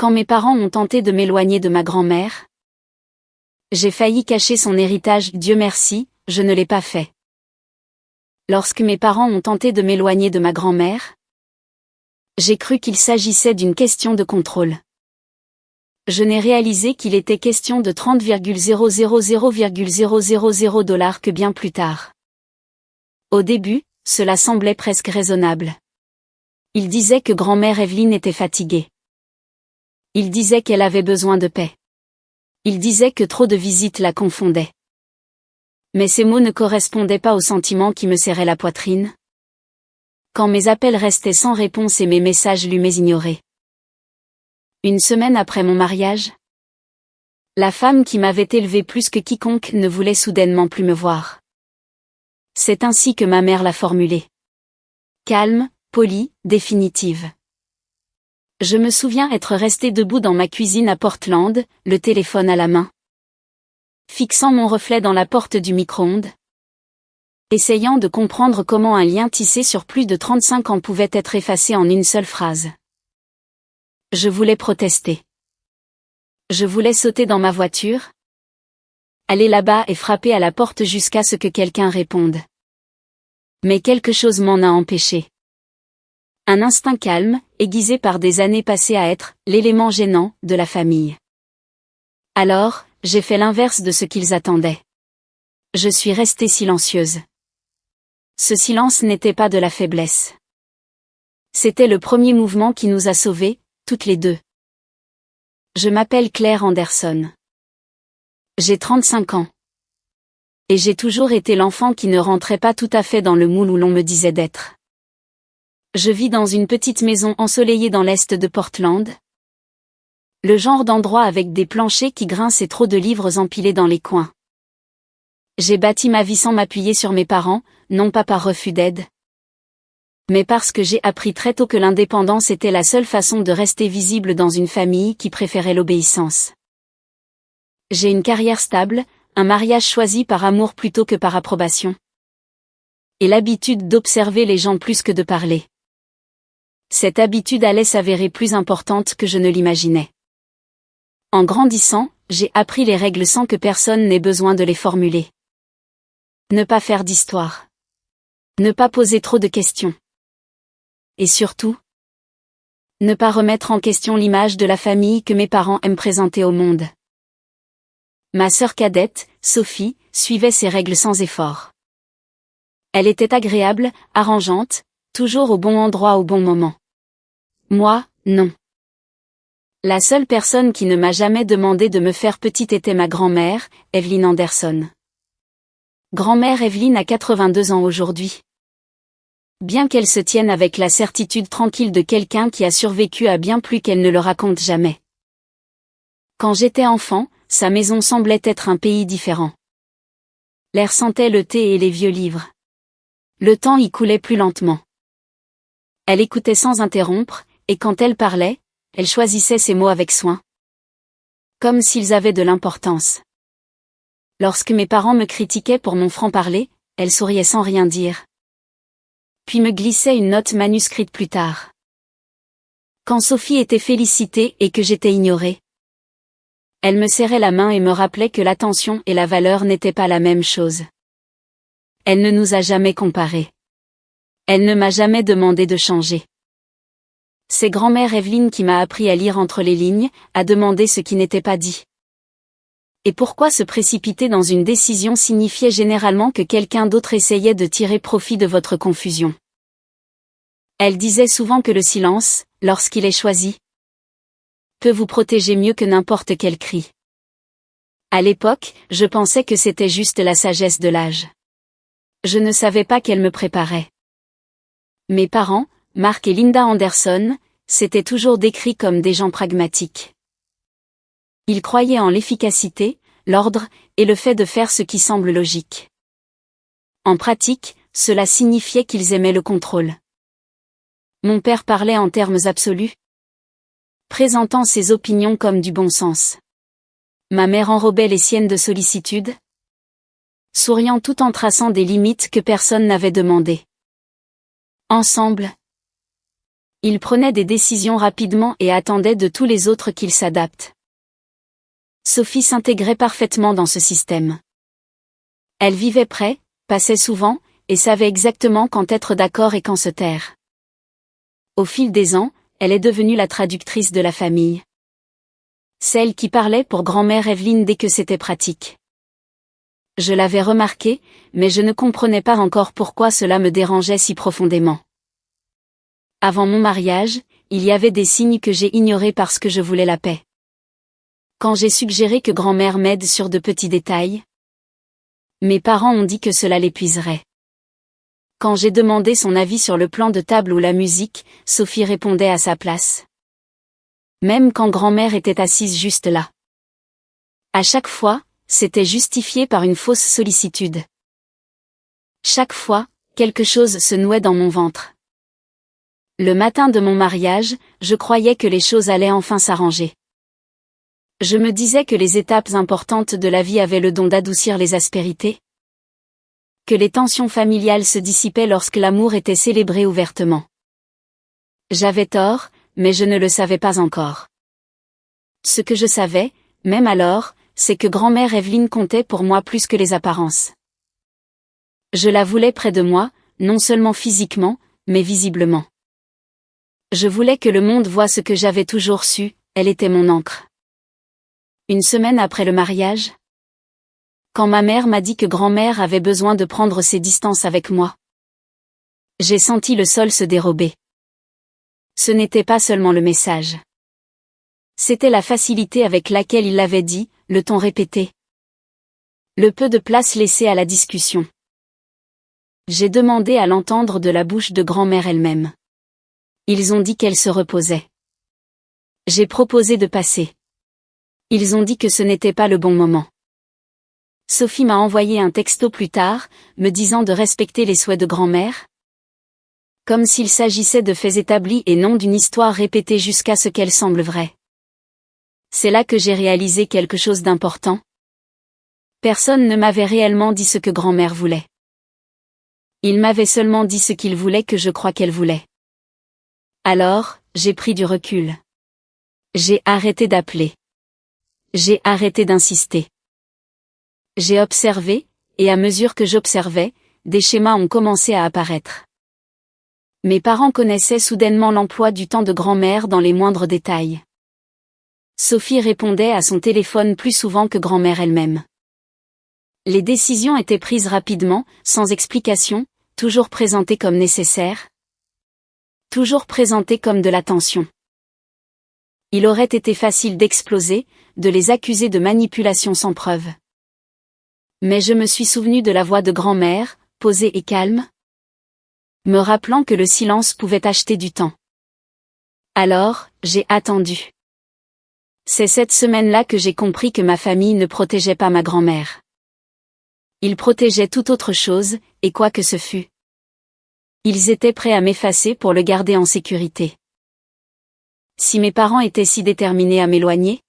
Quand mes parents ont tenté de m'éloigner de ma grand-mère, j'ai failli cacher son héritage, Dieu merci, je ne l'ai pas fait. Lorsque mes parents ont tenté de m'éloigner de ma grand-mère, j'ai cru qu'il s'agissait d'une question de contrôle. Je n'ai réalisé qu'il était question de 30,000,000 dollars que bien plus tard. Au début, cela semblait presque raisonnable. Il disait que grand-mère Evelyne était fatiguée. Il disait qu'elle avait besoin de paix. Il disait que trop de visites la confondaient. Mais ces mots ne correspondaient pas aux sentiments qui me serraient la poitrine. Quand mes appels restaient sans réponse et mes messages lumés ignorés. Une semaine après mon mariage, la femme qui m'avait élevée plus que quiconque ne voulait soudainement plus me voir. C'est ainsi que ma mère l'a formulé. Calme, polie, définitive. Je me souviens être restée debout dans ma cuisine à Portland, le téléphone à la main. Fixant mon reflet dans la porte du micro-ondes. Essayant de comprendre comment un lien tissé sur plus de 35 ans pouvait être effacé en une seule phrase. Je voulais protester. Je voulais sauter dans ma voiture. Aller là-bas et frapper à la porte jusqu'à ce que quelqu'un réponde. Mais quelque chose m'en a empêché. Un instinct calme, aiguisé par des années passées à être l'élément gênant de la famille. Alors, j'ai fait l'inverse de ce qu'ils attendaient. Je suis restée silencieuse. Ce silence n'était pas de la faiblesse. C'était le premier mouvement qui nous a sauvés, toutes les deux. Je m'appelle Claire Anderson. J'ai 35 ans. Et j'ai toujours été l'enfant qui ne rentrait pas tout à fait dans le moule où l'on me disait d'être. Je vis dans une petite maison ensoleillée dans l'est de Portland. Le genre d'endroit avec des planchers qui grincent et trop de livres empilés dans les coins. J'ai bâti ma vie sans m'appuyer sur mes parents, non pas par refus d'aide, mais parce que j'ai appris très tôt que l'indépendance était la seule façon de rester visible dans une famille qui préférait l'obéissance. J'ai une carrière stable, un mariage choisi par amour plutôt que par approbation. Et l'habitude d'observer les gens plus que de parler. Cette habitude allait s'avérer plus importante que je ne l'imaginais. En grandissant, j'ai appris les règles sans que personne n'ait besoin de les formuler. Ne pas faire d'histoire. Ne pas poser trop de questions. Et surtout, ne pas remettre en question l'image de la famille que mes parents aiment présenter au monde. Ma sœur cadette, Sophie, suivait ces règles sans effort. Elle était agréable, arrangeante, toujours au bon endroit au bon moment. Moi, non. La seule personne qui ne m'a jamais demandé de me faire petite était ma grand-mère, Evelyne Anderson. Grand-mère Evelyne a 82 ans aujourd'hui. Bien qu'elle se tienne avec la certitude tranquille de quelqu'un qui a survécu à bien plus qu'elle ne le raconte jamais. Quand j'étais enfant, sa maison semblait être un pays différent. L'air sentait le thé et les vieux livres. Le temps y coulait plus lentement. Elle écoutait sans interrompre, et quand elle parlait, elle choisissait ses mots avec soin. Comme s'ils avaient de l'importance. Lorsque mes parents me critiquaient pour mon franc-parler, elle souriait sans rien dire. Puis me glissait une note manuscrite plus tard. Quand Sophie était félicitée et que j'étais ignorée, elle me serrait la main et me rappelait que l'attention et la valeur n'étaient pas la même chose. Elle ne nous a jamais comparés. Elle ne m'a jamais demandé de changer. C'est grand-mère Evelyne qui m'a appris à lire entre les lignes, à demander ce qui n'était pas dit. Et pourquoi se précipiter dans une décision signifiait généralement que quelqu'un d'autre essayait de tirer profit de votre confusion. Elle disait souvent que le silence, lorsqu'il est choisi, peut vous protéger mieux que n'importe quel cri. À l'époque, je pensais que c'était juste la sagesse de l'âge. Je ne savais pas qu'elle me préparait. Mes parents, Mark et Linda Anderson, s'étaient toujours décrits comme des gens pragmatiques. Ils croyaient en l'efficacité, l'ordre, et le fait de faire ce qui semble logique. En pratique, cela signifiait qu'ils aimaient le contrôle. Mon père parlait en termes absolus, présentant ses opinions comme du bon sens. Ma mère enrobait les siennes de sollicitude, souriant tout en traçant des limites que personne n'avait demandées. Ensemble, Il prenait des décisions rapidement et attendait de tous les autres qu'ils s'adaptent. Sophie s'intégrait parfaitement dans ce système. Elle vivait près, passait souvent, et savait exactement quand être d'accord et quand se taire. Au fil des ans, elle est devenue la traductrice de la famille. Celle qui parlait pour grand-mère Evelyne dès que c'était pratique. Je l'avais remarqué, mais je ne comprenais pas encore pourquoi cela me dérangeait si profondément. Avant mon mariage, il y avait des signes que j'ai ignorés parce que je voulais la paix. Quand j'ai suggéré que grand-mère m'aide sur de petits détails, mes parents ont dit que cela l'épuiserait. Quand j'ai demandé son avis sur le plan de table ou la musique, Sophie répondait à sa place. Même quand grand-mère était assise juste là. À chaque fois, c'était justifié par une fausse sollicitude. Chaque fois, quelque chose se nouait dans mon ventre. Le matin de mon mariage, je croyais que les choses allaient enfin s'arranger. Je me disais que les étapes importantes de la vie avaient le don d'adoucir les aspérités. Que les tensions familiales se dissipaient lorsque l'amour était célébré ouvertement. J'avais tort, mais je ne le savais pas encore. Ce que je savais, même alors, c'est que grand-mère Evelyne comptait pour moi plus que les apparences. Je la voulais près de moi, non seulement physiquement, mais visiblement. Je voulais que le monde voie ce que j'avais toujours su, elle était mon ancre. Une semaine après le mariage, quand ma mère m'a dit que grand-mère avait besoin de prendre ses distances avec moi, j'ai senti le sol se dérober. Ce n'était pas seulement le message. C'était la facilité avec laquelle il l'avait dit, le ton répété. Le peu de place laissée à la discussion. J'ai demandé à l'entendre de la bouche de grand-mère elle-même. Ils ont dit qu'elle se reposait. J'ai proposé de passer. Ils ont dit que ce n'était pas le bon moment. Sophie m'a envoyé un texto plus tard, me disant de respecter les souhaits de grand-mère. Comme s'il s'agissait de faits établis et non d'une histoire répétée jusqu'à ce qu'elle semble vraie. C'est là que j'ai réalisé quelque chose d'important. Personne ne m'avait réellement dit ce que grand-mère voulait. Il m'avait seulement dit ce qu'il voulait que je crois qu'elle voulait. Alors, j'ai pris du recul. J'ai arrêté d'appeler. J'ai arrêté d'insister. J'ai observé, et à mesure que j'observais, des schémas ont commencé à apparaître. Mes parents connaissaient soudainement l'emploi du temps de grand-mère dans les moindres détails. Sophie répondait à son téléphone plus souvent que grand-mère elle-même. Les décisions étaient prises rapidement, sans explication, toujours présentées comme nécessaires. Toujours présentées comme de l'attention. Il aurait été facile d'exploser, de les accuser de manipulation sans preuve. Mais je me suis souvenu de la voix de grand-mère, posée et calme, me rappelant que le silence pouvait acheter du temps. Alors, j'ai attendu. C'est cette semaine-là que j'ai compris que ma famille ne protégeait pas ma grand-mère. Ils protégeaient toute autre chose, et quoi que ce fût. Ils étaient prêts à m'effacer pour le garder en sécurité. Si mes parents étaient si déterminés à m'éloigner,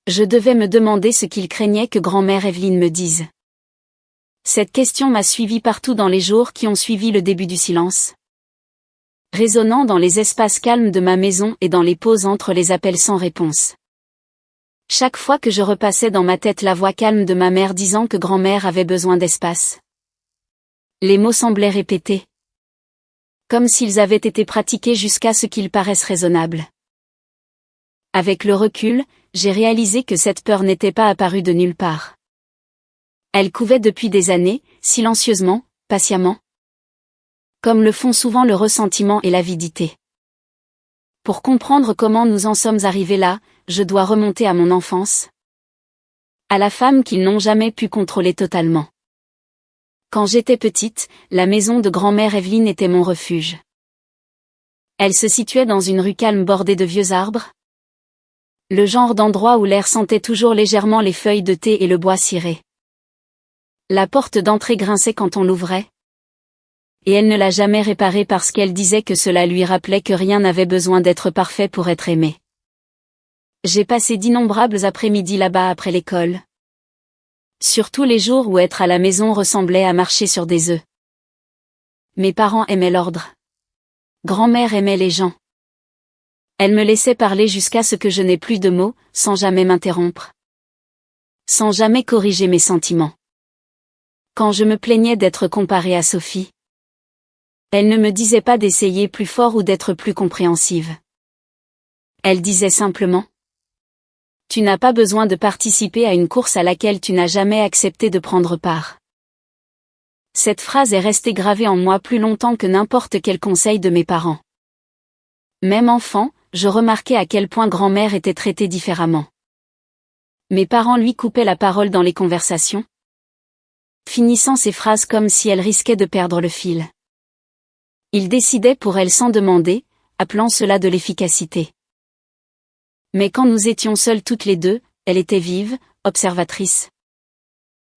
je devais me demander ce qu'ils craignaient que grand-mère Evelyne me dise. Cette question m'a suivi partout dans les jours qui ont suivi le début du silence. Résonnant dans les espaces calmes de ma maison et dans les pauses entre les appels sans réponse. Chaque fois que je repassais dans ma tête la voix calme de ma mère disant que grand-mère avait besoin d'espace. Les mots semblaient répétés. Comme s'ils avaient été pratiqués jusqu'à ce qu'ils paraissent raisonnables. Avec le recul, j'ai réalisé que cette peur n'était pas apparue de nulle part. Elle couvait depuis des années, silencieusement, patiemment. Comme le font souvent le ressentiment et l'avidité. Pour comprendre comment nous en sommes arrivés là, je dois remonter à mon enfance. À la femme qu'ils n'ont jamais pu contrôler totalement. Quand j'étais petite, la maison de grand-mère Evelyne était mon refuge. Elle se situait dans une rue calme bordée de vieux arbres. Le genre d'endroit où l'air sentait toujours légèrement les feuilles de thé et le bois ciré. La porte d'entrée grinçait quand on l'ouvrait. Et elle ne l'a jamais réparée parce qu'elle disait que cela lui rappelait que rien n'avait besoin d'être parfait pour être aimé. J'ai passé d'innombrables après-midi là-bas après l'école. Surtout les jours où être à la maison ressemblait à marcher sur des œufs. Mes parents aimaient l'ordre. Grand-mère aimait les gens. Elle me laissait parler jusqu'à ce que je n'ai plus de mots, sans jamais m'interrompre. Sans jamais corriger mes sentiments. Quand je me plaignais d'être comparée à Sophie, elle ne me disait pas d'essayer plus fort ou d'être plus compréhensive. Elle disait simplement: tu n'as pas besoin de participer à une course à laquelle tu n'as jamais accepté de prendre part. Cette phrase est restée gravée en moi plus longtemps que n'importe quel conseil de mes parents. Même enfant, je remarquais à quel point grand-mère était traitée différemment. Mes parents lui coupaient la parole dans les conversations, finissant ses phrases comme si elle risquait de perdre le fil. Ils décidaient pour elle sans demander, appelant cela de l'efficacité. Mais quand nous étions seuls toutes les deux, elle était vive, observatrice,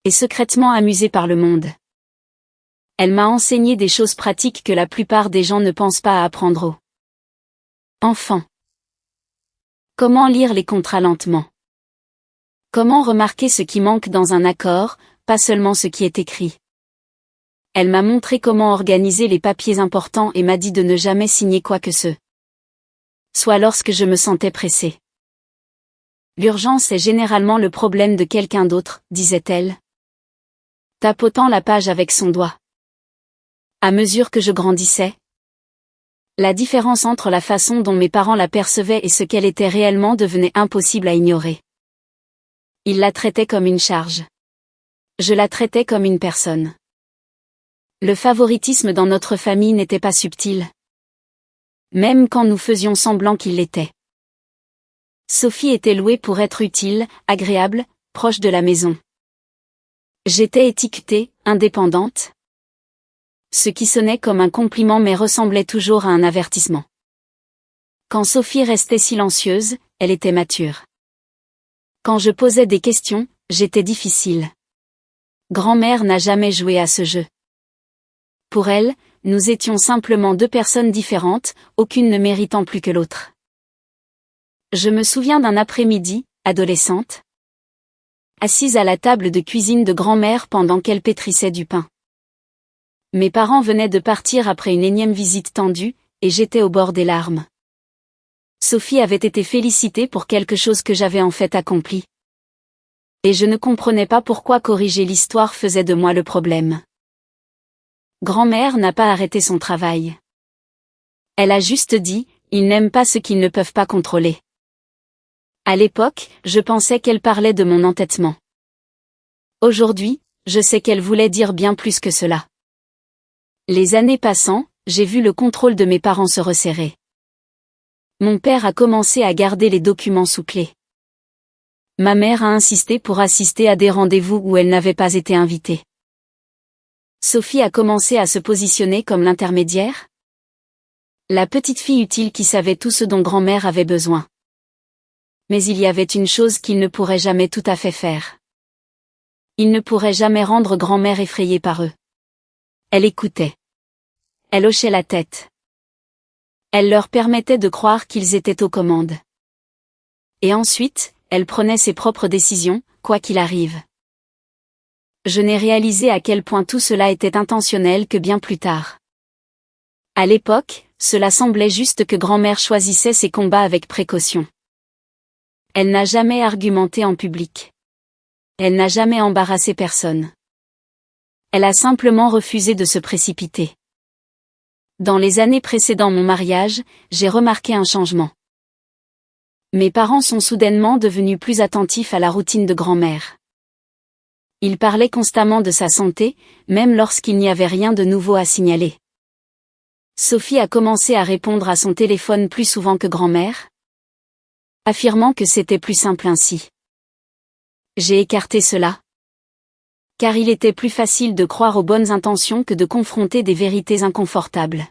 et secrètement amusée par le monde. Elle m'a enseigné des choses pratiques que la plupart des gens ne pensent pas à apprendre aux enfants. Comment lire les contrats lentement? Comment remarquer ce qui manque dans un accord, pas seulement ce qui est écrit? Elle m'a montré comment organiser les papiers importants et m'a dit de ne jamais signer quoi que ce soit lorsque je me sentais pressée. L'urgence est généralement le problème de quelqu'un d'autre, disait-elle, tapotant la page avec son doigt. À mesure que je grandissais, la différence entre la façon dont mes parents la percevaient et ce qu'elle était réellement devenait impossible à ignorer. Ils la traitaient comme une charge. Je la traitais comme une personne. Le favoritisme dans notre famille n'était pas subtil, même quand nous faisions semblant qu'il l'était. Sophie était louée pour être utile, agréable, proche de la maison. J'étais étiquetée, indépendante. Ce qui sonnait comme un compliment mais ressemblait toujours à un avertissement. Quand Sophie restait silencieuse, elle était mature. Quand je posais des questions, j'étais difficile. Grand-mère n'a jamais joué à ce jeu. Pour elle, nous étions simplement deux personnes différentes, aucune ne méritant plus que l'autre. Je me souviens d'un après-midi, adolescente, assise à la table de cuisine de grand-mère pendant qu'elle pétrissait du pain. Mes parents venaient de partir après une énième visite tendue, et j'étais au bord des larmes. Sophie avait été félicitée pour quelque chose que j'avais en fait accompli. Et je ne comprenais pas pourquoi corriger l'histoire faisait de moi le problème. Grand-mère n'a pas arrêté son travail. Elle a juste dit, ils n'aiment pas ce qu'ils ne peuvent pas contrôler. À l'époque, je pensais qu'elle parlait de mon entêtement. Aujourd'hui, je sais qu'elle voulait dire bien plus que cela. Les années passant, j'ai vu le contrôle de mes parents se resserrer. Mon père a commencé à garder les documents sous clé. Ma mère a insisté pour assister à des rendez-vous où elle n'avait pas été invitée. Sophie a commencé à se positionner comme l'intermédiaire. La petite fille utile qui savait tout ce dont grand-mère avait besoin. Mais il y avait une chose qu'il ne pourrait jamais tout à fait faire. Il ne pourrait jamais rendre grand-mère effrayée par eux. Elle écoutait. Elle hochait la tête. Elle leur permettait de croire qu'ils étaient aux commandes. Et ensuite, elle prenait ses propres décisions, quoi qu'il arrive. Je n'ai réalisé à quel point tout cela était intentionnel que bien plus tard. À l'époque, cela semblait juste que grand-mère choisissait ses combats avec précaution. Elle n'a jamais argumenté en public. Elle n'a jamais embarrassé personne. Elle a simplement refusé de se précipiter. Dans les années précédant mon mariage, j'ai remarqué un changement. Mes parents sont soudainement devenus plus attentifs à la routine de grand-mère. Ils parlaient constamment de sa santé, même lorsqu'il n'y avait rien de nouveau à signaler. Sophie a commencé à répondre à son téléphone plus souvent que grand-mère, affirmant que c'était plus simple ainsi. J'ai écarté cela, car il était plus facile de croire aux bonnes intentions que de confronter des vérités inconfortables.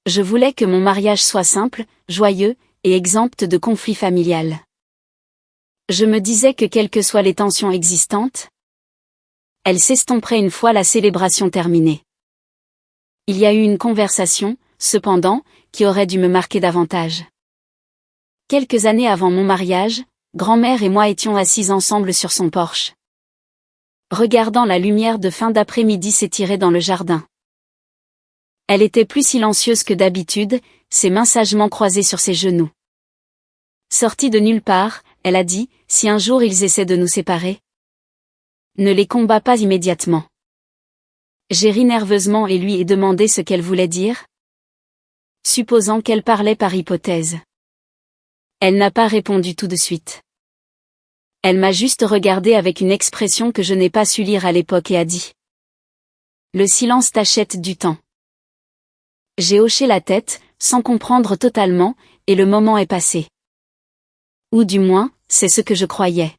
Je voulais que mon mariage soit simple, joyeux, et exempt de conflits familial. Je me disais que quelles que soient les tensions existantes, elles s'estomperaient une fois la célébration terminée. Il y a eu une conversation, cependant, qui aurait dû me marquer davantage. Quelques années avant mon mariage, grand-mère et moi étions assises ensemble sur son porche, regardant la lumière de fin d'après-midi s'étirer dans le jardin. Elle était plus silencieuse que d'habitude, ses mains sagement croisées sur ses genoux. Sortie de nulle part, elle a dit, si un jour ils essaient de nous séparer, ne les combats pas immédiatement. J'ai ri nerveusement et lui ai demandé ce qu'elle voulait dire, supposant qu'elle parlait par hypothèse. Elle n'a pas répondu tout de suite. Elle m'a juste regardé avec une expression que je n'ai pas su lire à l'époque et a dit. Le silence t'achète du temps. J'ai hoché la tête, sans comprendre totalement, et le moment est passé. Ou du moins, c'est ce que je croyais.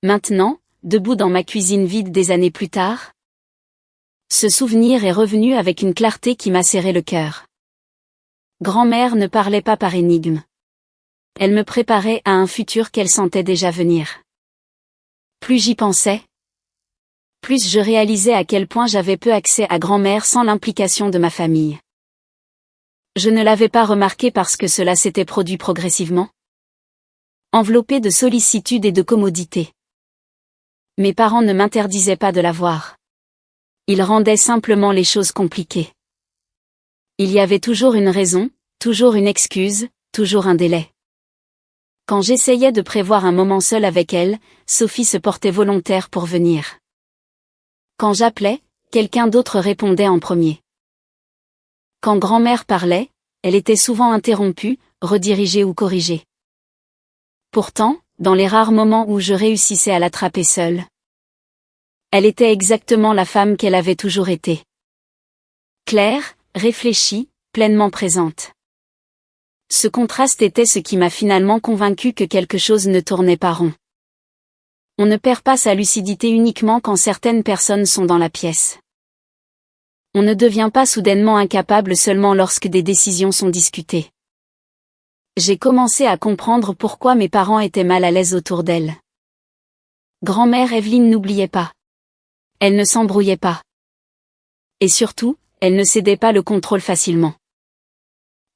Maintenant, debout dans ma cuisine vide des années plus tard, ce souvenir est revenu avec une clarté qui m'a serré le cœur. Grand-mère ne parlait pas par énigme. Elle me préparait à un futur qu'elle sentait déjà venir. Plus j'y pensais, plus je réalisais à quel point j'avais peu accès à grand-mère sans l'implication de ma famille. Je ne l'avais pas remarqué parce que cela s'était produit progressivement, enveloppé de sollicitude et de commodité. Mes parents ne m'interdisaient pas de la voir. Ils rendaient simplement les choses compliquées. Il y avait toujours une raison, toujours une excuse, toujours un délai. Quand j'essayais de prévoir un moment seul avec elle, Sophie se portait volontaire pour venir. Quand j'appelais, quelqu'un d'autre répondait en premier. Quand grand-mère parlait, elle était souvent interrompue, redirigée ou corrigée. Pourtant, dans les rares moments où je réussissais à l'attraper seule, elle était exactement la femme qu'elle avait toujours été. Claire, réfléchie, pleinement présente. Ce contraste était ce qui m'a finalement convaincu que quelque chose ne tournait pas rond. On ne perd pas sa lucidité uniquement quand certaines personnes sont dans la pièce. On ne devient pas soudainement incapable seulement lorsque des décisions sont discutées. J'ai commencé à comprendre pourquoi mes parents étaient mal à l'aise autour d'elle. Grand-mère Evelyne n'oubliait pas. Elle ne s'embrouillait pas. Et surtout, elle ne cédait pas le contrôle facilement.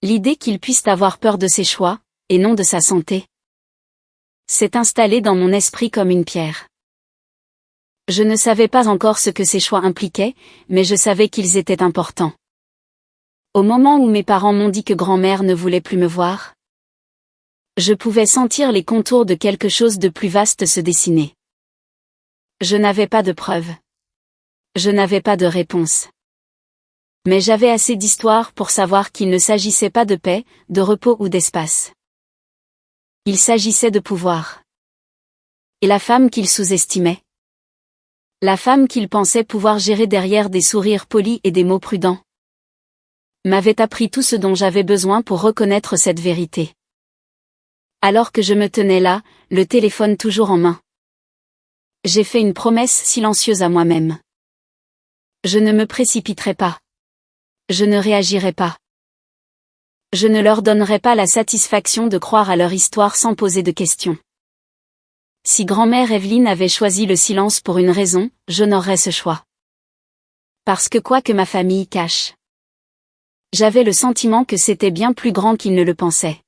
L'idée qu'il puisse avoir peur de ses choix, et non de sa santé, s'est installée dans mon esprit comme une pierre. Je ne savais pas encore ce que ces choix impliquaient, mais je savais qu'ils étaient importants. Au moment où mes parents m'ont dit que grand-mère ne voulait plus me voir, je pouvais sentir les contours de quelque chose de plus vaste se dessiner. Je n'avais pas de preuves. Je n'avais pas de réponse. Mais j'avais assez d'histoire pour savoir qu'il ne s'agissait pas de paix, de repos ou d'espace. Il s'agissait de pouvoir. Et la femme qu'il sous-estimait. La femme qu'il pensait pouvoir gérer derrière des sourires polis et des mots prudents, m'avait appris tout ce dont j'avais besoin pour reconnaître cette vérité. Alors que je me tenais là, le téléphone toujours en main, j'ai fait une promesse silencieuse à moi-même. Je ne me précipiterai pas. Je ne réagirai pas. Je ne leur donnerai pas la satisfaction de croire à leur histoire sans poser de questions. Si grand-mère Evelyne avait choisi le silence pour une raison, j'honorerais ce choix. Parce que quoi que ma famille cache, j'avais le sentiment que c'était bien plus grand qu'ils ne le pensaient.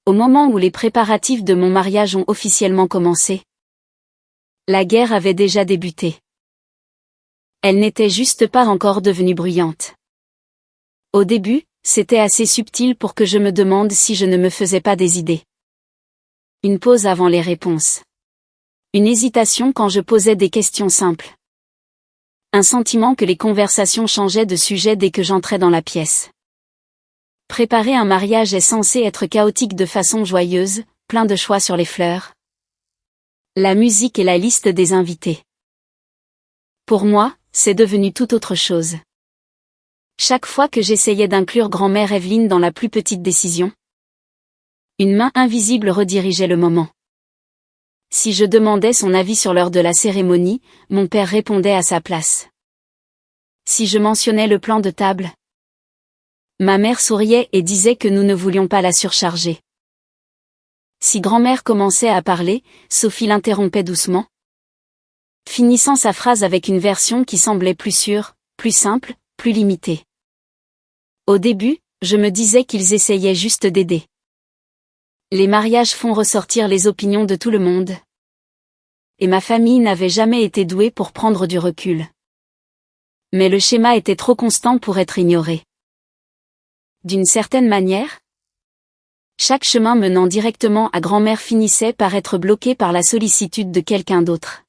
Au moment où les préparatifs de mon mariage ont officiellement commencé, la guerre avait déjà débuté. Elle n'était juste pas encore devenue bruyante. Au début, c'était assez subtil pour que je me demande si je ne me faisais pas des idées. Une pause avant les réponses. Une hésitation quand je posais des questions simples. Un sentiment que les conversations changeaient de sujet dès que j'entrais dans la pièce. Préparer un mariage est censé être chaotique de façon joyeuse, plein de choix sur les fleurs, la musique et la liste des invités. Pour moi, c'est devenu tout autre chose. Chaque fois que j'essayais d'inclure grand-mère Evelyne dans la plus petite décision, une main invisible redirigeait le moment. Si je demandais son avis sur l'heure de la cérémonie, mon père répondait à sa place. Si je mentionnais le plan de table, ma mère souriait et disait que nous ne voulions pas la surcharger. Si grand-mère commençait à parler, Sophie l'interrompait doucement, finissant sa phrase avec une version qui semblait plus sûre, plus simple, plus limitée. Au début, je me disais qu'ils essayaient juste d'aider. Les mariages font ressortir les opinions de tout le monde. Et ma famille n'avait jamais été douée pour prendre du recul. Mais le schéma était trop constant pour être ignoré. D'une certaine manière, chaque chemin menant directement à grand-mère finissait par être bloqué par la sollicitude de quelqu'un d'autre.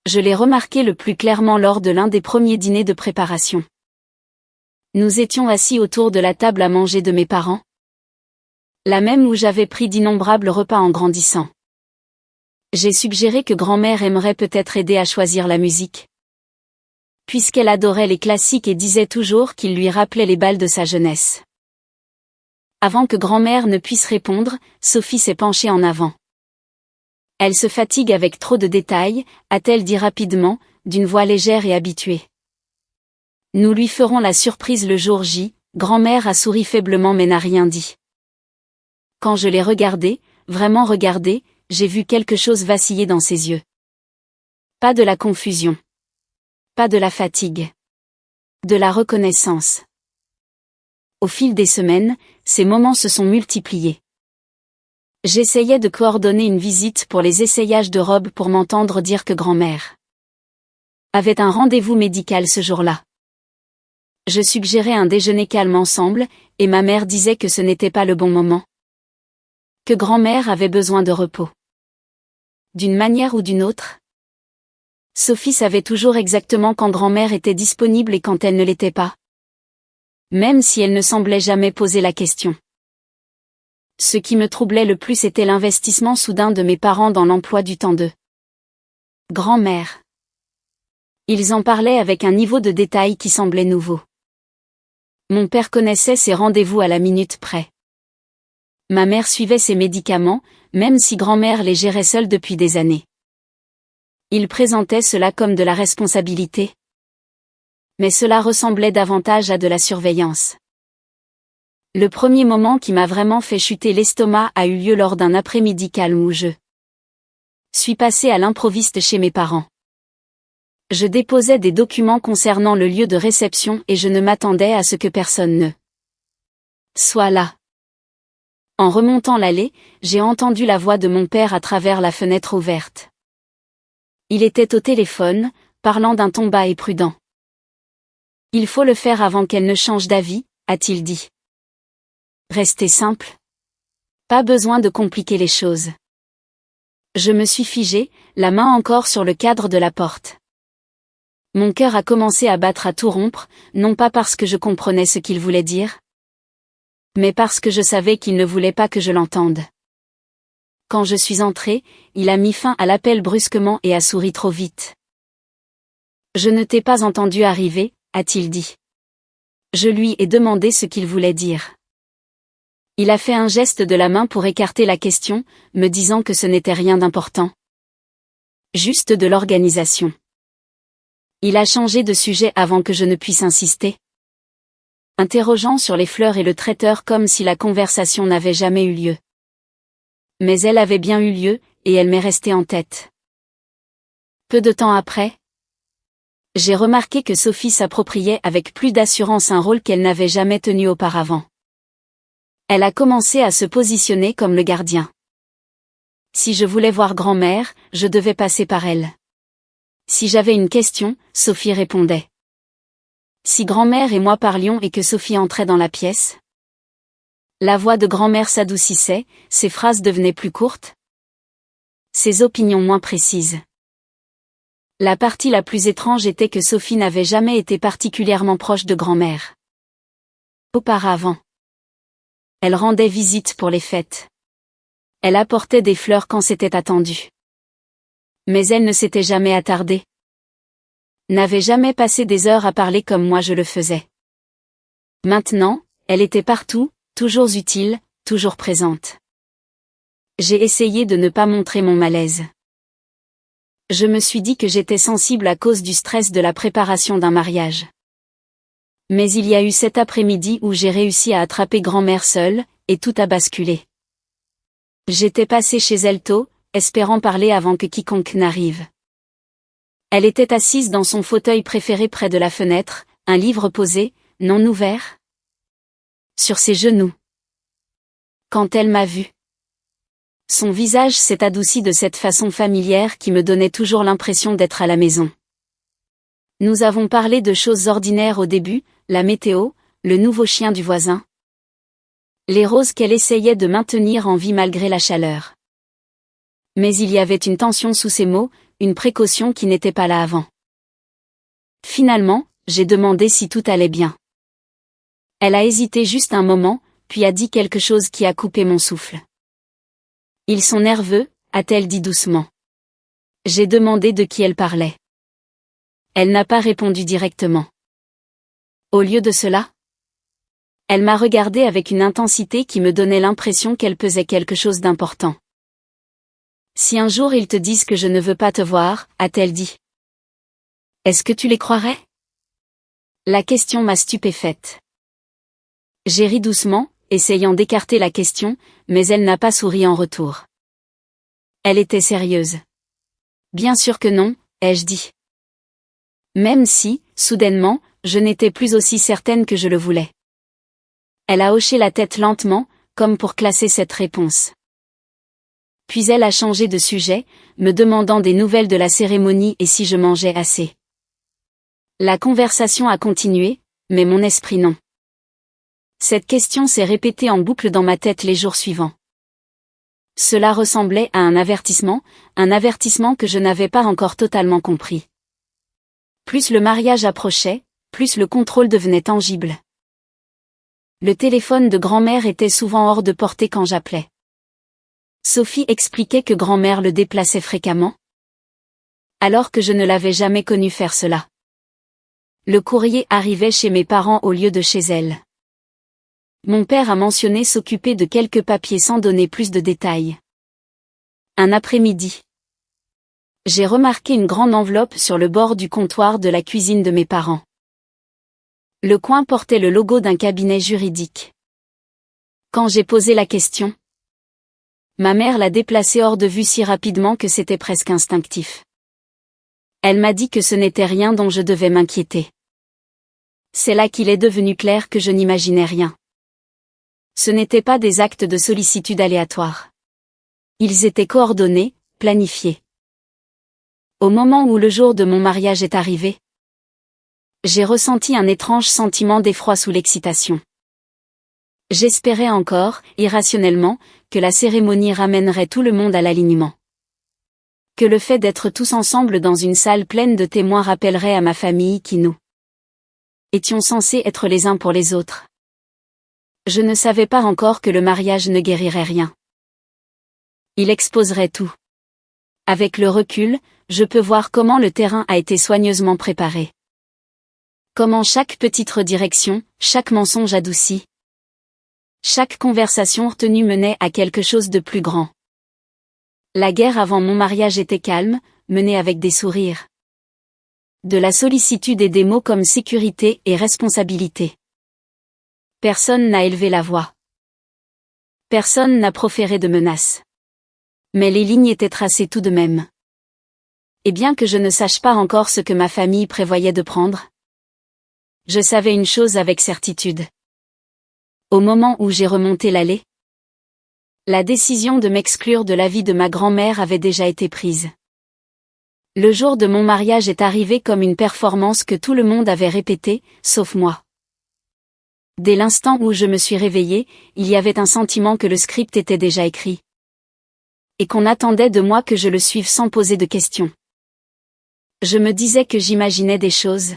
Je l'ai remarqué le plus clairement lors de l'un des premiers dîners de préparation. Nous étions assis autour de la table à manger de mes parents. La même où j'avais pris d'innombrables repas en grandissant. J'ai suggéré que grand-mère aimerait peut-être aider à choisir la musique. Puisqu'elle adorait les classiques et disait toujours qu'ils lui rappelaient les bals de sa jeunesse. Avant que grand-mère ne puisse répondre, Sophie s'est penchée en avant. Elle se fatigue avec trop de détails, a-t-elle dit rapidement, d'une voix légère et habituée. Nous lui ferons la surprise le jour J, grand-mère a souri faiblement mais n'a rien dit. Quand je l'ai regardée, vraiment regardée, j'ai vu quelque chose vaciller dans ses yeux. Pas de la confusion. Pas de la fatigue. De la reconnaissance. Au fil des semaines, ces moments se sont multipliés. J'essayais de coordonner une visite pour les essayages de robes pour m'entendre dire que grand-mère avait un rendez-vous médical ce jour-là. Je suggérais un déjeuner calme ensemble, et ma mère disait que ce n'était pas le bon moment. Que grand-mère avait besoin de repos. D'une manière ou d'une autre, Sophie savait toujours exactement quand grand-mère était disponible et quand elle ne l'était pas. Même si elle ne semblait jamais poser la question. Ce qui me troublait le plus était l'investissement soudain de mes parents dans l'emploi du temps de grand-mère. Ils en parlaient avec un niveau de détail qui semblait nouveau. Mon père connaissait ses rendez-vous à la minute près. Ma mère suivait ses médicaments, même si grand-mère les gérait seule depuis des années. Il présentait cela comme de la responsabilité. Mais cela ressemblait davantage à de la surveillance. Le premier moment qui m'a vraiment fait chuter l'estomac a eu lieu lors d'un après-midi calme où je suis passée à l'improviste chez mes parents. Je déposais des documents concernant le lieu de réception et je ne m'attendais à ce que personne ne soit là. En remontant l'allée, j'ai entendu la voix de mon père à travers la fenêtre ouverte. Il était au téléphone, parlant d'un ton bas et prudent. « Il faut le faire avant qu'elle ne change d'avis », a-t-il dit. Restez simple. Pas besoin de compliquer les choses. Je me suis figée, la main encore sur le cadre de la porte. Mon cœur a commencé à battre à tout rompre, non pas parce que je comprenais ce qu'il voulait dire, mais parce que je savais qu'il ne voulait pas que je l'entende. Quand je suis entrée, il a mis fin à l'appel brusquement et a souri trop vite. « Je ne t'ai pas entendu arriver », a-t-il dit. Je lui ai demandé ce qu'il voulait dire. Il a fait un geste de la main pour écarter la question, me disant que ce n'était rien d'important. Juste de l'organisation. Il a changé de sujet avant que je ne puisse insister. Interrogeant sur les fleurs et le traiteur comme si la conversation n'avait jamais eu lieu. Mais elle avait bien eu lieu, et elle m'est restée en tête. Peu de temps après, j'ai remarqué que Sophie s'appropriait avec plus d'assurance un rôle qu'elle n'avait jamais tenu auparavant. Elle a commencé à se positionner comme le gardien. Si je voulais voir grand-mère, je devais passer par elle. Si j'avais une question, Sophie répondait. Si grand-mère et moi parlions et que Sophie entrait dans la pièce, la voix de grand-mère s'adoucissait, ses phrases devenaient plus courtes, ses opinions moins précises. La partie la plus étrange était que Sophie n'avait jamais été particulièrement proche de grand-mère. Auparavant, elle rendait visite pour les fêtes. Elle apportait des fleurs quand c'était attendu. Mais elle ne s'était jamais attardée. N'avait jamais passé des heures à parler comme moi je le faisais. Maintenant, elle était partout, toujours utile, toujours présente. J'ai essayé de ne pas montrer mon malaise. Je me suis dit que j'étais sensible à cause du stress de la préparation d'un mariage. Mais il y a eu cet après-midi où j'ai réussi à attraper grand-mère seule, et tout a basculé. J'étais passée chez elle tôt, espérant parler avant que quiconque n'arrive. Elle était assise dans son fauteuil préféré près de la fenêtre, un livre posé, non ouvert, sur ses genoux. Quand elle m'a vue, son visage s'est adouci de cette façon familière qui me donnait toujours l'impression d'être à la maison. Nous avons parlé de choses ordinaires au début, la météo, le nouveau chien du voisin. Les roses qu'elle essayait de maintenir en vie malgré la chaleur. Mais il y avait une tension sous ces mots, une précaution qui n'était pas là avant. Finalement, j'ai demandé si tout allait bien. Elle a hésité juste un moment, puis a dit quelque chose qui a coupé mon souffle. Ils sont nerveux, a-t-elle dit doucement. J'ai demandé de qui elle parlait. Elle n'a pas répondu directement. Au lieu de cela, elle m'a regardé avec une intensité qui me donnait l'impression qu'elle pesait quelque chose d'important. Si un jour ils te disent que je ne veux pas te voir, a-t-elle dit. Est-ce que tu les croirais? La question m'a stupéfaite. J'ai ri doucement, essayant d'écarter la question, mais elle n'a pas souri en retour. Elle était sérieuse. Bien sûr que non, ai-je dit. Même si, soudainement, je n'étais plus aussi certaine que je le voulais. Elle a hoché la tête lentement, comme pour classer cette réponse. Puis elle a changé de sujet, me demandant des nouvelles de la cérémonie et si je mangeais assez. La conversation a continué, mais mon esprit non. Cette question s'est répétée en boucle dans ma tête les jours suivants. Cela ressemblait à un avertissement que je n'avais pas encore totalement compris. Plus le mariage approchait, plus le contrôle devenait tangible. Le téléphone de grand-mère était souvent hors de portée quand j'appelais. Sophie expliquait que grand-mère le déplaçait fréquemment, alors que je ne l'avais jamais connue faire cela. Le courrier arrivait chez mes parents au lieu de chez elle. Mon père a mentionné s'occuper de quelques papiers sans donner plus de détails. Un après-midi, j'ai remarqué une grande enveloppe sur le bord du comptoir de la cuisine de mes parents. Le coin portait le logo d'un cabinet juridique. Quand j'ai posé la question, ma mère l'a déplacé hors de vue si rapidement que c'était presque instinctif. Elle m'a dit que ce n'était rien dont je devais m'inquiéter. C'est là qu'il est devenu clair que je n'imaginais rien. Ce n'étaient pas des actes de sollicitude aléatoires. Ils étaient coordonnés, planifiés. Au moment où le jour de mon mariage est arrivé, j'ai ressenti un étrange sentiment d'effroi sous l'excitation. J'espérais encore, irrationnellement, que la cérémonie ramènerait tout le monde à l'alignement. Que le fait d'être tous ensemble dans une salle pleine de témoins rappellerait à ma famille qui nous étions censés être les uns pour les autres. Je ne savais pas encore que le mariage ne guérirait rien. Il exposerait tout. Avec le recul, je peux voir comment le terrain a été soigneusement préparé. Comment chaque petite redirection, chaque mensonge adouci, chaque conversation retenue menait à quelque chose de plus grand. La guerre avant mon mariage était calme, menée avec des sourires. De la sollicitude et des mots comme sécurité et responsabilité. Personne n'a élevé la voix. Personne n'a proféré de menaces. Mais les lignes étaient tracées tout de même. Et bien que je ne sache pas encore ce que ma famille prévoyait de prendre, je savais une chose avec certitude. Au moment où j'ai remonté l'allée, la décision de m'exclure de la vie de ma grand-mère avait déjà été prise. Le jour de mon mariage est arrivé comme une performance que tout le monde avait répétée, sauf moi. Dès l'instant où je me suis réveillée, il y avait un sentiment que le script était déjà écrit. Et qu'on attendait de moi que je le suive sans poser de questions. Je me disais que j'imaginais des choses.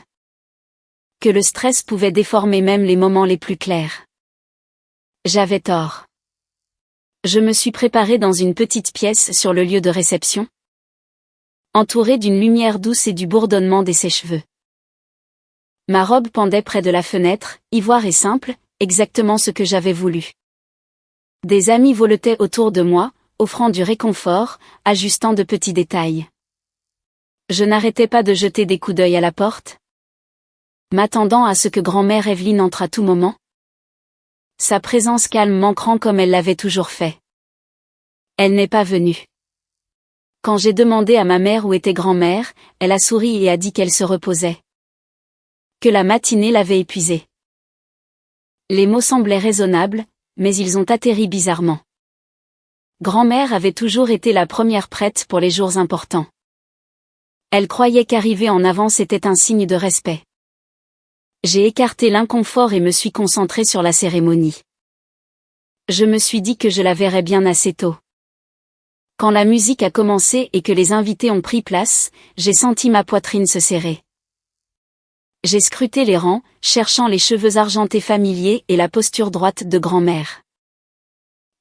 Que le stress pouvait déformer même les moments les plus clairs. J'avais tort. Je me suis préparée dans une petite pièce sur le lieu de réception, entourée d'une lumière douce et du bourdonnement des sèche-cheveux. Ma robe pendait près de la fenêtre, ivoire et simple, exactement ce que j'avais voulu. Des amis voletaient autour de moi, offrant du réconfort, ajustant de petits détails. Je n'arrêtais pas de jeter des coups d'œil à la porte, m'attendant à ce que grand-mère Evelyne entre à tout moment. Sa présence calme manquant comme elle l'avait toujours fait. Elle n'est pas venue. Quand j'ai demandé à ma mère où était grand-mère, elle a souri et a dit qu'elle se reposait. Que la matinée l'avait épuisée. Les mots semblaient raisonnables, mais ils ont atterri bizarrement. Grand-mère avait toujours été la première prête pour les jours importants. Elle croyait qu'arriver en avance était un signe de respect. J'ai écarté l'inconfort et me suis concentrée sur la cérémonie. Je me suis dit que je la verrais bien assez tôt. Quand la musique a commencé et que les invités ont pris place, j'ai senti ma poitrine se serrer. J'ai scruté les rangs, cherchant les cheveux argentés familiers et la posture droite de grand-mère.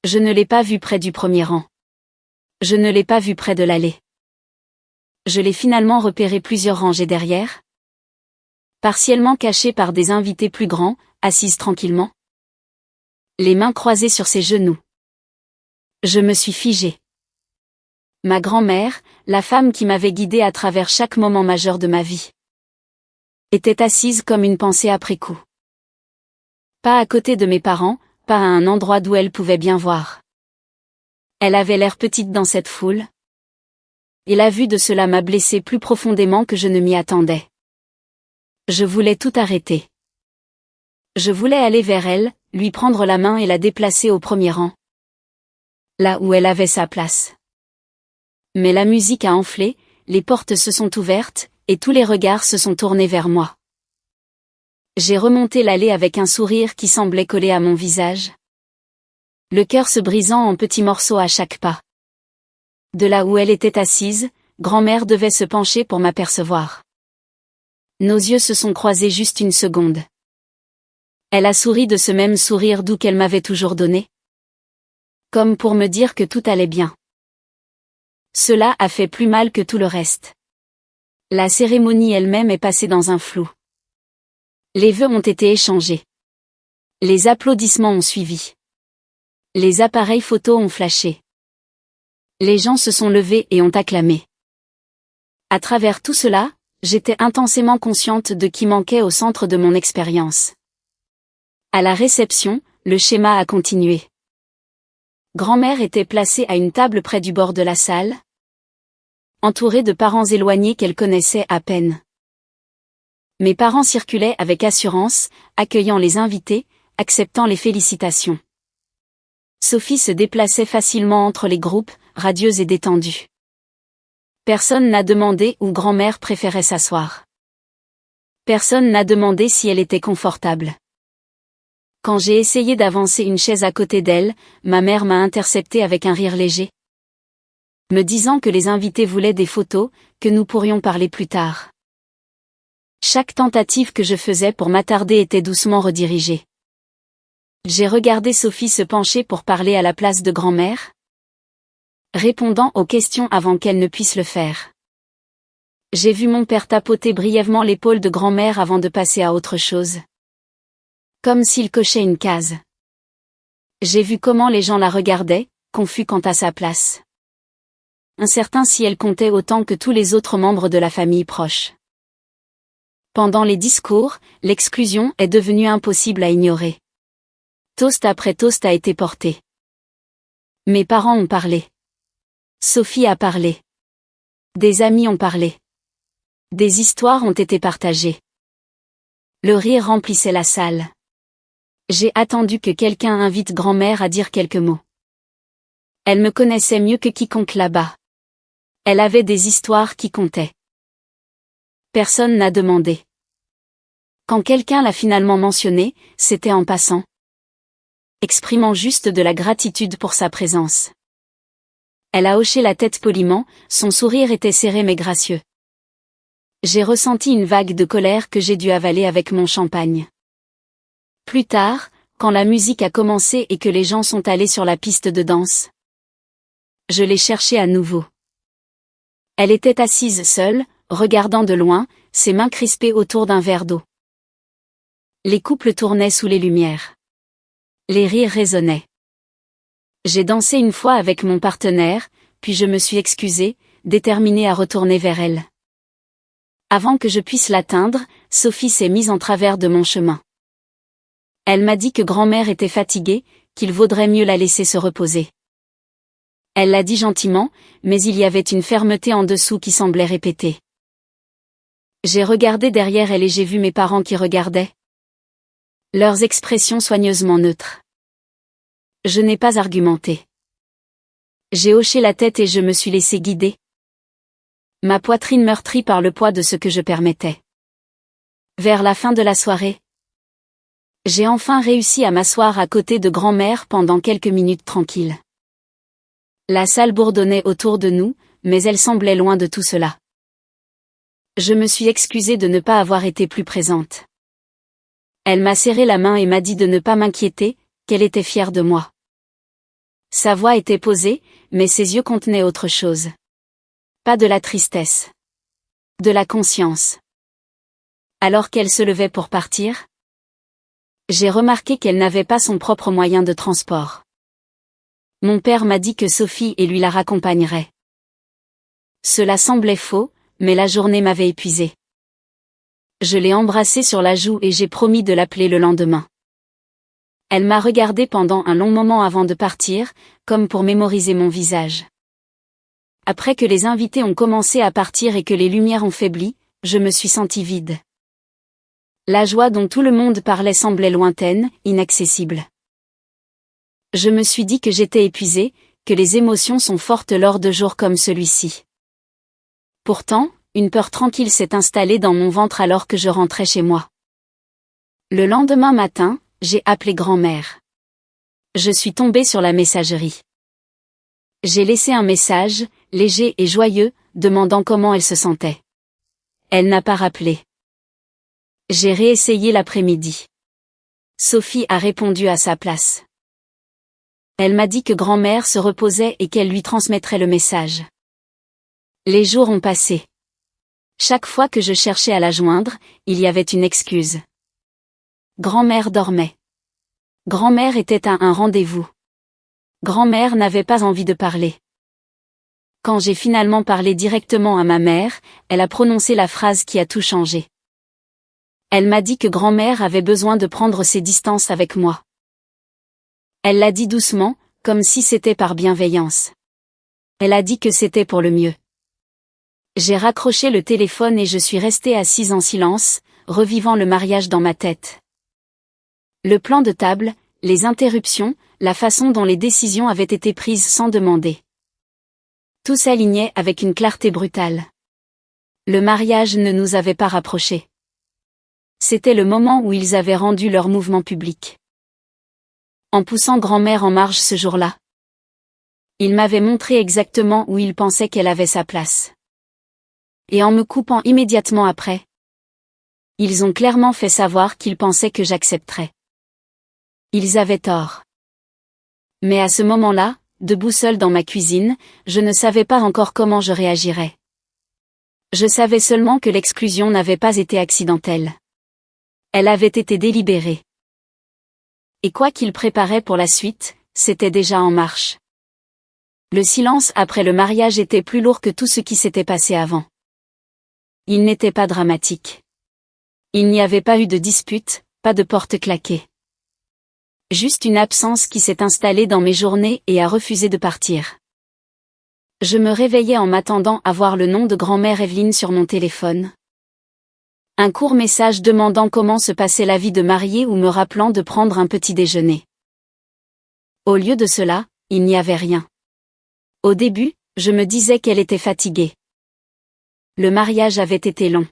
Je ne l'ai pas vue près du premier rang. Je ne l'ai pas vue près de l'allée. Je l'ai finalement repérée plusieurs rangées derrière, partiellement cachée par des invités plus grands, assise tranquillement, les mains croisées sur ses genoux. Je me suis figée. Ma grand-mère, la femme qui m'avait guidée à travers chaque moment majeur de ma vie, était assise comme une pensée après coup. Pas à côté de mes parents, pas à un endroit d'où elle pouvait bien voir. Elle avait l'air petite dans cette foule. Et la vue de cela m'a blessée plus profondément que je ne m'y attendais. Je voulais tout arrêter. Je voulais aller vers elle, lui prendre la main et la déplacer au premier rang, là où elle avait sa place. Mais la musique a enflé, les portes se sont ouvertes, et tous les regards se sont tournés vers moi. J'ai remonté l'allée avec un sourire qui semblait coller à mon visage, le cœur se brisant en petits morceaux à chaque pas. De là où elle était assise, grand-mère devait se pencher pour m'apercevoir. Nos yeux se sont croisés juste une seconde. Elle a souri de ce même sourire doux qu'elle m'avait toujours donné, comme pour me dire que tout allait bien. Cela a fait plus mal que tout le reste. La cérémonie elle-même est passée dans un flou. Les vœux ont été échangés. Les applaudissements ont suivi. Les appareils photos ont flashé. Les gens se sont levés et ont acclamé. À travers tout cela, j'étais intensément consciente de qui manquait au centre de mon expérience. À la réception, le schéma a continué. Grand-mère était placée à une table près du bord de la salle, entourée de parents éloignés qu'elle connaissait à peine. Mes parents circulaient avec assurance, accueillant les invités, acceptant les félicitations. Sophie se déplaçait facilement entre les groupes, radieuse et détendue. Personne n'a demandé où grand-mère préférait s'asseoir. Personne n'a demandé si elle était confortable. Quand j'ai essayé d'avancer une chaise à côté d'elle, ma mère m'a intercepté avec un rire léger, me disant que les invités voulaient des photos, que nous pourrions parler plus tard. Chaque tentative que je faisais pour m'attarder était doucement redirigée. J'ai regardé Sophie se pencher pour parler à la place de grand-mère, répondant aux questions avant qu'elle ne puisse le faire. J'ai vu mon père tapoter brièvement l'épaule de grand-mère avant de passer à autre chose, comme s'il cochait une case. J'ai vu comment les gens la regardaient, confus quant à sa place, incertain si elle comptait autant que tous les autres membres de la famille proche. Pendant les discours, l'exclusion est devenue impossible à ignorer. Toast après toast a été porté. Mes parents ont parlé. Sophie a parlé. Des amis ont parlé. Des histoires ont été partagées. Le rire remplissait la salle. J'ai attendu que quelqu'un invite grand-mère à dire quelques mots. Elle me connaissait mieux que quiconque là-bas. Elle avait des histoires qui comptaient. Personne n'a demandé. Quand quelqu'un l'a finalement mentionné, c'était en passant, exprimant juste de la gratitude pour sa présence. Elle a hoché la tête poliment, son sourire était serré mais gracieux. J'ai ressenti une vague de colère que j'ai dû avaler avec mon champagne. Plus tard, quand la musique a commencé et que les gens sont allés sur la piste de danse, je l'ai cherchée à nouveau. Elle était assise seule, regardant de loin, ses mains crispées autour d'un verre d'eau. Les couples tournaient sous les lumières. Les rires résonnaient. J'ai dansé une fois avec mon partenaire, puis je me suis excusée, déterminée à retourner vers elle. Avant que je puisse l'atteindre, Sophie s'est mise en travers de mon chemin. Elle m'a dit que grand-mère était fatiguée, qu'il vaudrait mieux la laisser se reposer. Elle l'a dit gentiment, mais il y avait une fermeté en dessous qui semblait répéter. J'ai regardé derrière elle et j'ai vu mes parents qui regardaient, leurs expressions soigneusement neutres. Je n'ai pas argumenté. J'ai hoché la tête et je me suis laissé guider. Ma poitrine meurtrie par le poids de ce que je permettais. Vers la fin de la soirée, j'ai enfin réussi à m'asseoir à côté de grand-mère pendant quelques minutes tranquilles. La salle bourdonnait autour de nous, mais elle semblait loin de tout cela. Je me suis excusée de ne pas avoir été plus présente. Elle m'a serré la main et m'a dit de ne pas m'inquiéter, qu'elle était fière de moi. Sa voix était posée, mais ses yeux contenaient autre chose. Pas de la tristesse. De la conscience. Alors qu'elle se levait pour partir, j'ai remarqué qu'elle n'avait pas son propre moyen de transport. Mon père m'a dit que Sophie et lui la raccompagneraient. Cela semblait faux, mais la journée m'avait épuisée. Je l'ai embrassée sur la joue et j'ai promis de l'appeler le lendemain. Elle m'a regardé pendant un long moment avant de partir, comme pour mémoriser mon visage. Après que les invités ont commencé à partir et que les lumières ont faibli, je me suis sentie vide. La joie dont tout le monde parlait semblait lointaine, inaccessible. Je me suis dit que j'étais épuisée, que les émotions sont fortes lors de jours comme celui-ci. Pourtant, une peur tranquille s'est installée dans mon ventre alors que je rentrais chez moi. Le lendemain matin, j'ai appelé grand-mère. Je suis tombée sur la messagerie. J'ai laissé un message, léger et joyeux, demandant comment elle se sentait. Elle n'a pas rappelé. J'ai réessayé l'après-midi. Sophie a répondu à sa place. Elle m'a dit que grand-mère se reposait et qu'elle lui transmettrait le message. Les jours ont passé. Chaque fois que je cherchais à la joindre, il y avait une excuse. Grand-mère dormait. Grand-mère était à un rendez-vous. Grand-mère n'avait pas envie de parler. Quand j'ai finalement parlé directement à ma mère, elle a prononcé la phrase qui a tout changé. Elle m'a dit que grand-mère avait besoin de prendre ses distances avec moi. Elle l'a dit doucement, comme si c'était par bienveillance. Elle a dit que c'était pour le mieux. J'ai raccroché le téléphone et je suis restée assise en silence, revivant le mariage dans ma tête. Le plan de table, les interruptions, la façon dont les décisions avaient été prises sans demander. Tout s'alignait avec une clarté brutale. Le mariage ne nous avait pas rapprochés. C'était le moment où ils avaient rendu leur mouvement public. En poussant grand-mère en marge ce jour-là, il m'avait montré exactement où il pensait qu'elle avait sa place. Et en me coupant immédiatement après, ils ont clairement fait savoir qu'ils pensaient que j'accepterais. Ils avaient tort. Mais à ce moment-là, debout seule dans ma cuisine, je ne savais pas encore comment je réagirais. Je savais seulement que l'exclusion n'avait pas été accidentelle. Elle avait été délibérée. Et quoi qu'il préparait pour la suite, c'était déjà en marche. Le silence après le mariage était plus lourd que tout ce qui s'était passé avant. Il n'était pas dramatique. Il n'y avait pas eu de dispute, pas de porte claquée. Juste une absence qui s'est installée dans mes journées et a refusé de partir. Je me réveillais en m'attendant à voir le nom de grand-mère Evelyne sur mon téléphone. Un court message demandant comment se passait la vie de mariée ou me rappelant de prendre un petit déjeuner. Au lieu de cela, il n'y avait rien. Au début, je me disais qu'elle était fatiguée. Le mariage avait été long.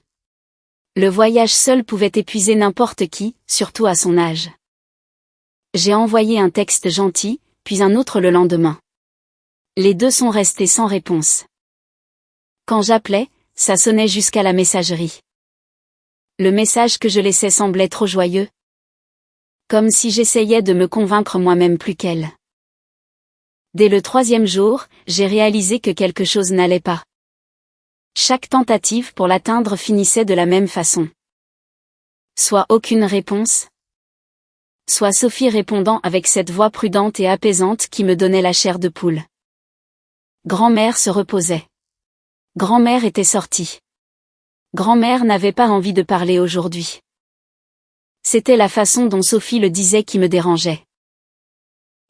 Le voyage seul pouvait épuiser n'importe qui, surtout à son âge. J'ai envoyé un texte gentil, puis un autre le lendemain. Les deux sont restés sans réponse. Quand j'appelais, ça sonnait jusqu'à la messagerie. Le message que je laissais semblait trop joyeux. Comme si j'essayais de me convaincre moi-même plus qu'elle. Dès le 3e jour, j'ai réalisé que quelque chose n'allait pas. Chaque tentative pour l'atteindre finissait de la même façon. Soit aucune réponse, soit Sophie répondant avec cette voix prudente et apaisante qui me donnait la chair de poule. Grand-mère se reposait. Grand-mère était sortie. Grand-mère n'avait pas envie de parler aujourd'hui. C'était la façon dont Sophie le disait qui me dérangeait.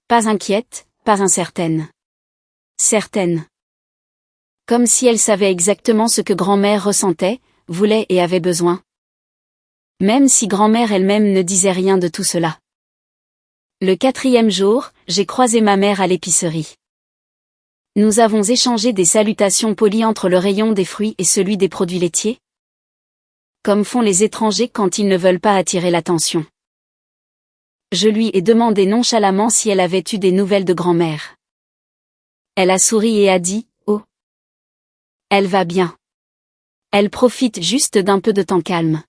Pas inquiète, pas incertaine. Certaine. Comme si elle savait exactement ce que grand-mère ressentait, voulait et avait besoin. Même si grand-mère elle-même ne disait rien de tout cela. Le 4e jour, j'ai croisé ma mère à l'épicerie. Nous avons échangé des salutations polies entre le rayon des fruits et celui des produits laitiers. Comme font les étrangers quand ils ne veulent pas attirer l'attention. Je lui ai demandé nonchalamment si elle avait eu des nouvelles de grand-mère. Elle a souri et a dit « Oh. Elle va bien. Elle profite juste d'un peu de temps calme.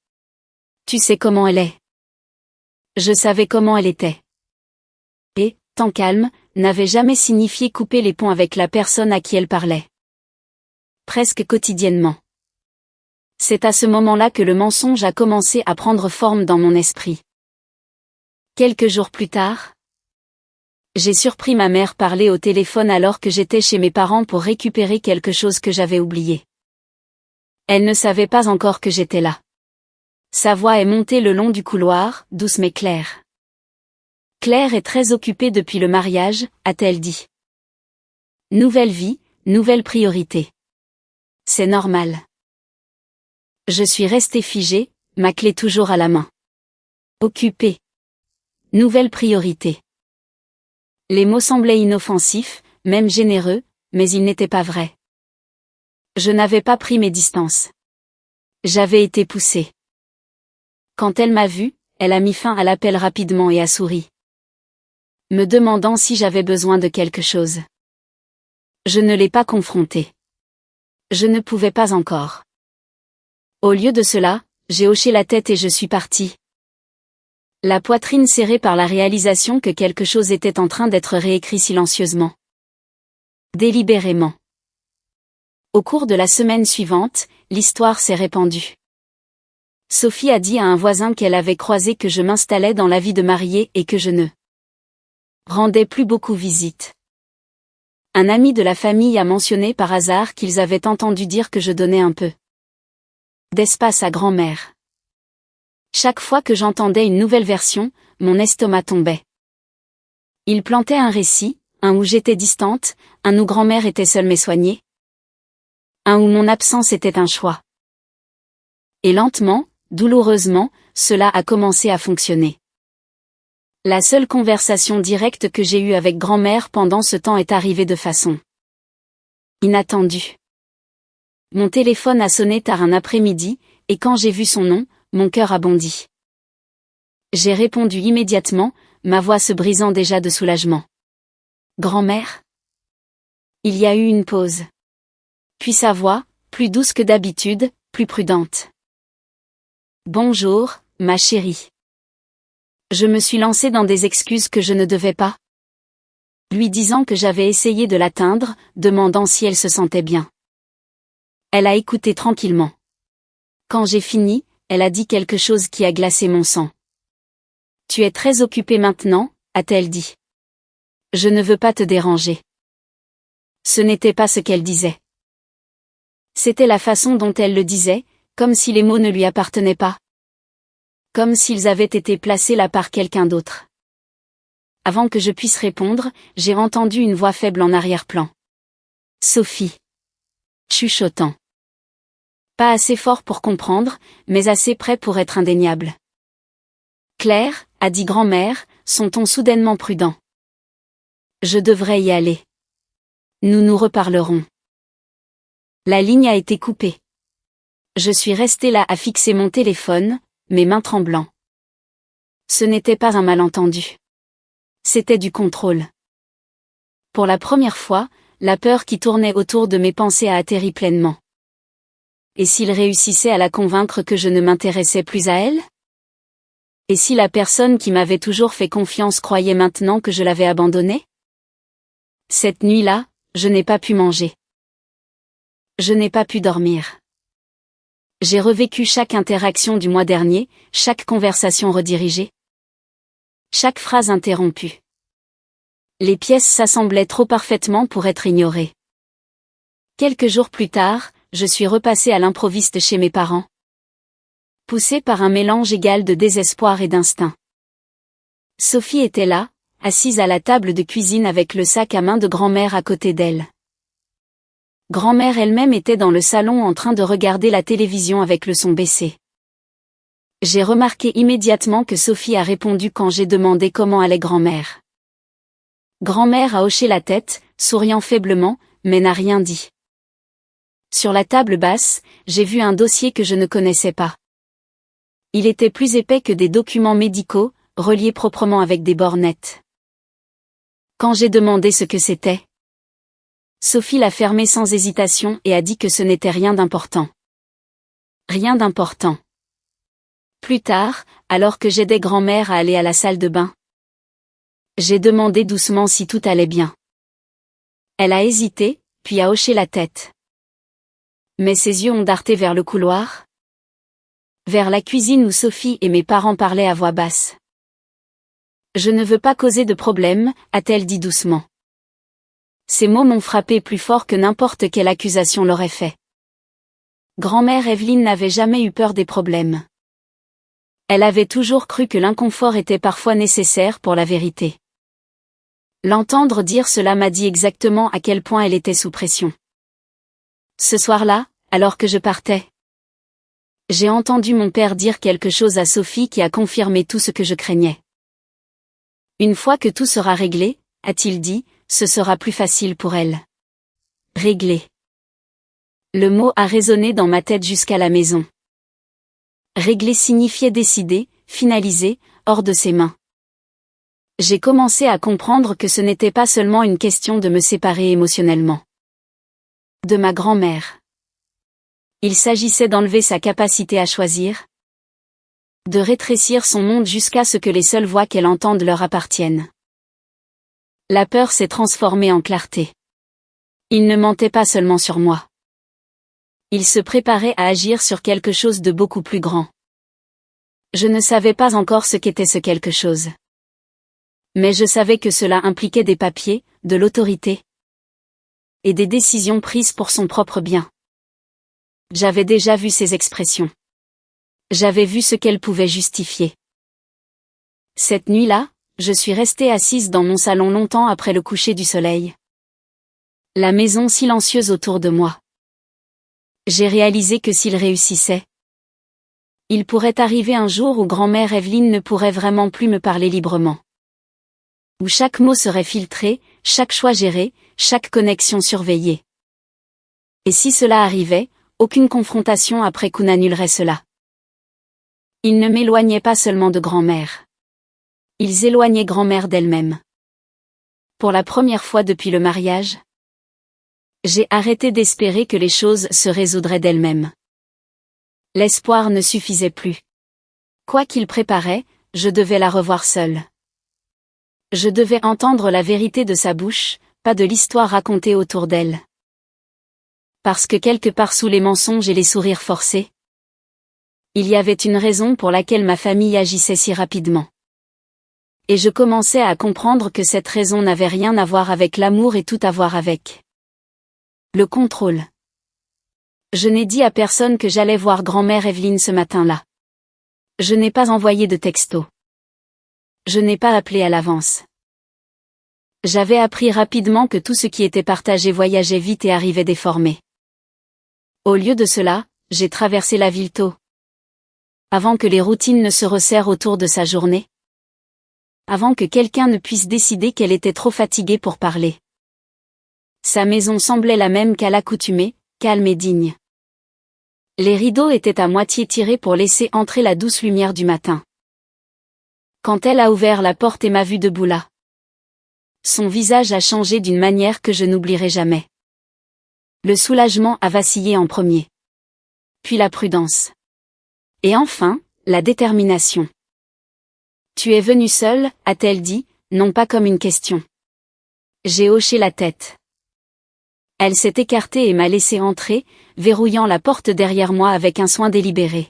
Tu sais comment elle est. » Je savais comment elle était. Et, temps calme, n'avait jamais signifié couper les ponts avec la personne à qui elle parlait. Presque quotidiennement. C'est à ce moment-là que le mensonge a commencé à prendre forme dans mon esprit. Quelques jours plus tard, j'ai surpris ma mère parler au téléphone alors que j'étais chez mes parents pour récupérer quelque chose que j'avais oublié. Elle ne savait pas encore que j'étais là. Sa voix est montée le long du couloir, douce mais claire. Claire est très occupée depuis le mariage, a-t-elle dit. Nouvelle vie, nouvelle priorité. C'est normal. Je suis restée figée, ma clé toujours à la main. Occupée. Nouvelle priorité. Les mots semblaient inoffensifs, même généreux, mais ils n'étaient pas vrais. Je n'avais pas pris mes distances. J'avais été poussée. Quand elle m'a vue, elle a mis fin à l'appel rapidement et a souri. Me demandant si j'avais besoin de quelque chose. Je ne l'ai pas confrontée. Je ne pouvais pas encore. Au lieu de cela, j'ai hoché la tête et je suis partie. La poitrine serrée par la réalisation que quelque chose était en train d'être réécrit silencieusement. Délibérément. Au cours de la semaine suivante, l'histoire s'est répandue. Sophie a dit à un voisin qu'elle avait croisé que je m'installais dans la vie de mariée et que je ne rendais plus beaucoup visite. Un ami de la famille a mentionné par hasard qu'ils avaient entendu dire que je donnais un peu d'espace à grand-mère. Chaque fois que j'entendais une nouvelle version, mon estomac tombait. Il plantait un récit, un où j'étais distante, un où grand-mère était seule mais soignée. Un où mon absence était un choix. Et lentement, douloureusement, cela a commencé à fonctionner. La seule conversation directe que j'ai eue avec grand-mère pendant ce temps est arrivée de façon inattendue. Mon téléphone a sonné tard un après-midi, et quand j'ai vu son nom, mon cœur a bondi. J'ai répondu immédiatement, ma voix se brisant déjà de soulagement. Grand-mère ? Il y a eu une pause. Puis sa voix, plus douce que d'habitude, plus prudente. Bonjour, ma chérie. Je me suis lancée dans des excuses que je ne devais pas. Lui disant que j'avais essayé de l'atteindre, demandant si elle se sentait bien. Elle a écouté tranquillement. Quand j'ai fini, elle a dit quelque chose qui a glacé mon sang. Tu es très occupée maintenant, a-t-elle dit. Je ne veux pas te déranger. Ce n'était pas ce qu'elle disait. C'était la façon dont elle le disait, comme si les mots ne lui appartenaient pas. Comme s'ils avaient été placés là par quelqu'un d'autre. Avant que je puisse répondre, j'ai entendu une voix faible en arrière-plan. Sophie. Chuchotant. Pas assez fort pour comprendre, mais assez près pour être indéniable. Claire, a dit grand-mère, son ton soudainement prudent. Je devrais y aller. Nous nous reparlerons. La ligne a été coupée. Je suis restée là à fixer mon téléphone, mes mains tremblant. Ce n'était pas un malentendu. C'était du contrôle. Pour la première fois, la peur qui tournait autour de mes pensées a atterri pleinement. Et s'il réussissait à la convaincre que je ne m'intéressais plus à elle ? Et si la personne qui m'avait toujours fait confiance croyait maintenant que je l'avais abandonnée ? Cette nuit-là, je n'ai pas pu manger. Je n'ai pas pu dormir. J'ai revécu chaque interaction du mois dernier, chaque conversation redirigée. Chaque phrase interrompue. Les pièces s'assemblaient trop parfaitement pour être ignorées. Quelques jours plus tard, je suis repassée à l'improviste chez mes parents. Poussée par un mélange égal de désespoir et d'instinct. Sophie était là, assise à la table de cuisine avec le sac à main de grand-mère à côté d'elle. Grand-mère elle-même était dans le salon en train de regarder la télévision avec le son baissé. J'ai remarqué immédiatement que Sophie a répondu quand j'ai demandé comment allait grand-mère. Grand-mère a hoché la tête, souriant faiblement, mais n'a rien dit. Sur la table basse, j'ai vu un dossier que je ne connaissais pas. Il était plus épais que des documents médicaux, reliés proprement avec des bords nets. Quand j'ai demandé ce que c'était, Sophie l'a fermé sans hésitation et a dit que ce n'était rien d'important. Rien d'important. Plus tard, alors que j'aidais grand-mère à aller à la salle de bain, j'ai demandé doucement si tout allait bien. Elle a hésité, puis a hoché la tête. Mais ses yeux ont darté vers le couloir, vers la cuisine où Sophie et mes parents parlaient à voix basse. Je ne veux pas causer de problème, a-t-elle dit doucement. Ces mots m'ont frappé plus fort que n'importe quelle accusation l'aurait fait. Grand-mère Evelyne n'avait jamais eu peur des problèmes. Elle avait toujours cru que l'inconfort était parfois nécessaire pour la vérité. L'entendre dire cela m'a dit exactement à quel point elle était sous pression. Ce soir-là, alors que je partais, j'ai entendu mon père dire quelque chose à Sophie qui a confirmé tout ce que je craignais. Une fois que tout sera réglé, a-t-il dit, ce sera plus facile pour elle. Réglé. Le mot a résonné dans ma tête jusqu'à la maison. Régler signifiait décider, finaliser, hors de ses mains. J'ai commencé à comprendre que ce n'était pas seulement une question de me séparer émotionnellement de ma grand-mère. Il s'agissait d'enlever sa capacité à choisir, de rétrécir son monde jusqu'à ce que les seules voix qu'elle entende leur appartiennent. La peur s'est transformée en clarté. Il ne mentait pas seulement sur moi. Il se préparait à agir sur quelque chose de beaucoup plus grand. Je ne savais pas encore ce qu'était ce quelque chose. Mais je savais que cela impliquait des papiers, de l'autorité, et des décisions prises pour son propre bien. J'avais déjà vu ces expressions. J'avais vu ce qu'elles pouvaient justifier. Cette nuit-là, je suis restée assise dans mon salon longtemps après le coucher du soleil. La maison silencieuse autour de moi. J'ai réalisé que s'il réussissait, il pourrait arriver un jour où grand-mère Evelyne ne pourrait vraiment plus me parler librement. Où chaque mot serait filtré, chaque choix géré, chaque connexion surveillée. Et si cela arrivait, aucune confrontation après coup n'annulerait cela. Ils ne m'éloignaient pas seulement de grand-mère. Ils éloignaient grand-mère d'elle-même. Pour la première fois depuis le mariage, j'ai arrêté d'espérer que les choses se résoudraient d'elles-mêmes. L'espoir ne suffisait plus. Quoi qu'il préparait, je devais la revoir seule. Je devais entendre la vérité de sa bouche, pas de l'histoire racontée autour d'elle. Parce que quelque part sous les mensonges et les sourires forcés, il y avait une raison pour laquelle ma famille agissait si rapidement. Et je commençais à comprendre que cette raison n'avait rien à voir avec l'amour et tout à voir avec le contrôle. Je n'ai dit à personne que j'allais voir grand-mère Evelyne ce matin-là. Je n'ai pas envoyé de texto. Je n'ai pas appelé à l'avance. J'avais appris rapidement que tout ce qui était partagé voyageait vite et arrivait déformé. Au lieu de cela, j'ai traversé la ville tôt. Avant que les routines ne se resserrent autour de sa journée. Avant que quelqu'un ne puisse décider qu'elle était trop fatiguée pour parler. Sa maison semblait la même qu'à l'accoutumée, calme et digne. Les rideaux étaient à moitié tirés pour laisser entrer la douce lumière du matin. Quand elle a ouvert la porte et m'a vu debout là, son visage a changé d'une manière que je n'oublierai jamais. Le soulagement a vacillé en premier. Puis la prudence. Et enfin, la détermination. Tu es venue seule, a-t-elle dit, non pas comme une question. J'ai hoché la tête. Elle s'est écartée et m'a laissé entrer, verrouillant la porte derrière moi avec un soin délibéré.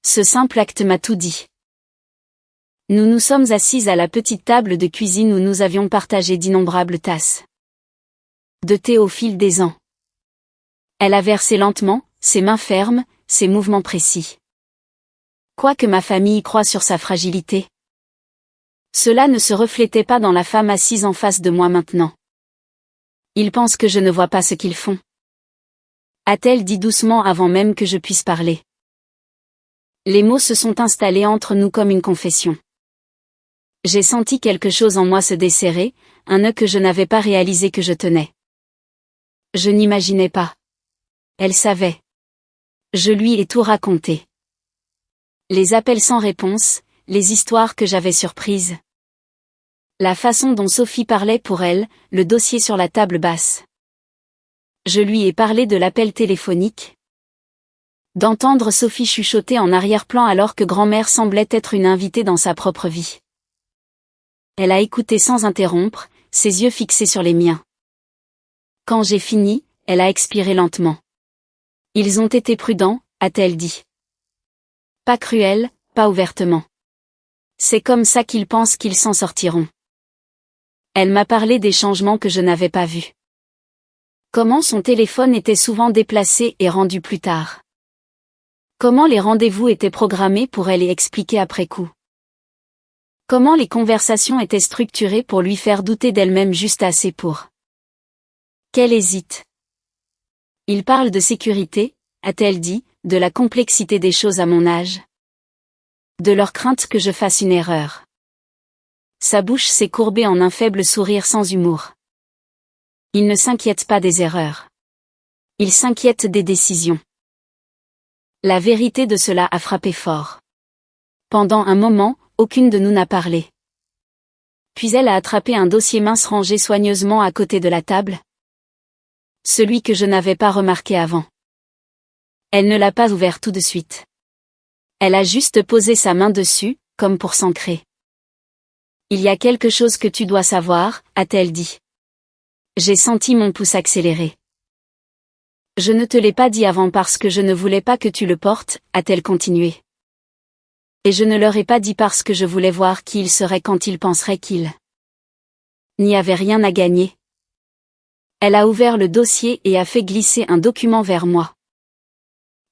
Ce simple acte m'a tout dit. Nous nous sommes assises à la petite table de cuisine où nous avions partagé d'innombrables tasses de thé au fil des ans. Elle a versé lentement, ses mains fermes, ses mouvements précis. Quoique ma famille croie sur sa fragilité, cela ne se reflétait pas dans la femme assise en face de moi maintenant. Ils pensent que je ne vois pas ce qu'ils font. A-t-elle dit doucement avant même que je puisse parler. Les mots se sont installés entre nous comme une confession. J'ai senti quelque chose en moi se desserrer, un nœud que je n'avais pas réalisé que je tenais. Je n'imaginais pas. Elle savait. Je lui ai tout raconté. Les appels sans réponse, les histoires que j'avais surprises. La façon dont Sophie parlait pour elle, le dossier sur la table basse. Je lui ai parlé de l'appel téléphonique. D'entendre Sophie chuchoter en arrière-plan alors que grand-mère semblait être une invitée dans sa propre vie. Elle a écouté sans interrompre, ses yeux fixés sur les miens. Quand j'ai fini, elle a expiré lentement. Ils ont été prudents, a-t-elle dit. Pas cruels, pas ouvertement. C'est comme ça qu'ils pensent qu'ils s'en sortiront. Elle m'a parlé des changements que je n'avais pas vus. Comment son téléphone était souvent déplacé et rendu plus tard. Comment les rendez-vous étaient programmés pour elle et expliqués après coup. Comment les conversations étaient structurées pour lui faire douter d'elle-même juste assez pour. Qu'elle hésite. Il parle de sécurité, a-t-elle dit, de la complexité des choses à mon âge. De leur crainte que je fasse une erreur. Sa bouche s'est courbée en un faible sourire sans humour. Il ne s'inquiète pas des erreurs. Il s'inquiète des décisions. La vérité de cela a frappé fort. Pendant un moment, aucune de nous n'a parlé. Puis elle a attrapé un dossier mince rangé soigneusement à côté de la table. Celui que je n'avais pas remarqué avant. Elle ne l'a pas ouvert tout de suite. Elle a juste posé sa main dessus, comme pour s'ancrer. Il y a quelque chose que tu dois savoir, a-t-elle dit. J'ai senti mon pouce accélérer. Je ne te l'ai pas dit avant parce que je ne voulais pas que tu le portes, a-t-elle continué. Et je ne leur ai pas dit parce que je voulais voir qui ils seraient quand ils penseraient qu'ils n'y avaient rien à gagner. Elle a ouvert le dossier et a fait glisser un document vers moi.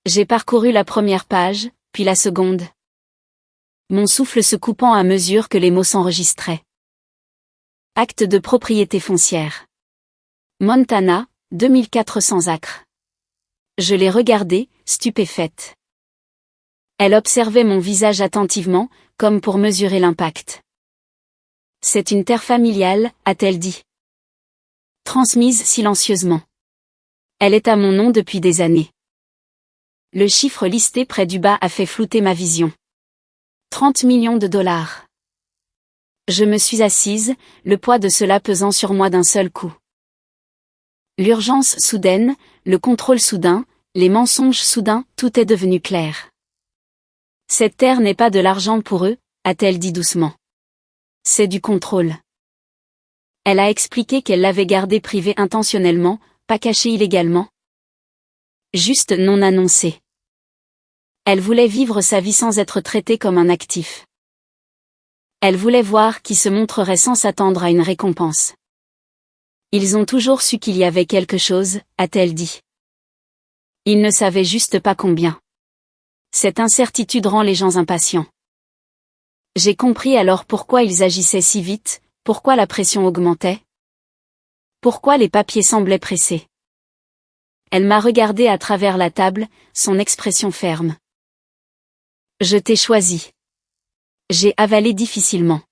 J'ai parcouru la première page, puis la seconde. Mon souffle se coupant à mesure que les mots s'enregistraient. Acte de propriété foncière. Montana, 2400 acres. Je l'ai regardée, stupéfaite. Elle observait mon visage attentivement, comme pour mesurer l'impact. C'est une terre familiale, a-t-elle dit. Transmise silencieusement. Elle est à mon nom depuis des années. Le chiffre listé près du bas a fait flouter ma vision. 30 millions de dollars. Je me suis assise, le poids de cela pesant sur moi d'un seul coup. L'urgence soudaine, le contrôle soudain, les mensonges soudains, tout est devenu clair. Cette terre n'est pas de l'argent pour eux, a-t-elle dit doucement. C'est du contrôle. Elle a expliqué qu'elle l'avait gardée privée intentionnellement, pas cachée illégalement. Juste non annoncée. Elle voulait vivre sa vie sans être traitée comme un actif. Elle voulait voir qui se montrerait sans s'attendre à une récompense. Ils ont toujours su qu'il y avait quelque chose, a-t-elle dit. Ils ne savaient juste pas combien. Cette incertitude rend les gens impatients. J'ai compris alors pourquoi ils agissaient si vite, pourquoi la pression augmentait. Pourquoi les papiers semblaient pressés. Elle m'a regardé à travers la table, son expression ferme. Je t'ai choisi. J'ai avalé difficilement.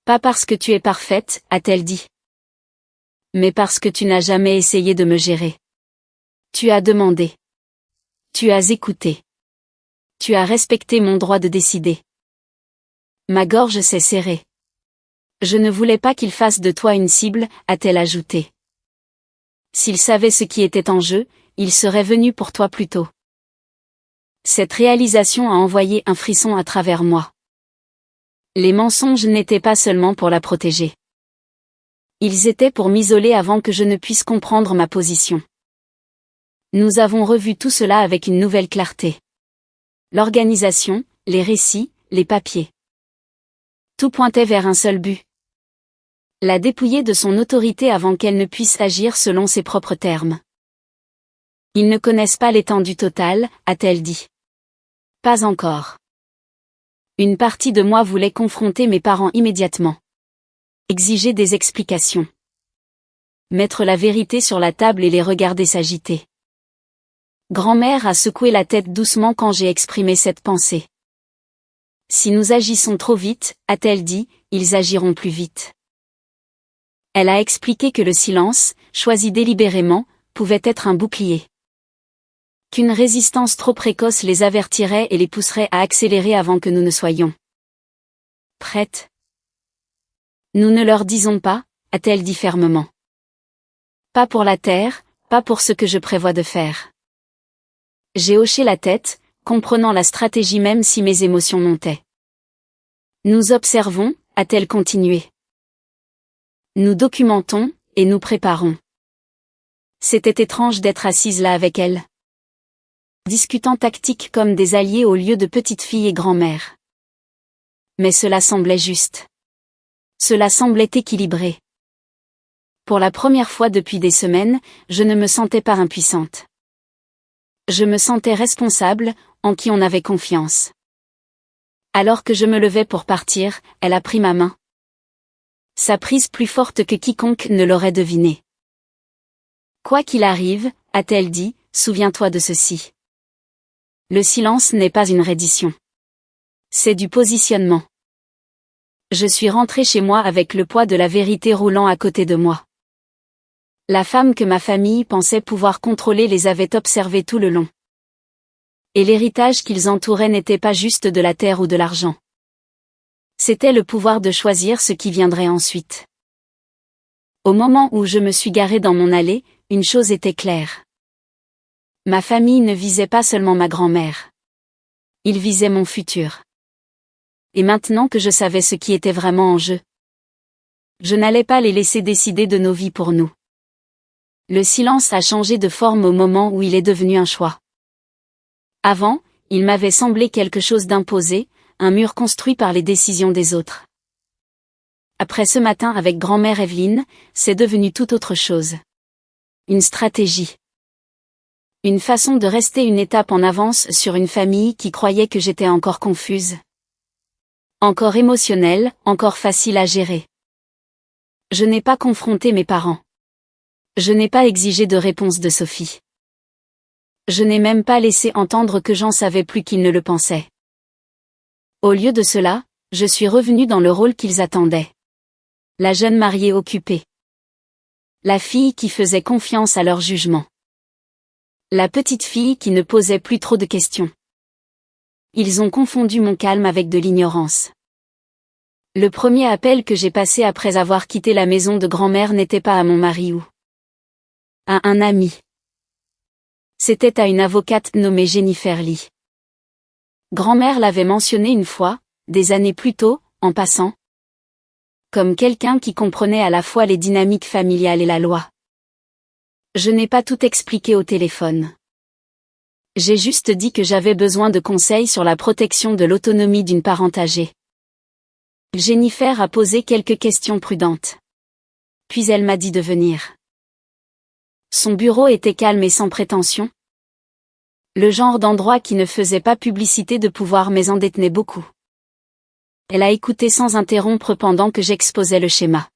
Pas parce que tu es parfaite, a-t-elle dit. Mais parce que tu n'as jamais essayé de me gérer. Tu as demandé. Tu as écouté. Tu as respecté mon droit de décider. Ma gorge s'est serrée. Je ne voulais pas qu'il fasse de toi une cible, a-t-elle ajouté. S'il savait ce qui était en jeu, il serait venu pour toi plus tôt. Cette réalisation a envoyé un frisson à travers moi. Les mensonges n'étaient pas seulement pour la protéger. Ils étaient pour m'isoler avant que je ne puisse comprendre ma position. Nous avons revu tout cela avec une nouvelle clarté. L'organisation, les récits, les papiers. Tout pointait vers un seul but. La dépouiller de son autorité avant qu'elle ne puisse agir selon ses propres termes. Ils ne connaissent pas l'étendue totale, a-t-elle dit. Pas encore. Une partie de moi voulait confronter mes parents immédiatement. Exiger des explications. Mettre la vérité sur la table et les regarder s'agiter. Grand-mère a secoué la tête doucement quand j'ai exprimé cette pensée. Si nous agissons trop vite, a-t-elle dit, ils agiront plus vite. Elle a expliqué que le silence, choisi délibérément, pouvait être un bouclier. Qu'une résistance trop précoce les avertirait et les pousserait à accélérer avant que nous ne soyons prêtes. Nous ne leur disons pas, a-t-elle dit fermement. Pas pour la terre, pas pour ce que je prévois de faire. J'ai hoché la tête, comprenant la stratégie même si mes émotions montaient. Nous observons, a-t-elle continué. Nous documentons, et nous préparons. C'était étrange d'être assise là avec elle. Discutant tactique comme des alliés au lieu de petites filles et grand-mères. Mais cela semblait juste. Cela semblait équilibré. Pour la première fois depuis des semaines, je ne me sentais pas impuissante. Je me sentais responsable, en qui on avait confiance. Alors que je me levais pour partir, elle a pris ma main. Sa prise plus forte que quiconque ne l'aurait deviné. Quoi qu'il arrive, a-t-elle dit, souviens-toi de ceci. Le silence n'est pas une reddition. C'est du positionnement. Je suis rentrée chez moi avec le poids de la vérité roulant à côté de moi. La femme que ma famille pensait pouvoir contrôler les avait observées tout le long. Et l'héritage qu'ils entouraient n'était pas juste de la terre ou de l'argent. C'était le pouvoir de choisir ce qui viendrait ensuite. Au moment où je me suis garée dans mon allée, une chose était claire. Ma famille ne visait pas seulement ma grand-mère. Ils visaient mon futur. Et maintenant que je savais ce qui était vraiment en jeu, je n'allais pas les laisser décider de nos vies pour nous. Le silence a changé de forme au moment où il est devenu un choix. Avant, il m'avait semblé quelque chose d'imposé, un mur construit par les décisions des autres. Après ce matin avec grand-mère Evelyne, c'est devenu tout autre chose. Une stratégie. Une façon de rester une étape en avance sur une famille qui croyait que j'étais encore confuse. Encore émotionnelle, encore facile à gérer. Je n'ai pas confronté mes parents. Je n'ai pas exigé de réponse de Sophie. Je n'ai même pas laissé entendre que j'en savais plus qu'ils ne le pensaient. Au lieu de cela, je suis revenue dans le rôle qu'ils attendaient. La jeune mariée occupée. La fille qui faisait confiance à leur jugement. La petite fille qui ne posait plus trop de questions. Ils ont confondu mon calme avec de l'ignorance. Le premier appel que j'ai passé après avoir quitté la maison de grand-mère n'était pas à mon mari ou à un ami. C'était à une avocate nommée Jennifer Lee. Grand-mère l'avait mentionné une fois, des années plus tôt, en passant. Comme quelqu'un qui comprenait à la fois les dynamiques familiales et la loi. Je n'ai pas tout expliqué au téléphone. J'ai juste dit que j'avais besoin de conseils sur la protection de l'autonomie d'une parente âgée. Jennifer a posé quelques questions prudentes. Puis elle m'a dit de venir. Son bureau était calme et sans prétention. Le genre d'endroit qui ne faisait pas publicité de pouvoir mais en détenait beaucoup. Elle a écouté sans interrompre pendant que j'exposais le schéma.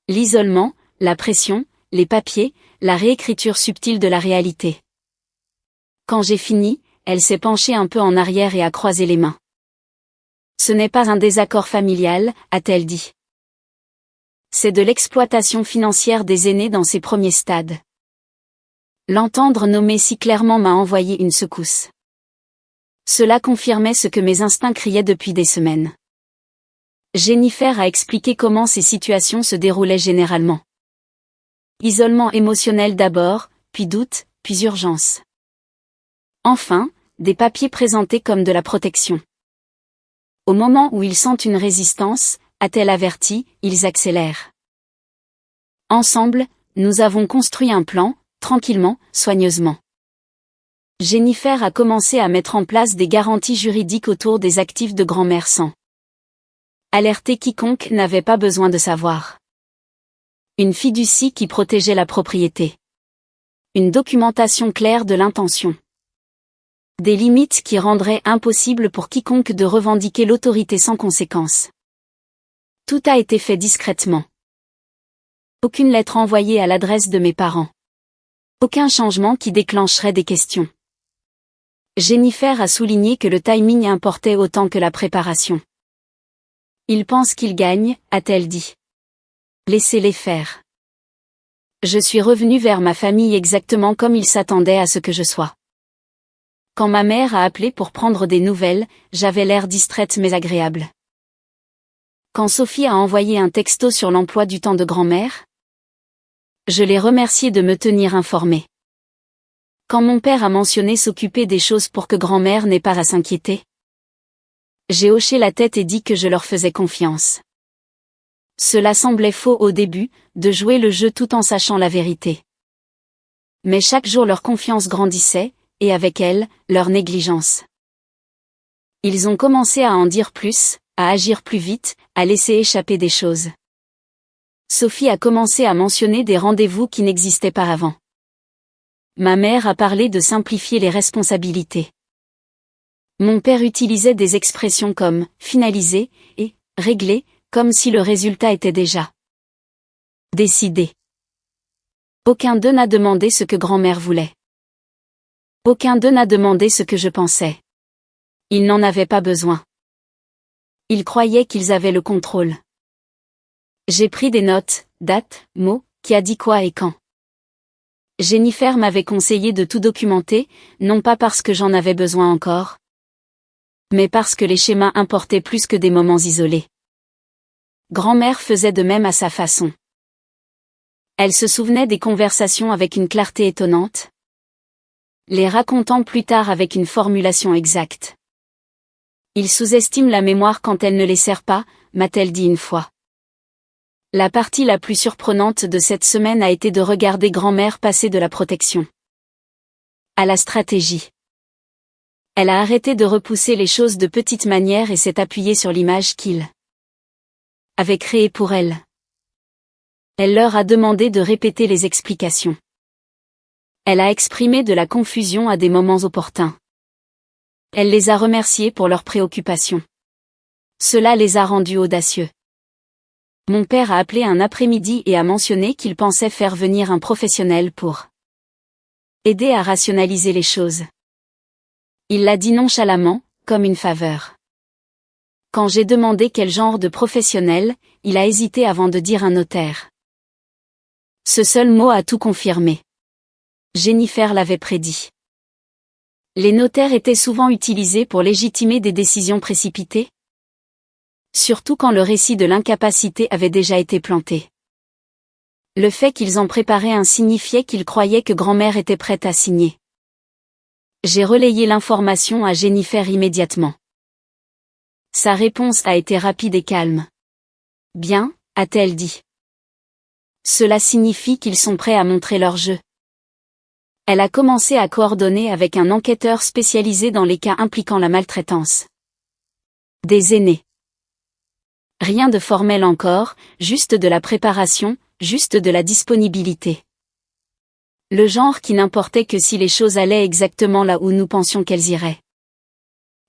L'isolement, la pression, les papiers, la réécriture subtile de la réalité. Quand j'ai fini, elle s'est penchée un peu en arrière et a croisé les mains. Ce n'est pas un désaccord familial, a-t-elle dit. C'est de l'exploitation financière des aînés dans ses premiers stades. L'entendre nommer si clairement m'a envoyé une secousse. Cela confirmait ce que mes instincts criaient depuis des semaines. Jennifer a expliqué comment ces situations se déroulaient généralement. Isolement émotionnel d'abord, puis doute, puis urgence. Enfin, des papiers présentés comme de la protection. Au moment où ils sentent une résistance, a-t-elle averti, ils accélèrent. Ensemble, nous avons construit un plan, tranquillement, soigneusement. Jennifer a commencé à mettre en place des garanties juridiques autour des actifs de grand-mère sans alerter quiconque n'avait pas besoin de savoir. Une fiducie qui protégeait la propriété. Une documentation claire de l'intention. Des limites qui rendraient impossible pour quiconque de revendiquer l'autorité sans conséquence. Tout a été fait discrètement. Aucune lettre envoyée à l'adresse de mes parents. Aucun changement qui déclencherait des questions. Jennifer a souligné que le timing importait autant que la préparation. Il pense qu'il gagne, a-t-elle dit. Laissez-les faire. Je suis revenu vers ma famille exactement comme ils s'attendaient à ce que je sois. Quand ma mère a appelé pour prendre des nouvelles, j'avais l'air distraite mais agréable. Quand Sophie a envoyé un texto sur l'emploi du temps de grand-mère, je l'ai remercié de me tenir informée. Quand mon père a mentionné s'occuper des choses pour que grand-mère n'ait pas à s'inquiéter, j'ai hoché la tête et dit que je leur faisais confiance. Cela semblait faux au début, de jouer le jeu tout en sachant la vérité. Mais chaque jour leur confiance grandissait, et avec elle, leur négligence. Ils ont commencé à en dire plus, à agir plus vite, à laisser échapper des choses. Sophie a commencé à mentionner des rendez-vous qui n'existaient pas avant. Ma mère a parlé de simplifier les responsabilités. Mon père utilisait des expressions comme « finaliser » et « régler », comme si le résultat était déjà décidé. Aucun d'eux n'a demandé ce que grand-mère voulait. Aucun d'eux n'a demandé ce que je pensais. Ils n'en avaient pas besoin. Ils croyaient qu'ils avaient le contrôle. J'ai pris des notes, dates, mots, qui a dit quoi et quand. Jennifer m'avait conseillé de tout documenter, non pas parce que j'en avais besoin encore, mais parce que les schémas importaient plus que des moments isolés. Grand-mère faisait de même à sa façon. Elle se souvenait des conversations avec une clarté étonnante, les racontant plus tard avec une formulation exacte. Il sous-estime la mémoire quand elle ne les sert pas, m'a-t-elle dit une fois. La partie la plus surprenante de cette semaine a été de regarder grand-mère passer de la protection à la stratégie. Elle a arrêté de repousser les choses de petite manière et s'est appuyée sur l'image qu'il avait créée pour elle. Elle leur a demandé de répéter les explications. Elle a exprimé de la confusion à des moments opportuns. Elle les a remerciés pour leur préoccupation. Cela les a rendus audacieux. Mon père a appelé un après-midi et a mentionné qu'il pensait faire venir un professionnel pour aider à rationaliser les choses. Il l'a dit nonchalamment, comme une faveur. Quand j'ai demandé quel genre de professionnel, il a hésité avant de dire un notaire. Ce seul mot a tout confirmé. Jennifer l'avait prédit. Les notaires étaient souvent utilisés pour légitimer des décisions précipitées, surtout quand le récit de l'incapacité avait déjà été planté. Le fait qu'ils en préparaient un signifiait qu'ils croyaient que grand-mère était prête à signer. J'ai relayé l'information à Jennifer immédiatement. Sa réponse a été rapide et calme. Bien, a-t-elle dit. Cela signifie qu'ils sont prêts à montrer leur jeu. Elle a commencé à coordonner avec un enquêteur spécialisé dans les cas impliquant la maltraitance des aînés. Rien de formel encore, juste de la préparation, juste de la disponibilité. Le genre qui n'importait que si les choses allaient exactement là où nous pensions qu'elles iraient.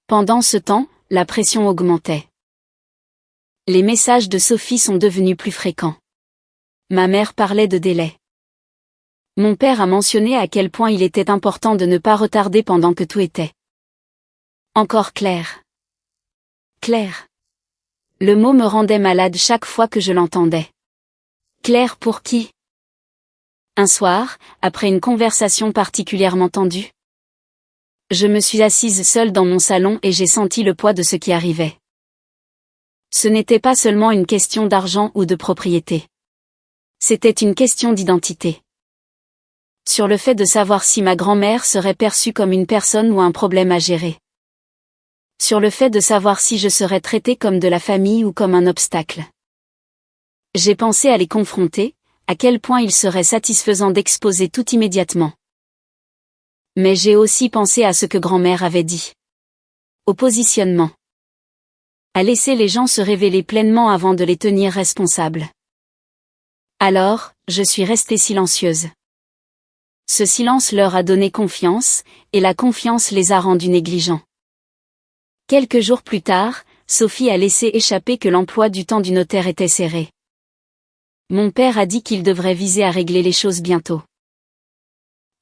Pendant ce temps, la pression augmentait. Les messages de Sophie sont devenus plus fréquents. Ma mère parlait de délai. Mon père a mentionné à quel point il était important de ne pas retarder pendant que tout était encore clair. Clair. Le mot me rendait malade chaque fois que je l'entendais. Clair pour qui? Un soir, après une conversation particulièrement tendue, je me suis assise seule dans mon salon et j'ai senti le poids de ce qui arrivait. Ce n'était pas seulement une question d'argent ou de propriété. C'était une question d'identité. Sur le fait de savoir si ma grand-mère serait perçue comme une personne ou un problème à gérer. Sur le fait de savoir si je serais traitée comme de la famille ou comme un obstacle. J'ai pensé à les confronter, à quel point il serait satisfaisant d'exposer tout immédiatement. Mais j'ai aussi pensé à ce que grand-mère avait dit. Au positionnement. À laisser les gens se révéler pleinement avant de les tenir responsables. Alors, je suis restée silencieuse. Ce silence leur a donné confiance, et la confiance les a rendus négligents. Quelques jours plus tard, Sophie a laissé échapper que l'emploi du temps du notaire était serré. Mon père a dit qu'il devrait viser à régler les choses bientôt.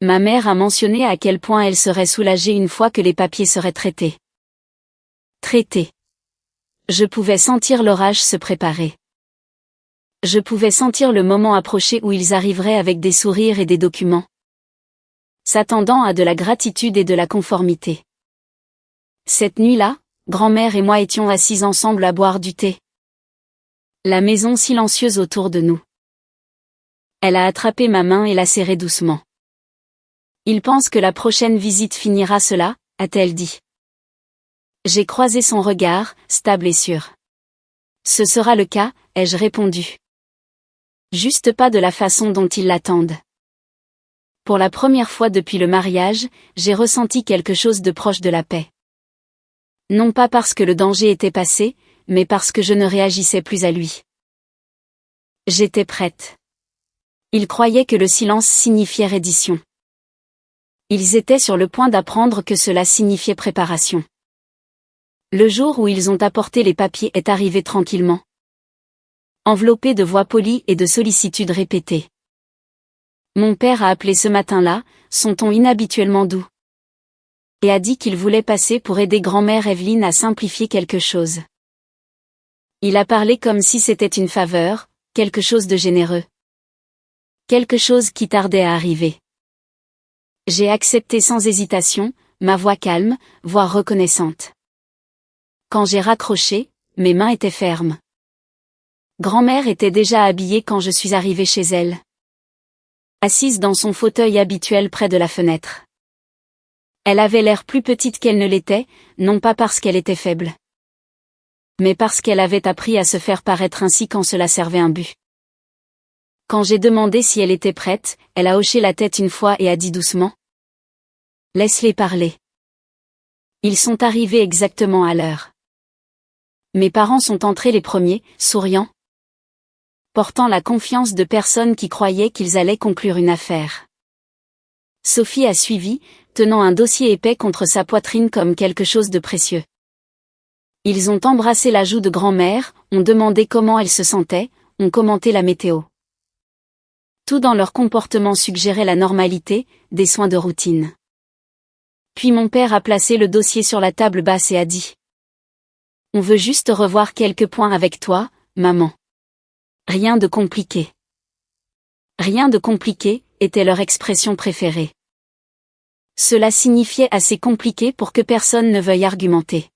Ma mère a mentionné à quel point elle serait soulagée une fois que les papiers seraient traités. Traités. Je pouvais sentir l'orage se préparer. Je pouvais sentir le moment approcher où ils arriveraient avec des sourires et des documents, s'attendant à de la gratitude et de la conformité. Cette nuit-là, grand-mère et moi étions assis ensemble à boire du thé. La maison silencieuse autour de nous. Elle a attrapé ma main et l'a serrée doucement. Il pense que la prochaine visite finira cela, a-t-elle dit. J'ai croisé son regard, stable et sûr. Ce sera le cas, ai-je répondu. Juste pas de la façon dont ils l'attendent. Pour la première fois depuis le mariage, j'ai ressenti quelque chose de proche de la paix. Non pas parce que le danger était passé, mais parce que je ne réagissais plus à lui. J'étais prête. Ils croyaient que le silence signifiait reddition. Ils étaient sur le point d'apprendre que cela signifiait préparation. Le jour où ils ont apporté les papiers est arrivé tranquillement, enveloppé de voix polies et de sollicitudes répétées. Mon père a appelé ce matin-là, son ton inhabituellement doux, et a dit qu'il voulait passer pour aider grand-mère Evelyne à simplifier quelque chose. Il a parlé comme si c'était une faveur, quelque chose de généreux. Quelque chose qui tardait à arriver. J'ai accepté sans hésitation, ma voix calme, voire reconnaissante. Quand j'ai raccroché, mes mains étaient fermes. Grand-mère était déjà habillée quand je suis arrivée chez elle, assise dans son fauteuil habituel près de la fenêtre. Elle avait l'air plus petite qu'elle ne l'était, non pas parce qu'elle était faible, mais parce qu'elle avait appris à se faire paraître ainsi quand cela servait un but. Quand j'ai demandé si elle était prête, elle a hoché la tête une fois et a dit doucement : « Laisse-les parler. Ils sont arrivés exactement à l'heure. » Mes parents sont entrés les premiers, souriant, portant la confiance de personnes qui croyaient qu'ils allaient conclure une affaire. Sophie a suivi, tenant un dossier épais contre sa poitrine comme quelque chose de précieux. Ils ont embrassé la joue de grand-mère, ont demandé comment elle se sentait, ont commenté la météo. Tout dans leur comportement suggérait la normalité, des soins de routine. Puis mon père a placé le dossier sur la table basse et a dit : « On veut juste revoir quelques points avec toi, maman. Rien de compliqué. » Rien de compliqué, était leur expression préférée. Cela signifiait assez compliqué pour que personne ne veuille argumenter.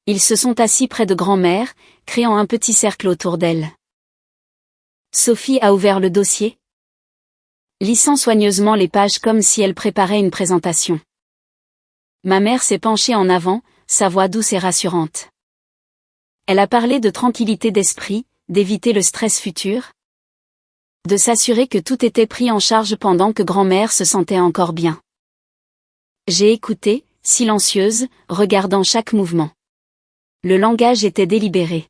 Ils se sont assis près de grand-mère, créant un petit cercle autour d'elle. Sophie a ouvert le dossier, lissant soigneusement les pages comme si elle préparait une présentation. Ma mère s'est penchée en avant, sa voix douce et rassurante. Elle a parlé de tranquillité d'esprit, d'éviter le stress futur, de s'assurer que tout était pris en charge pendant que grand-mère se sentait encore bien. J'ai écouté, silencieuse, regardant chaque mouvement. Le langage était délibéré.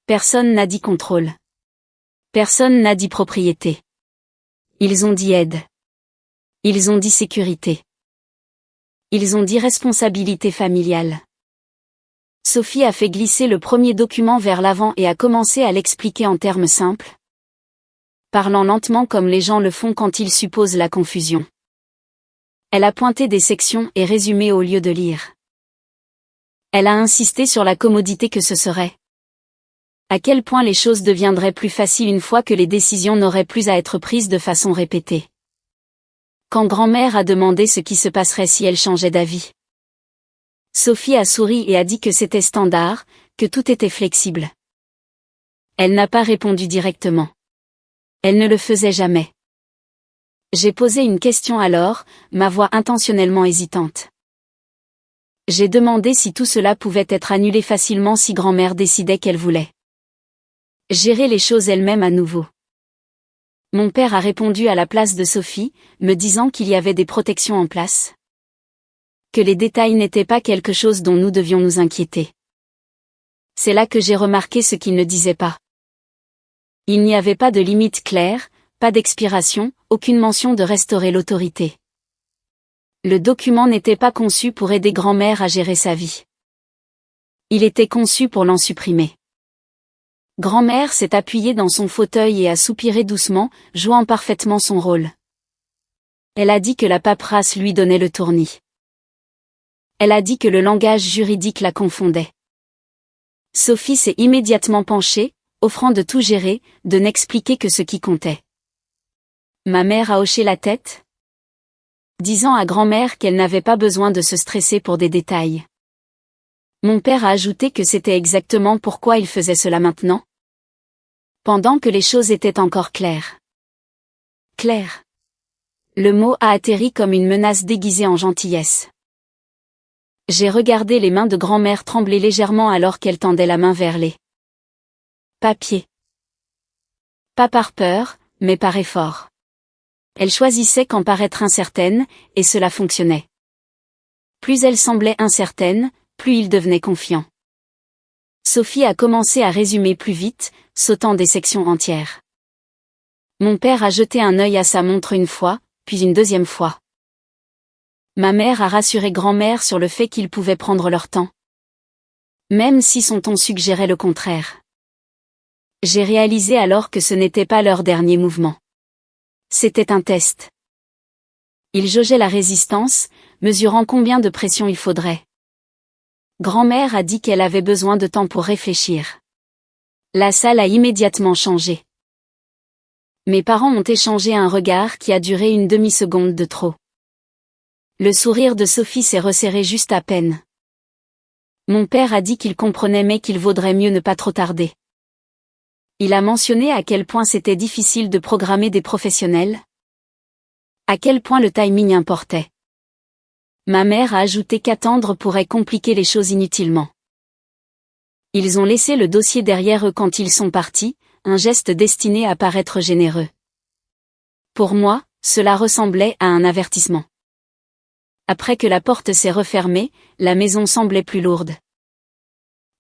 Personne n'a dit contrôle. Personne n'a dit propriété. Ils ont dit aide. Ils ont dit sécurité. Ils ont dit responsabilité familiale. Sophie a fait glisser le premier document vers l'avant et a commencé à l'expliquer en termes simples, parlant lentement comme les gens le font quand ils supposent la confusion. Elle a pointé des sections et résumé au lieu de lire. Elle a insisté sur la commodité que ce serait. À quel point les choses deviendraient plus faciles une fois que les décisions n'auraient plus à être prises de façon répétée. Quand grand-mère a demandé ce qui se passerait si elle changeait d'avis, Sophie a souri et a dit que c'était standard, que tout était flexible. Elle n'a pas répondu directement. Elle ne le faisait jamais. J'ai posé une question alors, ma voix intentionnellement hésitante. J'ai demandé si tout cela pouvait être annulé facilement si grand-mère décidait qu'elle voulait gérer les choses elle-même à nouveau. Mon père a répondu à la place de Sophie, me disant qu'il y avait des protections en place, que les détails n'étaient pas quelque chose dont nous devions nous inquiéter. C'est là que j'ai remarqué ce qu'il ne disait pas. Il n'y avait pas de limite claire, pas d'expiration, aucune mention de restaurer l'autorité. Le document n'était pas conçu pour aider grand-mère à gérer sa vie. Il était conçu pour l'en supprimer. Grand-mère s'est appuyée dans son fauteuil et a soupiré doucement, jouant parfaitement son rôle. Elle a dit que la paperasse lui donnait le tournis. Elle a dit que le langage juridique la confondait. Sophie s'est immédiatement penchée, offrant de tout gérer, de n'expliquer que ce qui comptait. Ma mère a hoché la tête, disant à grand-mère qu'elle n'avait pas besoin de se stresser pour des détails. Mon père a ajouté que c'était exactement pourquoi il faisait cela maintenant. Pendant que les choses étaient encore claires. Claire. Le mot a atterri comme une menace déguisée en gentillesse. J'ai regardé les mains de grand-mère trembler légèrement alors qu'elle tendait la main vers les papiers. Pas par peur, mais par effort. Elle choisissait qu'en paraître incertaine, et cela fonctionnait. Plus elle semblait incertaine, plus il devenait confiant. Sophie a commencé à résumer plus vite, sautant des sections entières. Mon père a jeté un œil à sa montre une fois, puis une deuxième fois. Ma mère a rassuré grand-mère sur le fait qu'ils pouvaient prendre leur temps. Même si son ton suggérait le contraire. J'ai réalisé alors que ce n'était pas leur dernier mouvement. C'était un test. Ils jaugeaient la résistance, mesurant combien de pression il faudrait. Grand-mère a dit qu'elle avait besoin de temps pour réfléchir. La salle a immédiatement changé. Mes parents ont échangé un regard qui a duré une demi-seconde de trop. Le sourire de Sophie s'est resserré juste à peine. Mon père a dit qu'il comprenait mais qu'il vaudrait mieux ne pas trop tarder. Il a mentionné à quel point c'était difficile de programmer des professionnels. À quel point le timing importait. Ma mère a ajouté qu'attendre pourrait compliquer les choses inutilement. Ils ont laissé le dossier derrière eux quand ils sont partis, un geste destiné à paraître généreux. Pour moi, cela ressemblait à un avertissement. Après que la porte s'est refermée, la maison semblait plus lourde.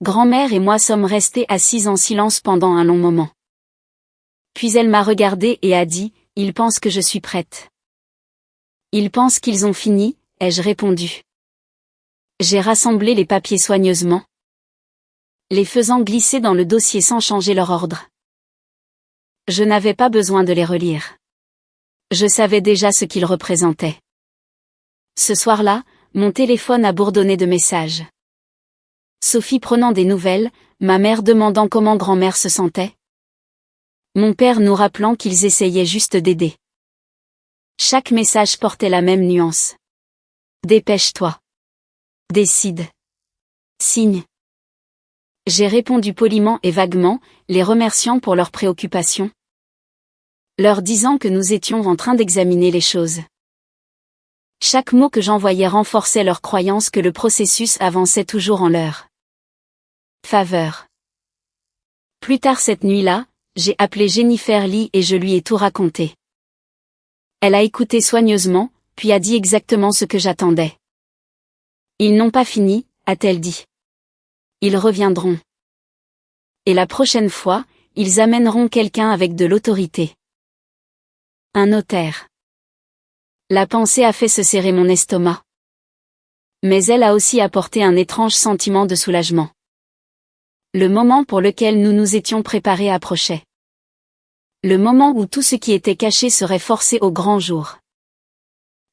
Grand-mère et moi sommes restés assis en silence pendant un long moment. Puis elle m'a regardé et a dit, « Ils pensent que je suis prête. » « Ils pensent qu'ils ont fini », ai-je répondu. J'ai rassemblé les papiers soigneusement, les faisant glisser dans le dossier sans changer leur ordre. Je n'avais pas besoin de les relire. Je savais déjà ce qu'ils représentaient. Ce soir-là, mon téléphone a bourdonné de messages. Sophie prenant des nouvelles, ma mère demandant comment grand-mère se sentait. Mon père nous rappelant qu'ils essayaient juste d'aider. Chaque message portait la même nuance. Dépêche-toi. Décide. Signe. J'ai répondu poliment et vaguement, les remerciant pour leur préoccupation. Leur disant que nous étions en train d'examiner les choses. Chaque mot que j'envoyais renforçait leur croyance que le processus avançait toujours en leur faveur. Plus tard cette nuit-là, j'ai appelé Jennifer Lee et je lui ai tout raconté. Elle a écouté soigneusement, puis a dit exactement ce que j'attendais. Ils n'ont pas fini, a-t-elle dit. Ils reviendront. Et la prochaine fois, ils amèneront quelqu'un avec de l'autorité. Un notaire. La pensée a fait se serrer mon estomac. Mais elle a aussi apporté un étrange sentiment de soulagement. Le moment pour lequel nous nous étions préparés approchait. Le moment où tout ce qui était caché serait forcé au grand jour.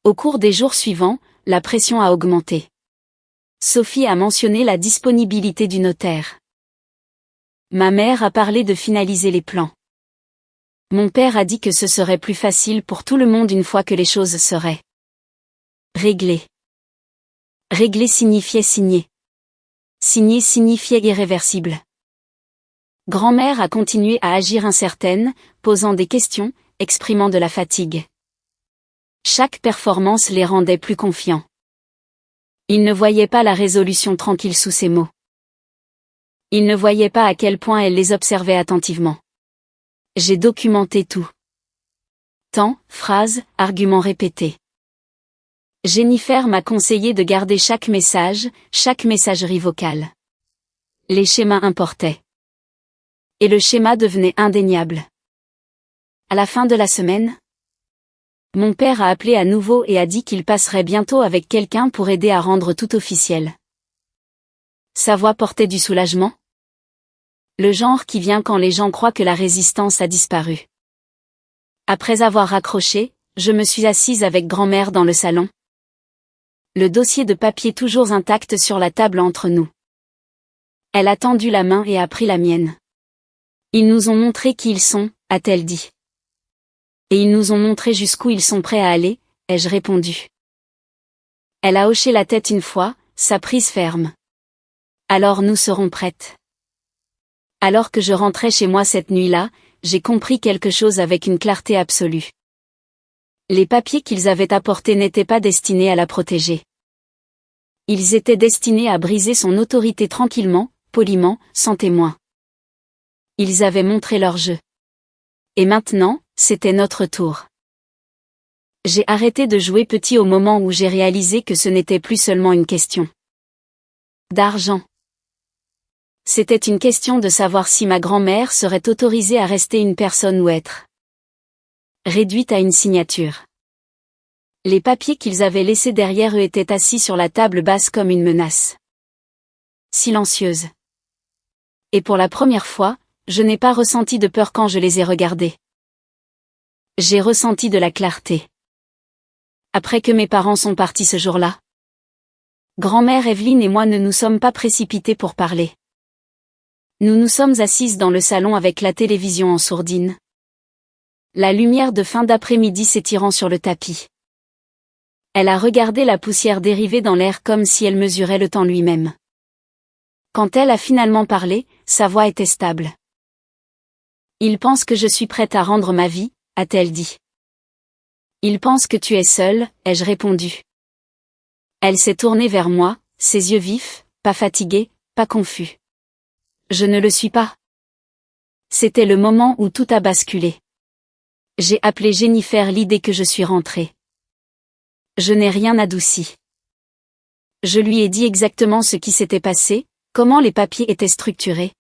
Au cours des jours suivants, la pression a augmenté. Sophie a mentionné la disponibilité du notaire. Ma mère a parlé de finaliser les plans. Mon père a dit que ce serait plus facile pour tout le monde une fois que les choses seraient réglées. Régler signifiait signer. Signer signifiait irréversible. Grand-mère a continué à agir incertaine, posant des questions, exprimant de la fatigue. Chaque performance les rendait plus confiants. Ils ne voyaient pas la résolution tranquille sous ses mots. Ils ne voyaient pas à quel point elle les observait attentivement. J'ai documenté tout. Temps, phrases, arguments répétés. Jennifer m'a conseillé de garder chaque message, chaque messagerie vocale. Les schémas importaient. Et le schéma devenait indéniable. À la fin de la semaine, mon père a appelé à nouveau et a dit qu'il passerait bientôt avec quelqu'un pour aider à rendre tout officiel. Sa voix portait du soulagement. Le genre qui vient quand les gens croient que la résistance a disparu. Après avoir raccroché, je me suis assise avec grand-mère dans le salon. Le dossier de papier toujours intact sur la table entre nous. Elle a tendu la main et a pris la mienne. Ils nous ont montré qui ils sont, a-t-elle dit. Et ils nous ont montré jusqu'où ils sont prêts à aller, ai-je répondu. Elle a hoché la tête une fois, sa prise ferme. Alors nous serons prêtes. Alors que je rentrais chez moi cette nuit-là, j'ai compris quelque chose avec une clarté absolue. Les papiers qu'ils avaient apportés n'étaient pas destinés à la protéger. Ils étaient destinés à briser son autorité tranquillement, poliment, sans témoin. Ils avaient montré leur jeu. Et maintenant, c'était notre tour. J'ai arrêté de jouer petit au moment où j'ai réalisé que ce n'était plus seulement une question d'argent. C'était une question de savoir si ma grand-mère serait autorisée à rester une personne ou être réduite à une signature. Les papiers qu'ils avaient laissés derrière eux étaient assis sur la table basse comme une menace silencieuse. Et pour la première fois, je n'ai pas ressenti de peur quand je les ai regardés. J'ai ressenti de la clarté. Après que mes parents sont partis ce jour-là, grand-mère Evelyne et moi ne nous sommes pas précipités pour parler. Nous nous sommes assises dans le salon avec la télévision en sourdine. La lumière de fin d'après-midi s'étirant sur le tapis. Elle a regardé la poussière dériver dans l'air comme si elle mesurait le temps lui-même. Quand elle a finalement parlé, sa voix était stable. Il pense que je suis prête à rendre ma vie, a-t-elle dit. Il pense que tu es seule, ai-je répondu. Elle s'est tournée vers moi, ses yeux vifs, pas fatigués, pas confus. Je ne le suis pas. C'était le moment où tout a basculé. J'ai appelé Jennifer Lee dès que je suis rentrée. Je n'ai rien adouci. Je lui ai dit exactement ce qui s'était passé, comment les papiers étaient structurés.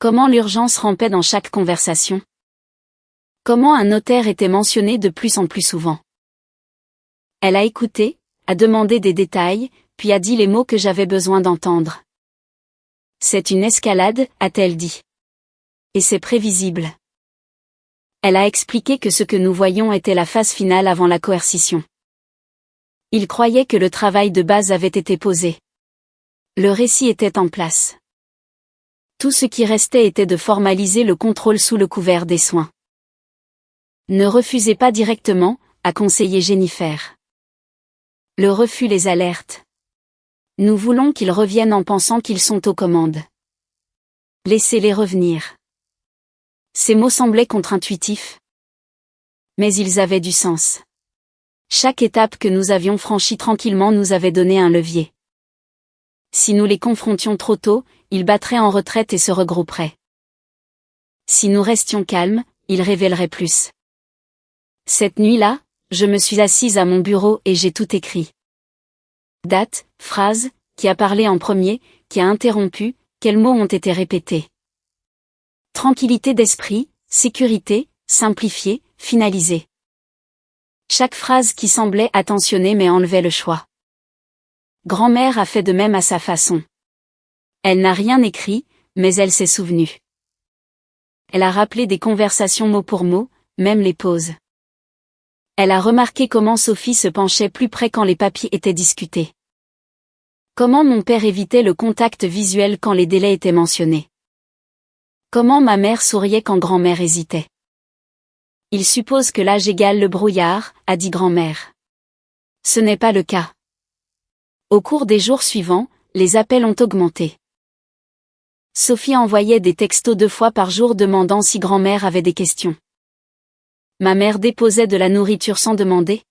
Comment l'urgence rampait dans chaque conversation. Comment un notaire était mentionné de plus en plus souvent. Elle a écouté, a demandé des détails, puis a dit les mots que j'avais besoin d'entendre. C'est une escalade, a-t-elle dit. Et c'est prévisible. Elle a expliqué que ce que nous voyions était la phase finale avant la coercition. Il croyait que le travail de base avait été posé. Le récit était en place. Tout ce qui restait était de formaliser le contrôle sous le couvert des soins. Ne refusez pas directement, a conseillé Jennifer. Le refus les alerte. Nous voulons qu'ils reviennent en pensant qu'ils sont aux commandes. Laissez-les revenir. Ces mots semblaient contre-intuitifs. Mais ils avaient du sens. Chaque étape que nous avions franchie tranquillement nous avait donné un levier. Si nous les confrontions trop tôt, ils battraient en retraite et se regrouperaient. Si nous restions calmes, ils révéleraient plus. Cette nuit-là, je me suis assise à mon bureau et j'ai tout écrit. Date, phrase, qui a parlé en premier, qui a interrompu, quels mots ont été répétés. Tranquillité d'esprit, sécurité, simplifié, finalisé. Chaque phrase qui semblait attentionnée mais enlevait le choix. Grand-mère a fait de même à sa façon. Elle n'a rien écrit, mais elle s'est souvenue. Elle a rappelé des conversations mot pour mot, même les pauses. Elle a remarqué comment Sophie se penchait plus près quand les papiers étaient discutés. Comment mon père évitait le contact visuel quand les délais étaient mentionnés. Comment ma mère souriait quand grand-mère hésitait. Il suppose que l'âge égale le brouillard, a dit grand-mère. Ce n'est pas le cas. Au cours des jours suivants, les appels ont augmenté. Sophie envoyait des textos 2 fois par jour demandant si grand-mère avait des questions. Ma mère déposait de la nourriture sans demander.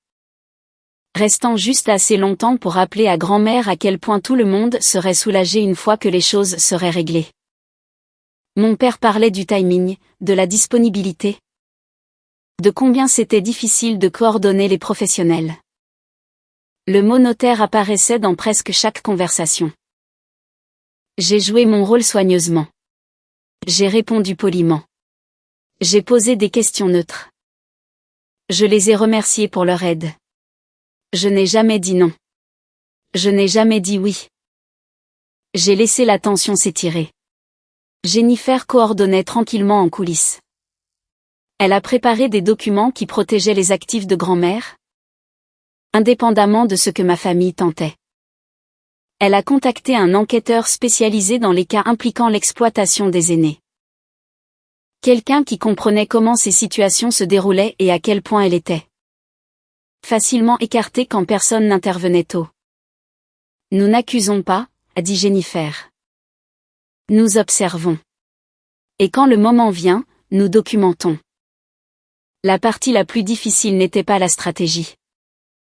Restant juste assez longtemps pour rappeler à grand-mère à quel point tout le monde serait soulagé une fois que les choses seraient réglées. Mon père parlait du timing, de la disponibilité. De combien c'était difficile de coordonner les professionnels. Le mot notaire apparaissait dans presque chaque conversation. J'ai joué mon rôle soigneusement. J'ai répondu poliment. J'ai posé des questions neutres. Je les ai remerciés pour leur aide. Je n'ai jamais dit non. Je n'ai jamais dit oui. J'ai laissé la tension s'étirer. Jennifer coordonnait tranquillement en coulisses. Elle a préparé des documents qui protégeaient les actifs de grand-mère, indépendamment de ce que ma famille tentait. Elle a contacté un enquêteur spécialisé dans les cas impliquant l'exploitation des aînés. Quelqu'un qui comprenait comment ces situations se déroulaient et à quel point elle était facilement écartée quand personne n'intervenait tôt. Nous n'accusons pas, a dit Jennifer. Nous observons. Et quand le moment vient, nous documentons. La partie la plus difficile n'était pas la stratégie.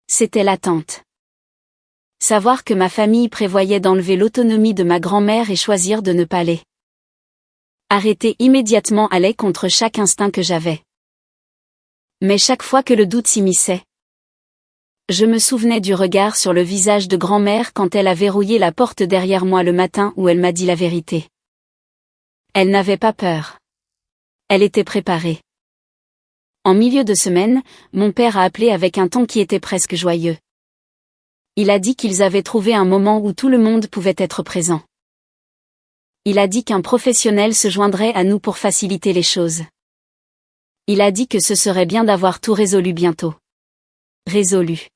C'était l'attente. Savoir que ma famille prévoyait d'enlever l'autonomie de ma grand-mère et choisir de ne pas les arrêter immédiatement allait contre chaque instinct que j'avais. Mais chaque fois que le doute s'immisçait, je me souvenais du regard sur le visage de grand-mère quand elle a verrouillé la porte derrière moi le matin où elle m'a dit la vérité. Elle n'avait pas peur. Elle était préparée. En milieu de semaine, mon père a appelé avec un ton qui était presque joyeux. Il a dit qu'ils avaient trouvé un moment où tout le monde pouvait être présent. Il a dit qu'un professionnel se joindrait à nous pour faciliter les choses. Il a dit que ce serait bien d'avoir tout résolu bientôt. Résolu.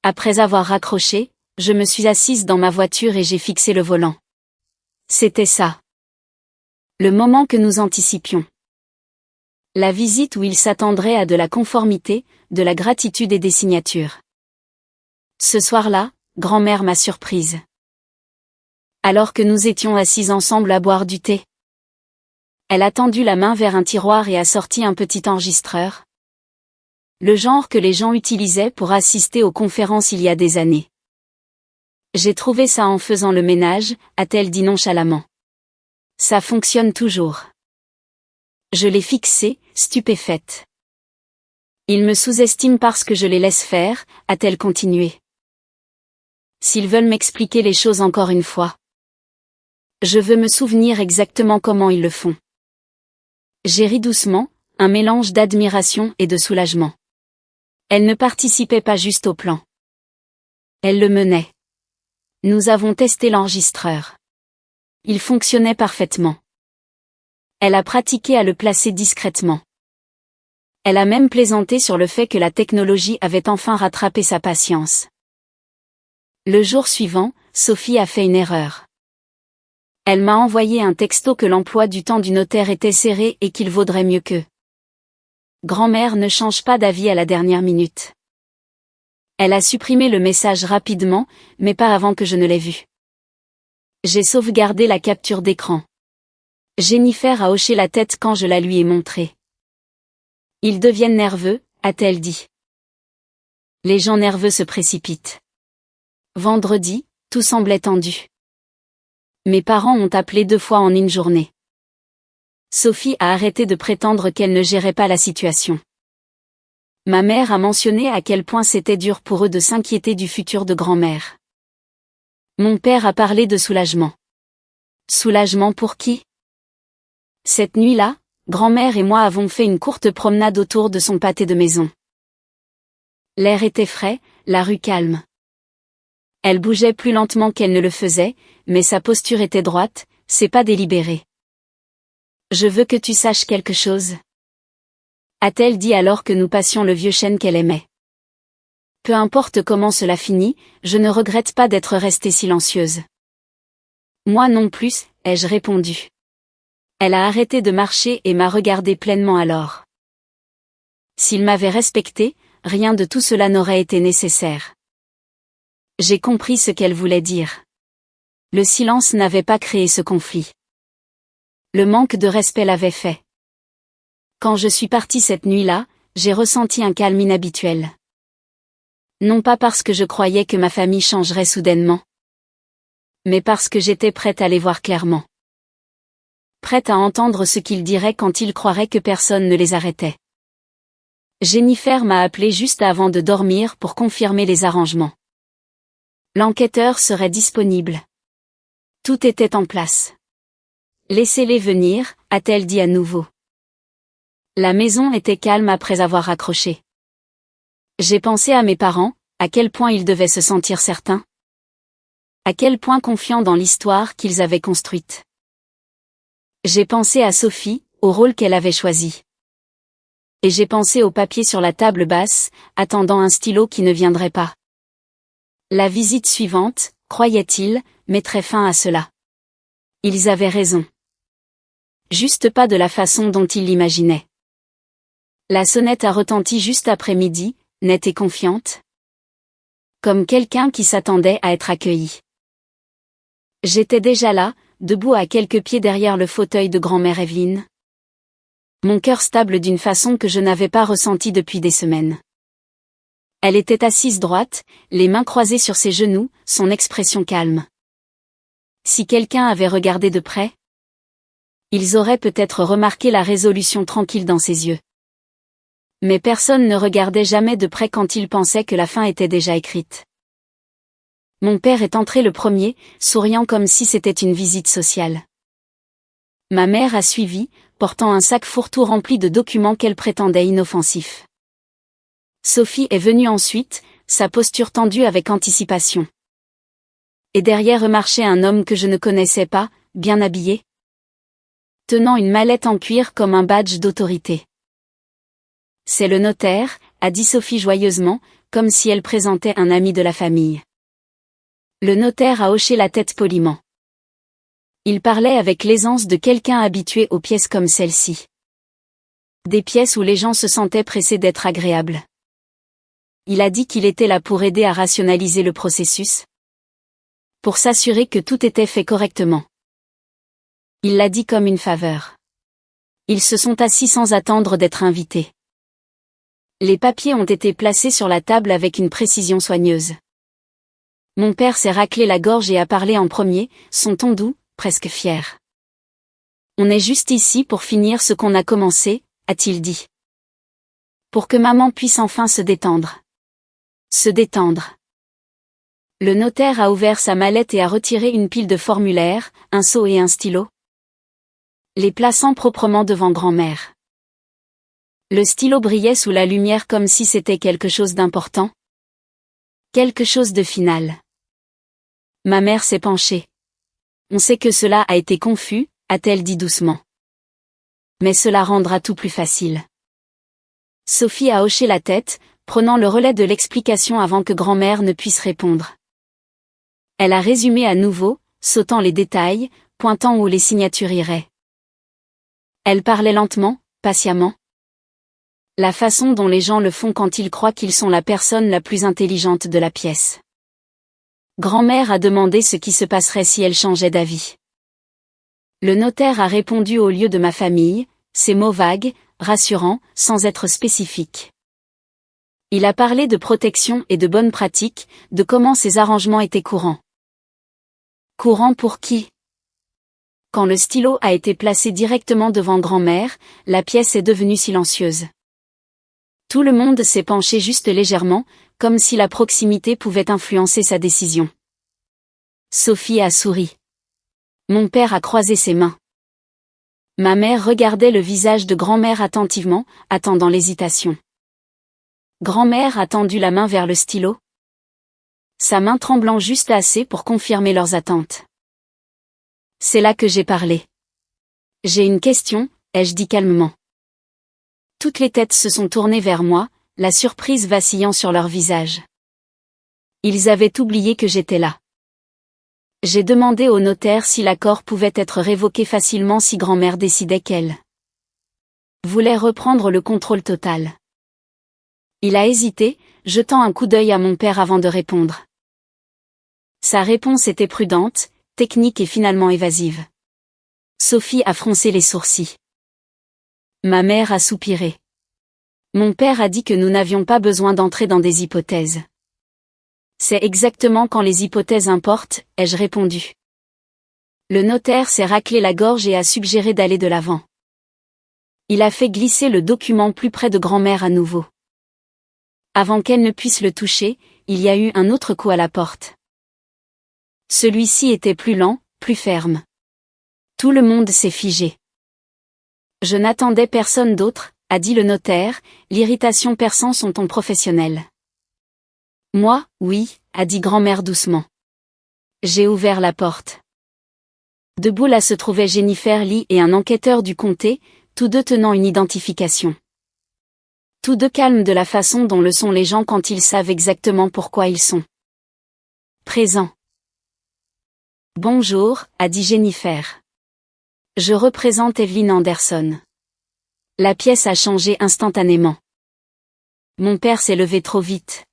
Après avoir raccroché, je me suis assise dans ma voiture et j'ai fixé le volant. C'était ça. Le moment que nous anticipions. La visite où il s'attendrait à de la conformité, de la gratitude et des signatures. Ce soir-là, grand-mère m'a surprise. Alors que nous étions assis ensemble à boire du thé. Elle a tendu la main vers un tiroir et a sorti un petit enregistreur. Le genre que les gens utilisaient pour assister aux conférences il y a des années. J'ai trouvé ça en faisant le ménage, a-t-elle dit nonchalamment. Ça fonctionne toujours. Je l'ai fixé, stupéfaite. Ils me sous-estiment parce que je les laisse faire, a-t-elle continué. S'ils veulent m'expliquer les choses encore une fois. Je veux me souvenir exactement comment ils le font. J'ai ri doucement, un mélange d'admiration et de soulagement. Elle ne participait pas juste au plan. Elle le menait. Nous avons testé l'enregistreur. Il fonctionnait parfaitement. Elle a pratiqué à le placer discrètement. Elle a même plaisanté sur le fait que la technologie avait enfin rattrapé sa patience. Le jour suivant, Sophie a fait une erreur. Elle m'a envoyé un texto que l'emploi du temps du notaire était serré et qu'il vaudrait mieux que grand-mère ne change pas d'avis à la dernière minute. Elle a supprimé le message rapidement, mais pas avant que je ne l'aie vu. J'ai sauvegardé la capture d'écran. Jennifer a hoché la tête quand je la lui ai montrée. Ils deviennent nerveux, a-t-elle dit. Les gens nerveux se précipitent. Vendredi, tout semblait tendu. Mes parents ont appelé 2 fois en une journée. Sophie a arrêté de prétendre qu'elle ne gérait pas la situation. Ma mère a mentionné à quel point c'était dur pour eux de s'inquiéter du futur de grand-mère. Mon père a parlé de soulagement. Soulagement pour qui? Cette nuit-là, grand-mère et moi avons fait une courte promenade autour de son pâté de maison. L'air était frais, la rue calme. Elle bougeait plus lentement qu'elle ne le faisait, mais sa posture était droite, ses pas délibérés. Je veux que tu saches quelque chose. A-t-elle dit alors que nous passions le vieux chêne qu'elle aimait. Peu importe comment cela finit, je ne regrette pas d'être restée silencieuse. Moi non plus, ai-je répondu. Elle a arrêté de marcher et m'a regardé pleinement alors. S'il m'avait respectée, rien de tout cela n'aurait été nécessaire. J'ai compris ce qu'elle voulait dire. Le silence n'avait pas créé ce conflit. Le manque de respect l'avait fait. Quand je suis partie cette nuit-là, j'ai ressenti un calme inhabituel. Non pas parce que je croyais que ma famille changerait soudainement, mais parce que j'étais prête à les voir clairement. Prête à entendre ce qu'ils diraient quand ils croiraient que personne ne les arrêtait. Jennifer m'a appelé juste avant de dormir pour confirmer les arrangements. L'enquêteur serait disponible. Tout était en place. Laissez-les venir, a-t-elle dit à nouveau. La maison était calme après avoir raccroché. J'ai pensé à mes parents, à quel point ils devaient se sentir certains. À quel point confiants dans l'histoire qu'ils avaient construite. J'ai pensé à Sophie, au rôle qu'elle avait choisi. Et j'ai pensé au papier sur la table basse, attendant un stylo qui ne viendrait pas. La visite suivante, croyait-il, mettrait fin à cela. Ils avaient raison. Juste pas de la façon dont il l'imaginait. La sonnette a retenti juste après midi, nette et confiante. Comme quelqu'un qui s'attendait à être accueilli. J'étais déjà là, debout à quelques pieds derrière le fauteuil de grand-mère Evelyne. Mon cœur stable d'une façon que je n'avais pas ressentie depuis des semaines. Elle était assise droite, les mains croisées sur ses genoux, son expression calme. Si quelqu'un avait regardé de près, ils auraient peut-être remarqué la résolution tranquille dans ses yeux. Mais personne ne regardait jamais de près quand il pensait que la fin était déjà écrite. Mon père est entré le premier, souriant comme si c'était une visite sociale. Ma mère a suivi, portant un sac fourre-tout rempli de documents qu'elle prétendait inoffensifs. Sophie est venue ensuite, sa posture tendue avec anticipation. Et derrière marchait un homme que je ne connaissais pas, bien habillé, tenant une mallette en cuir comme un badge d'autorité. C'est le notaire, a dit Sophie joyeusement, comme si elle présentait un ami de la famille. Le notaire a hoché la tête poliment. Il parlait avec l'aisance de quelqu'un habitué aux pièces comme celle-ci. Des pièces où les gens se sentaient pressés d'être agréables. Il a dit qu'il était là pour aider à rationaliser le processus. Pour s'assurer que tout était fait correctement. Il l'a dit comme une faveur. Ils se sont assis sans attendre d'être invités. Les papiers ont été placés sur la table avec une précision soigneuse. Mon père s'est raclé la gorge et a parlé en premier, son ton doux, presque fier. On est juste ici pour finir ce qu'on a commencé, a-t-il dit. Pour que maman puisse enfin se détendre. Se détendre. Le notaire a ouvert sa mallette et a retiré une pile de formulaires, un seau et un stylo. Les plaçant proprement devant grand-mère. Le stylo brillait sous la lumière comme si c'était quelque chose d'important. Quelque chose de final. Ma mère s'est penchée. On sait que cela a été confus, a-t-elle dit doucement. Mais cela rendra tout plus facile. Sophie a hoché la tête, prenant le relais de l'explication avant que grand-mère ne puisse répondre. Elle a résumé à nouveau, sautant les détails, pointant où les signatures iraient. Elle parlait lentement, patiemment. La façon dont les gens le font quand ils croient qu'ils sont la personne la plus intelligente de la pièce. Grand-mère a demandé ce qui se passerait si elle changeait d'avis. Le notaire a répondu au lieu de ma famille, ces mots vagues, rassurants, sans être spécifiques. Il a parlé de protection et de bonnes pratiques, de comment ces arrangements étaient courants. Courants pour qui? Quand le stylo a été placé directement devant grand-mère, la pièce est devenue silencieuse. Tout le monde s'est penché juste légèrement, comme si la proximité pouvait influencer sa décision. Sophie a souri. Mon père a croisé ses mains. Ma mère regardait le visage de grand-mère attentivement, attendant l'hésitation. Grand-mère a tendu la main vers le stylo. Sa main tremblant juste assez pour confirmer leurs attentes. C'est là que j'ai parlé. J'ai une question, ai-je dit calmement. Toutes les têtes se sont tournées vers moi, la surprise vacillant sur leur visage. Ils avaient oublié que j'étais là. J'ai demandé au notaire si l'accord pouvait être révoqué facilement si grand-mère décidait qu'elle voulait reprendre le contrôle total. Il a hésité, jetant un coup d'œil à mon père avant de répondre. Sa réponse était prudente, technique et finalement évasive. Sophie a froncé les sourcils. Ma mère a soupiré. Mon père a dit que nous n'avions pas besoin d'entrer dans des hypothèses. C'est exactement quand les hypothèses importent, ai-je répondu. Le notaire s'est raclé la gorge et a suggéré d'aller de l'avant. Il a fait glisser le document plus près de grand-mère à nouveau. Avant qu'elle ne puisse le toucher, il y a eu un autre coup à la porte. Celui-ci était plus lent, plus ferme. Tout le monde s'est figé. Je n'attendais personne d'autre, a dit le notaire, l'irritation perçant son ton professionnel. Moi, oui, a dit grand-mère doucement. J'ai ouvert la porte. Debout là se trouvaient Jennifer Lee et un enquêteur du comté, tous deux tenant une identification. Tous deux calmes de la façon dont le sont les gens quand ils savent exactement pourquoi ils sont présents. Bonjour, a dit Jennifer. Je représente Evelyn Anderson. La pièce a changé instantanément. Mon père s'est levé trop vite.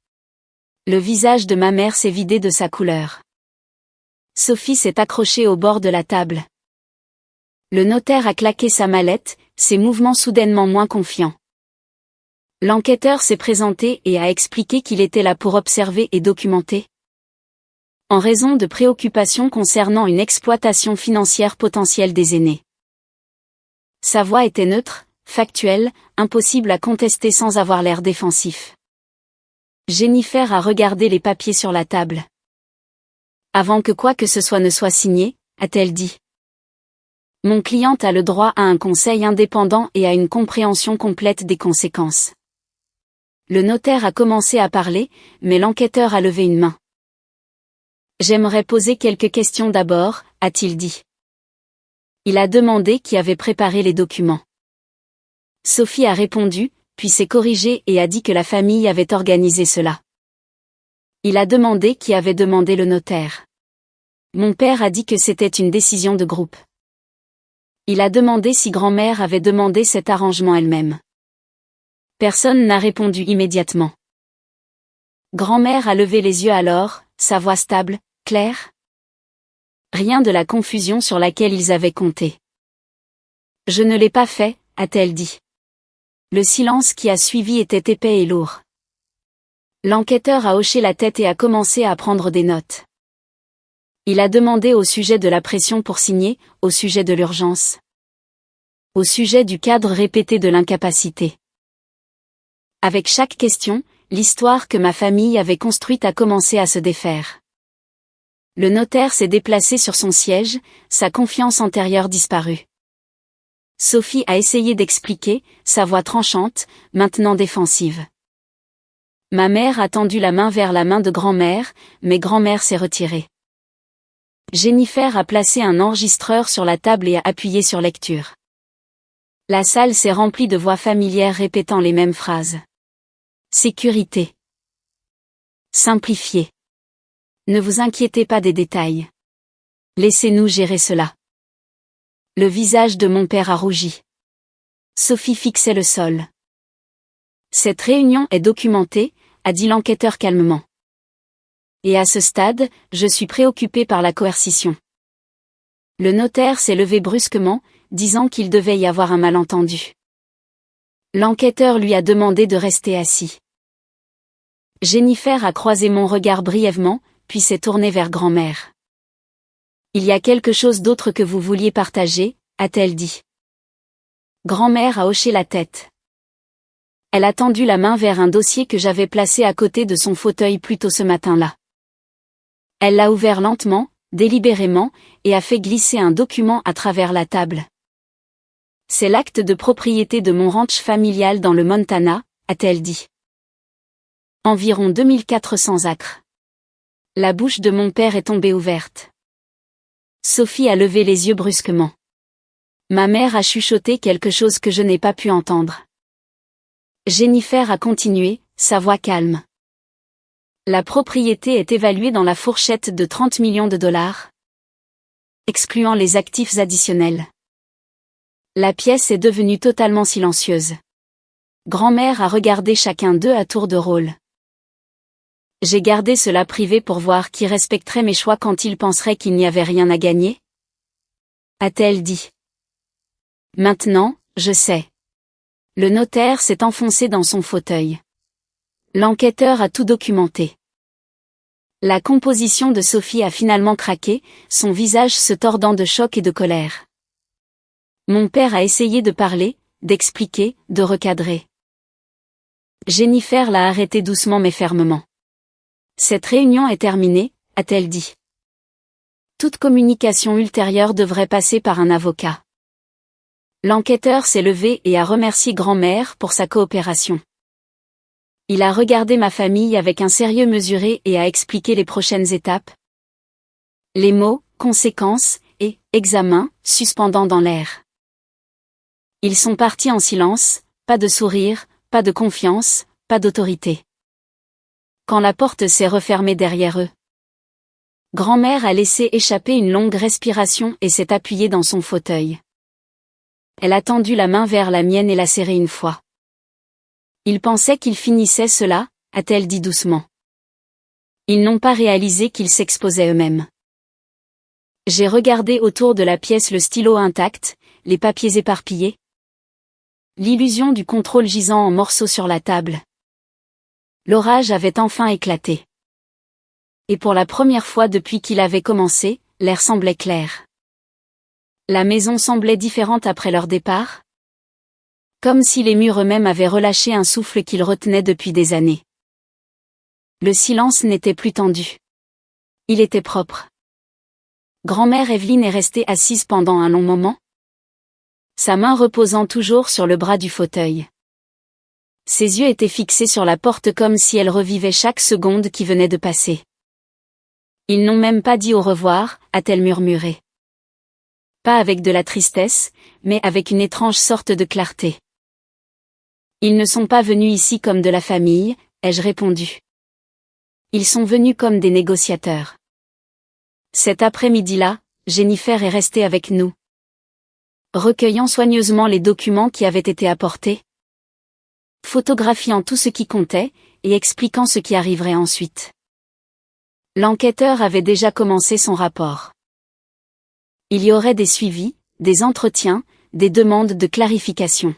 Le visage de ma mère s'est vidé de sa couleur. Sophie s'est accrochée au bord de la table. Le notaire a claqué sa mallette, ses mouvements soudainement moins confiants. L'enquêteur s'est présenté et a expliqué qu'il était là pour observer et documenter. En raison de préoccupations concernant une exploitation financière potentielle des aînés. Sa voix était neutre, factuelle, impossible à contester sans avoir l'air défensif. Jennifer a regardé les papiers sur la table. Avant que quoi que ce soit ne soit signé, a-t-elle dit. Mon client a le droit à un conseil indépendant et à une compréhension complète des conséquences. Le notaire a commencé à parler, mais l'enquêteur a levé une main. J'aimerais poser quelques questions d'abord, a-t-il dit. Il a demandé qui avait préparé les documents. Sophie a répondu, puis s'est corrigée et a dit que la famille avait organisé cela. Il a demandé qui avait demandé le notaire. Mon père a dit que c'était une décision de groupe. Il a demandé si grand-mère avait demandé cet arrangement elle-même. Personne n'a répondu immédiatement. Grand-mère a levé les yeux alors, sa voix stable, claire. Rien de la confusion sur laquelle ils avaient compté. Je ne l'ai pas fait, a-t-elle dit. Le silence qui a suivi était épais et lourd. L'enquêteur a hoché la tête et a commencé à prendre des notes. Il a demandé au sujet de la pression pour signer, au sujet de l'urgence. Au sujet du cadre répété de l'incapacité. Avec chaque question, l'histoire que ma famille avait construite a commencé à se défaire. Le notaire s'est déplacé sur son siège, sa confiance antérieure disparut. Sophie a essayé d'expliquer, sa voix tranchante, maintenant défensive. Ma mère a tendu la main vers la main de grand-mère, mais grand-mère s'est retirée. Jennifer a placé un enregistreur sur la table et a appuyé sur lecture. La salle s'est remplie de voix familières répétant les mêmes phrases. Sécurité. Simplifier. Ne vous inquiétez pas des détails. Laissez-nous gérer cela. Le visage de mon père a rougi. Sophie fixait le sol. Cette réunion est documentée, a dit l'enquêteur calmement. Et à ce stade, je suis préoccupé par la coercition. Le notaire s'est levé brusquement, disant qu'il devait y avoir un malentendu. L'enquêteur lui a demandé de rester assis. Jennifer a croisé mon regard brièvement, puis s'est tournée vers grand-mère. Il y a quelque chose d'autre que vous vouliez partager, a-t-elle dit. Grand-mère a hoché la tête. Elle a tendu la main vers un dossier que j'avais placé à côté de son fauteuil plus tôt ce matin-là. Elle l'a ouvert lentement, délibérément, et a fait glisser un document à travers la table. C'est l'acte de propriété de mon ranch familial dans le Montana, a-t-elle dit. Environ 2400 acres. La bouche de mon père est tombée ouverte. Sophie a levé les yeux brusquement. Ma mère a chuchoté quelque chose que je n'ai pas pu entendre. Jennifer a continué, sa voix calme. La propriété est évaluée dans la fourchette de 30 millions de dollars, excluant les actifs additionnels. La pièce est devenue totalement silencieuse. Grand-mère a regardé chacun d'eux à tour de rôle. J'ai gardé cela privé pour voir qui respecterait mes choix quand il penserait qu'il n'y avait rien à gagner, a-t-elle dit. Maintenant, je sais. Le notaire s'est enfoncé dans son fauteuil. L'enquêteur a tout documenté. La composition de Sophie a finalement craqué, son visage se tordant de choc et de colère. Mon père a essayé de parler, d'expliquer, de recadrer. Jennifer l'a arrêté doucement mais fermement. Cette réunion est terminée, a-t-elle dit. Toute communication ultérieure devrait passer par un avocat. L'enquêteur s'est levé et a remercié grand-mère pour sa coopération. Il a regardé ma famille avec un sérieux mesuré et a expliqué les prochaines étapes. Les mots, conséquences, et examen, suspendant dans l'air. Ils sont partis en silence, pas de sourire, pas de confiance, pas d'autorité. Quand la porte s'est refermée derrière eux, grand-mère a laissé échapper une longue respiration et s'est appuyée dans son fauteuil. elle a tendu la main vers la mienne et l'a serrée une fois. Ils pensaient qu'ils finissaient cela, a-t-elle dit doucement. Ils n'ont pas réalisé qu'ils s'exposaient eux-mêmes. J'ai regardé autour de la pièce, le stylo intact, les papiers éparpillés. L'illusion du contrôle gisant en morceaux sur la table. L'orage avait enfin éclaté. Et pour la première fois depuis qu'il avait commencé, l'air semblait clair. La maison semblait différente après leur départ. Comme si les murs eux-mêmes avaient relâché un souffle qu'ils retenaient depuis des années. Le silence n'était plus tendu. Il était propre. Grand-mère Evelyne est restée assise pendant un long moment. Sa main reposant toujours sur le bras du fauteuil. Ses yeux étaient fixés sur la porte comme si elle revivait chaque seconde qui venait de passer. Ils n'ont même pas dit au revoir, a-t-elle murmuré. Pas avec de la tristesse, mais avec une étrange sorte de clarté. Ils ne sont pas venus ici comme de la famille, ai-je répondu. Ils sont venus comme des négociateurs. Cet après-midi-là, Jennifer est restée avec nous. Recueillant soigneusement les documents qui avaient été apportés. Photographiant tout ce qui comptait, et expliquant ce qui arriverait ensuite. L'enquêteur avait déjà commencé son rapport. Il y aurait des suivis, des entretiens, des demandes de clarification.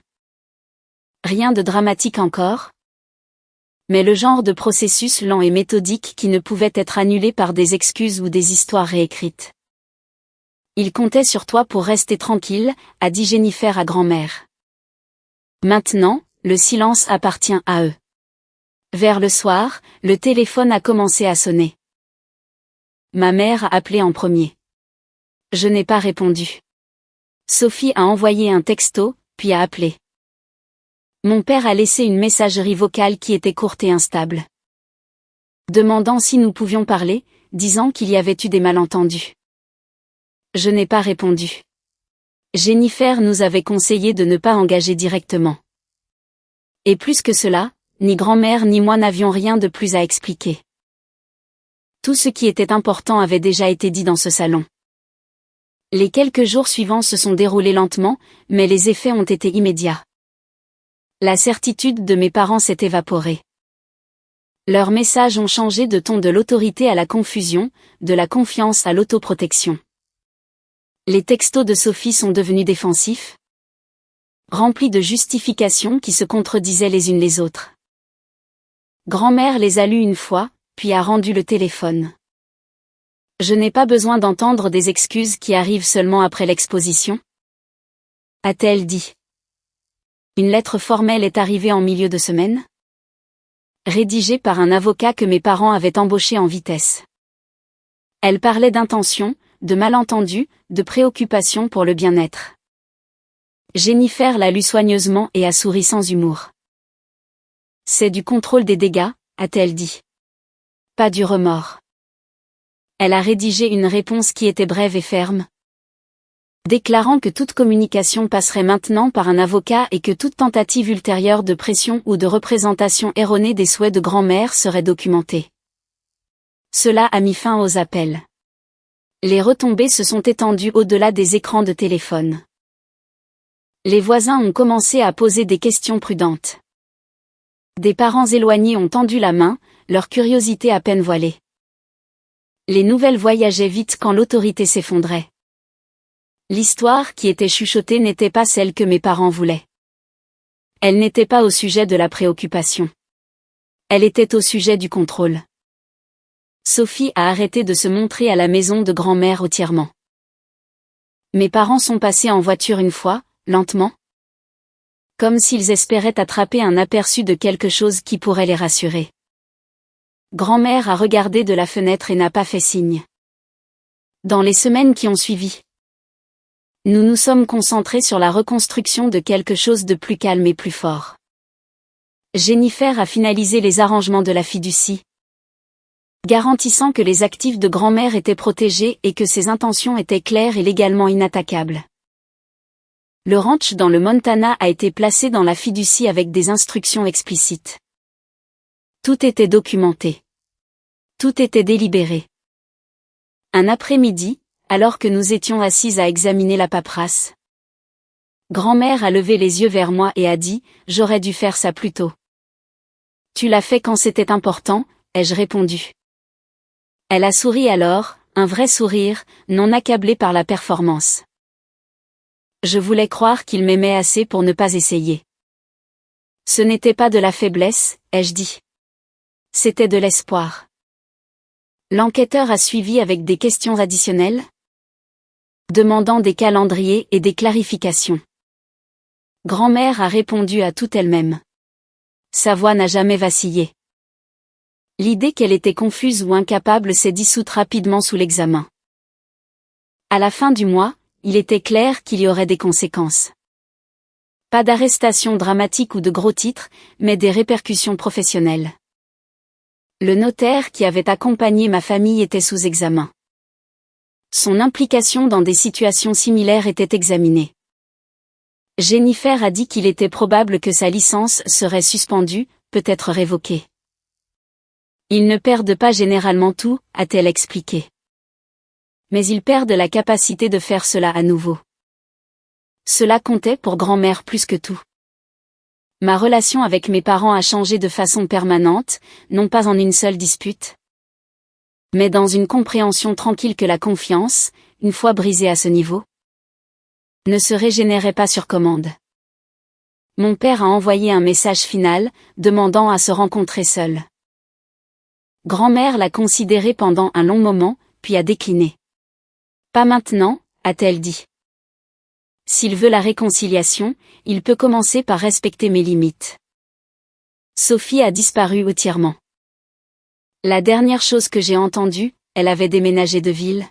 Rien de dramatique encore. Mais le genre de processus lent et méthodique qui ne pouvait être annulé par des excuses ou des histoires réécrites. Il comptait sur toi pour rester tranquille, a dit Jennifer à grand-mère. Maintenant, le silence appartient à eux. Vers le soir, le téléphone a commencé à sonner. Ma mère a appelé en premier. Je n'ai pas répondu. Sophie a envoyé un texto, puis a appelé. Mon père a laissé une messagerie vocale qui était courte et instable. Demandant si nous pouvions parler, disant qu'il y avait eu des malentendus. Je n'ai pas répondu. Jennifer nous avait conseillé de ne pas engager directement. Et plus que cela, ni grand-mère ni moi n'avions rien de plus à expliquer. Tout ce qui était important avait déjà été dit dans ce salon. Les quelques jours suivants se sont déroulés lentement, mais les effets ont été immédiats. La certitude de mes parents s'est évaporée. Leurs messages ont changé de ton de l'autorité à la confusion, de la confiance à l'autoprotection. Les textos de Sophie sont devenus défensifs, remplis de justifications qui se contredisaient les unes les autres. Grand-mère les a lus une fois, puis a rendu le téléphone. Je n'ai pas besoin d'entendre des excuses qui arrivent seulement après l'exposition, a-t-elle dit. Une lettre formelle est arrivée en milieu de semaine, rédigée par un avocat que mes parents avaient embauché en vitesse. Elle parlait d'intentions, de malentendus, de préoccupations pour le bien-être. Jennifer l'a lu soigneusement et a souri sans humour. C'est du contrôle des dégâts, a-t-elle dit. Pas du remords. Elle a rédigé une réponse qui était brève et ferme, déclarant que toute communication passerait maintenant par un avocat et que toute tentative ultérieure de pression ou de représentation erronée des souhaits de grand-mère serait documentée. Cela a mis fin aux appels. Les retombées se sont étendues au-delà des écrans de téléphone. Les voisins ont commencé à poser des questions prudentes. Des parents éloignés ont tendu la main, leur curiosité à peine voilée. Les nouvelles voyageaient vite quand l'autorité s'effondrait. L'histoire qui était chuchotée n'était pas celle que mes parents voulaient. Elle n'était pas au sujet de la préoccupation. Elle était au sujet du contrôle. Sophie a arrêté de se montrer à la maison de grand-mère entièrement. Mes parents sont passés en voiture une fois, lentement. Comme s'ils espéraient attraper un aperçu de quelque chose qui pourrait les rassurer. Grand-mère a regardé de la fenêtre et n'a pas fait signe. Dans les semaines qui ont suivi, nous nous sommes concentrés sur la reconstruction de quelque chose de plus calme et plus fort. Jennifer a finalisé les arrangements de la fiducie, garantissant que les actifs de grand-mère étaient protégés et que ses intentions étaient claires et légalement inattaquables. Le ranch dans le Montana a été placé dans la fiducie avec des instructions explicites. Tout était documenté. Tout était délibéré. Un après-midi, alors que nous étions assises à examiner la paperasse, Grand-mère a levé les yeux vers moi et a dit, j'aurais dû faire ça plus tôt. Tu l'as fait quand c'était important, ai-je répondu. Elle a souri alors, un vrai sourire, non accablé par la performance. Je voulais croire qu'il m'aimait assez pour ne pas essayer. Ce n'était pas de la faiblesse, ai-je dit. C'était de l'espoir. L'enquêteur a suivi avec des questions additionnelles, demandant des calendriers et des clarifications. Grand-mère a répondu à tout elle-même. Sa voix n'a jamais vacillé. L'idée qu'elle était confuse ou incapable s'est dissoute rapidement sous l'examen. À la fin du mois, il était clair qu'il y aurait des conséquences. Pas d'arrestation dramatique ou de gros titres, mais des répercussions professionnelles. Le notaire qui avait accompagné ma famille était sous examen. Son implication dans des situations similaires était examinée. Jennifer a dit qu'il était probable que sa licence serait suspendue, peut-être révoquée. Ils ne perdent pas généralement tout, a-t-elle expliqué. Mais ils perdent la capacité de faire cela à nouveau. Cela comptait pour grand-mère plus que tout. Ma relation avec mes parents a changé de façon permanente, non pas en une seule dispute, mais dans une compréhension tranquille que la confiance, une fois brisée à ce niveau, ne se régénérait pas sur commande. Mon père a envoyé un message final, demandant à se rencontrer seul. Grand-mère l'a considéré pendant un long moment, puis a décliné. Pas maintenant, a-t-elle dit. S'il veut la réconciliation, il peut commencer par respecter mes limites. Sophie a disparu entièrement. La dernière chose que j'ai entendue, elle avait déménagé de ville.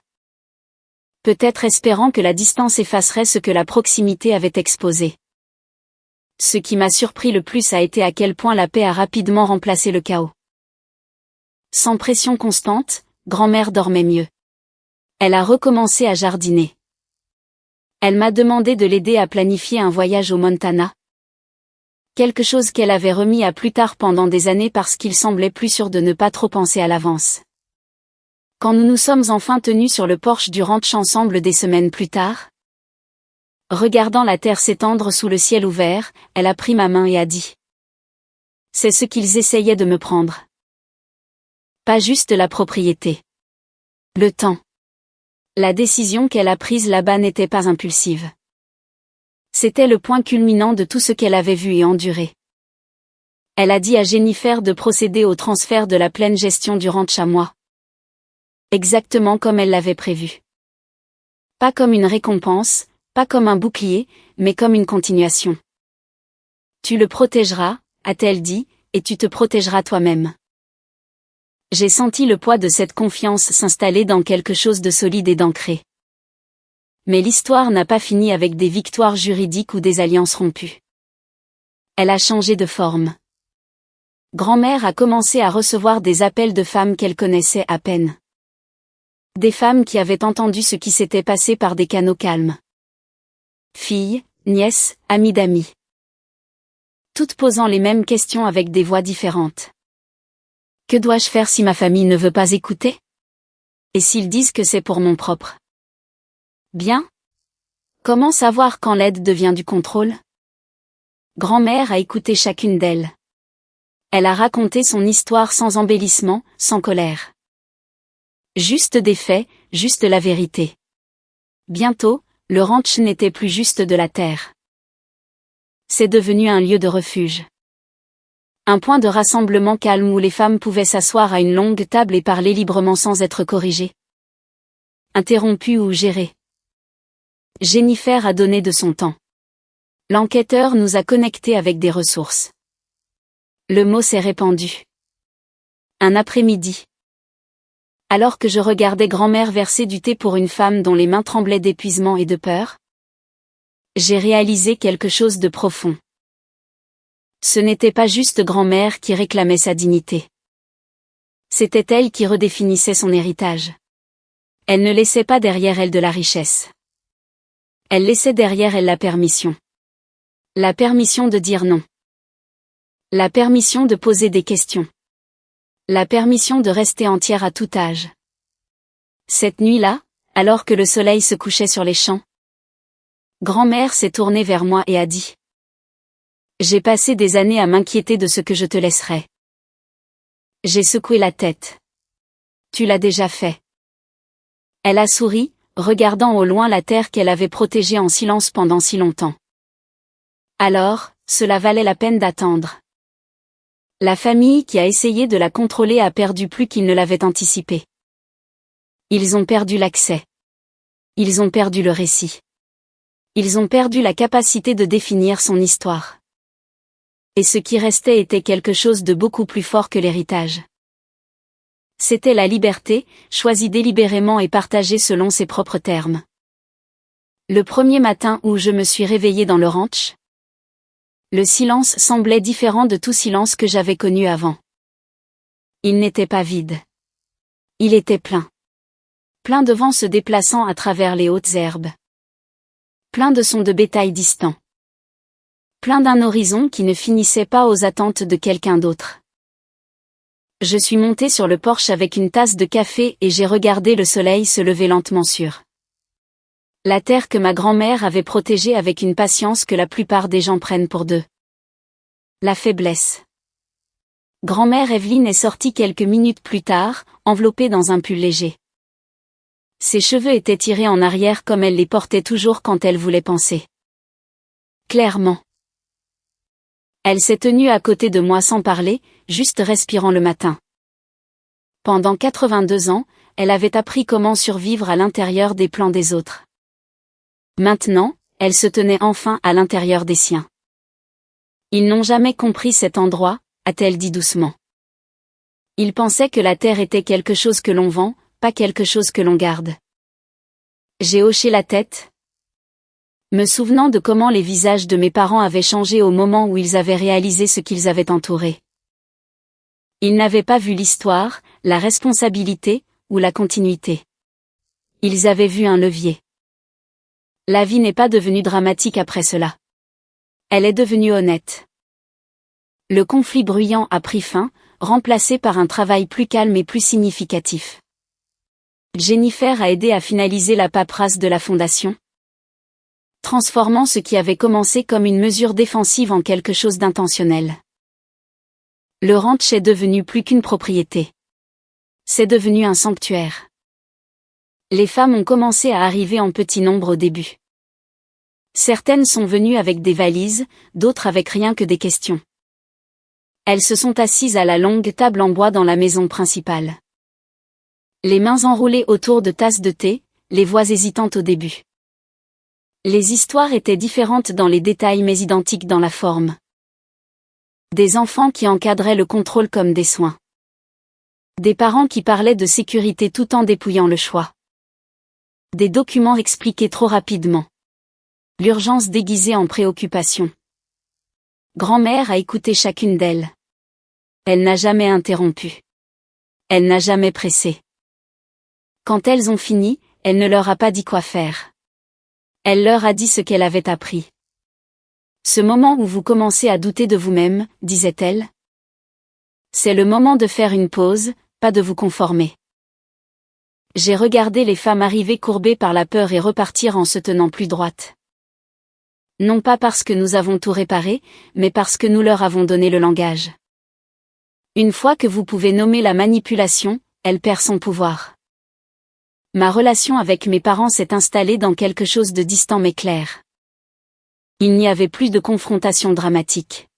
Peut-être espérant que la distance effacerait ce que la proximité avait exposé. Ce qui m'a surpris le plus a été à quel point la paix a rapidement remplacé le chaos. Sans pression constante, grand-mère dormait mieux. Elle a recommencé à jardiner. Elle m'a demandé de l'aider à planifier un voyage au Montana. Quelque chose qu'elle avait remis à plus tard pendant des années parce qu'il semblait plus sûr de ne pas trop penser à l'avance. Quand nous nous sommes enfin tenus sur le porche du ranch ensemble des semaines plus tard, regardant la terre s'étendre sous le ciel ouvert, elle a pris ma main et a dit. C'est ce qu'ils essayaient de me prendre. Pas juste la propriété. Le temps. La décision qu'elle a prise là-bas n'était pas impulsive. C'était le point culminant de tout ce qu'elle avait vu et enduré. Elle a dit à Jennifer de procéder au transfert de la pleine gestion du ranch à moi. Exactement comme elle l'avait prévu. Pas comme une récompense, pas comme un bouclier, mais comme une continuation. Tu le protégeras, a-t-elle dit, et tu te protégeras toi-même. J'ai senti le poids de cette confiance s'installer dans quelque chose de solide et d'ancré. Mais l'histoire n'a pas fini avec des victoires juridiques ou des alliances rompues. Elle a changé de forme. Grand-mère a commencé à recevoir des appels de femmes qu'elle connaissait à peine. Des femmes qui avaient entendu ce qui s'était passé par des canaux calmes. Filles, nièces, amies d'amis. Toutes posant les mêmes questions avec des voix différentes. Que dois-je faire si ma famille ne veut pas écouter? Et s'ils disent que c'est pour mon propre bien? Comment savoir quand l'aide devient du contrôle? Grand-mère a écouté chacune d'elles. Elle a raconté son histoire sans embellissement, sans colère. Juste des faits, juste la vérité. Bientôt, le ranch n'était plus juste de la terre. C'est devenu un lieu de refuge. Un point de rassemblement calme où les femmes pouvaient s'asseoir à une longue table et parler librement sans être corrigées. Interrompues ou gérées. Jennifer a donné de son temps. L'enquêteur nous a connectés avec des ressources. Le mot s'est répandu. Un après-midi. Alors que je regardais grand-mère verser du thé pour une femme dont les mains tremblaient d'épuisement et de peur, j'ai réalisé quelque chose de profond. Ce n'était pas juste grand-mère qui réclamait sa dignité. C'était elle qui redéfinissait son héritage. Elle ne laissait pas derrière elle de la richesse. Elle laissait derrière elle la permission. La permission de dire non. La permission de poser des questions. La permission de rester entière à tout âge. Cette nuit-là, alors que le soleil se couchait sur les champs, Grand-mère s'est tournée vers moi et a dit. J'ai passé des années à m'inquiéter de ce que je te laisserais. J'ai secoué la tête. Tu l'as déjà fait. Elle a souri, regardant au loin la terre qu'elle avait protégée en silence pendant si longtemps. Alors, cela valait la peine d'attendre. La famille qui a essayé de la contrôler a perdu plus qu'ils ne l'avaient anticipé. Ils ont perdu l'accès. Ils ont perdu le récit. Ils ont perdu la capacité de définir son histoire. Et ce qui restait était quelque chose de beaucoup plus fort que l'héritage. C'était la liberté, choisie délibérément et partagée selon ses propres termes. Le premier matin où je me suis réveillée dans le ranch, le silence semblait différent de tout silence que j'avais connu avant. Il n'était pas vide. Il était plein. Plein de vent se déplaçant à travers les hautes herbes. Plein de sons de bétail distants. Plein d'un horizon qui ne finissait pas aux attentes de quelqu'un d'autre. Je suis montée sur le porche avec une tasse de café et j'ai regardé le soleil se lever lentement sur la terre que ma grand-mère avait protégée avec une patience que la plupart des gens prennent pour d'eux. La faiblesse. Grand-mère Evelyne est sortie quelques minutes plus tard, enveloppée dans un pull léger. Ses cheveux étaient tirés en arrière comme elle les portait toujours quand elle voulait penser. Clairement. Elle s'est tenue à côté de moi sans parler, juste respirant le matin. Pendant 82 ans, elle avait appris comment survivre à l'intérieur des plans des autres. Maintenant, elle se tenait enfin à l'intérieur des siens. Ils n'ont jamais compris cet endroit, a-t-elle dit doucement. Ils pensaient que la terre était quelque chose que l'on vend, pas quelque chose que l'on garde. J'ai hoché la tête, me souvenant de comment les visages de mes parents avaient changé au moment où ils avaient réalisé ce qu'ils avaient entouré. Ils n'avaient pas vu l'histoire, la responsabilité, ou la continuité. Ils avaient vu un levier. La vie n'est pas devenue dramatique après cela. Elle est devenue honnête. Le conflit bruyant a pris fin, remplacé par un travail plus calme et plus significatif. Jennifer a aidé à finaliser la paperasse de la fondation, transformant ce qui avait commencé comme une mesure défensive en quelque chose d'intentionnel. Le ranch est devenu plus qu'une propriété. C'est devenu un sanctuaire. Les femmes ont commencé à arriver en petit nombre au début. Certaines sont venues avec des valises, d'autres avec rien que des questions. Elles se sont assises à la longue table en bois dans la maison principale. Les mains enroulées autour de tasses de thé, les voix hésitantes au début. Les histoires étaient différentes dans les détails mais identiques dans la forme. Des enfants qui encadraient le contrôle comme des soins. Des parents qui parlaient de sécurité tout en dépouillant le choix. Des documents expliqués trop rapidement. L'urgence déguisée en préoccupation. Grand-mère a écouté chacune d'elles. Elle n'a jamais interrompu. Elle n'a jamais pressé. Quand elles ont fini, elle ne leur a pas dit quoi faire. Elle leur a dit ce qu'elle avait appris. Ce moment où vous commencez à douter de vous-même, disait-elle. C'est le moment de faire une pause, pas de vous conformer. J'ai regardé les femmes arriver courbées par la peur et repartir en se tenant plus droites. Non pas parce que nous avons tout réparé, mais parce que nous leur avons donné le langage. Une fois que vous pouvez nommer la manipulation, elle perd son pouvoir. Ma relation avec mes parents s'est installée dans quelque chose de distant mais clair. Il n'y avait plus de confrontation dramatique.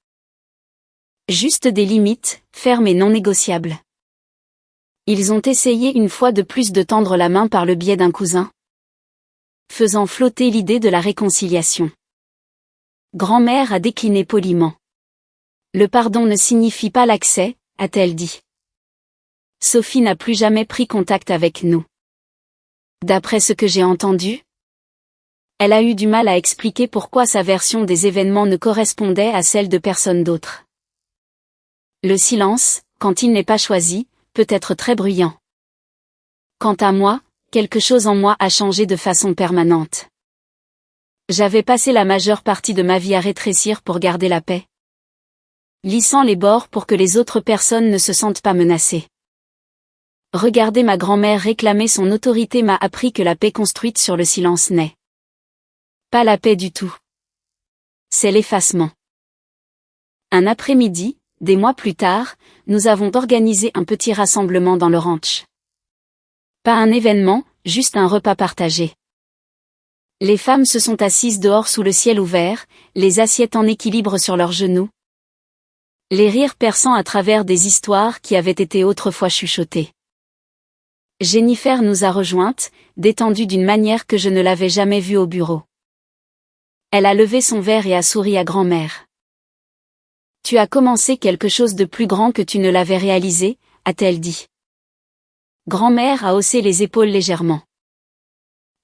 Juste des limites, fermes et non négociables. Ils ont essayé une fois de plus de tendre la main par le biais d'un cousin, faisant flotter l'idée de la réconciliation. Grand-mère a décliné poliment. Le pardon ne signifie pas l'accès, a-t-elle dit. Sophie n'a plus jamais pris contact avec nous. D'après ce que j'ai entendu, elle a eu du mal à expliquer pourquoi sa version des événements ne correspondait à celle de personne d'autre. Le silence, quand il n'est pas choisi, peut être très bruyant. Quant à moi, quelque chose en moi a changé de façon permanente. J'avais passé la majeure partie de ma vie à rétrécir pour garder la paix, lissant les bords pour que les autres personnes ne se sentent pas menacées. Regarder ma grand-mère réclamer son autorité m'a appris que la paix construite sur le silence n'est Pas la paix du tout. C'est l'effacement. Un après-midi, des mois plus tard, nous avons organisé un petit rassemblement dans le ranch. Pas un événement, juste un repas partagé. Les femmes se sont assises dehors sous le ciel ouvert, les assiettes en équilibre sur leurs genoux. Les rires perçants à travers des histoires qui avaient été autrefois chuchotées. Jennifer nous a rejointes, détendue d'une manière que je ne l'avais jamais vue au bureau. Elle a levé son verre et a souri à grand-mère. Tu as commencé quelque chose de plus grand que tu ne l'avais réalisé, a-t-elle dit. Grand-mère a haussé les épaules légèrement.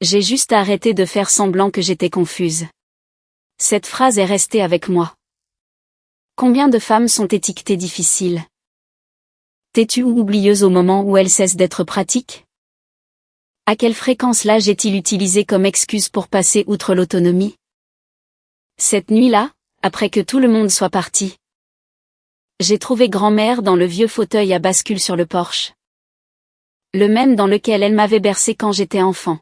J'ai juste arrêté de faire semblant que j'étais confuse. Cette phrase est restée avec moi. Combien de femmes sont étiquetées difficiles? Têtues ou oublieuses au moment où elles cessent d'être pratiques? À quelle fréquence l'âge est-il utilisé comme excuse pour passer outre l'autonomie? Cette nuit-là, après que tout le monde soit parti, j'ai trouvé grand-mère dans le vieux fauteuil à bascule sur le porche. Le même dans lequel elle m'avait bercé quand j'étais enfant.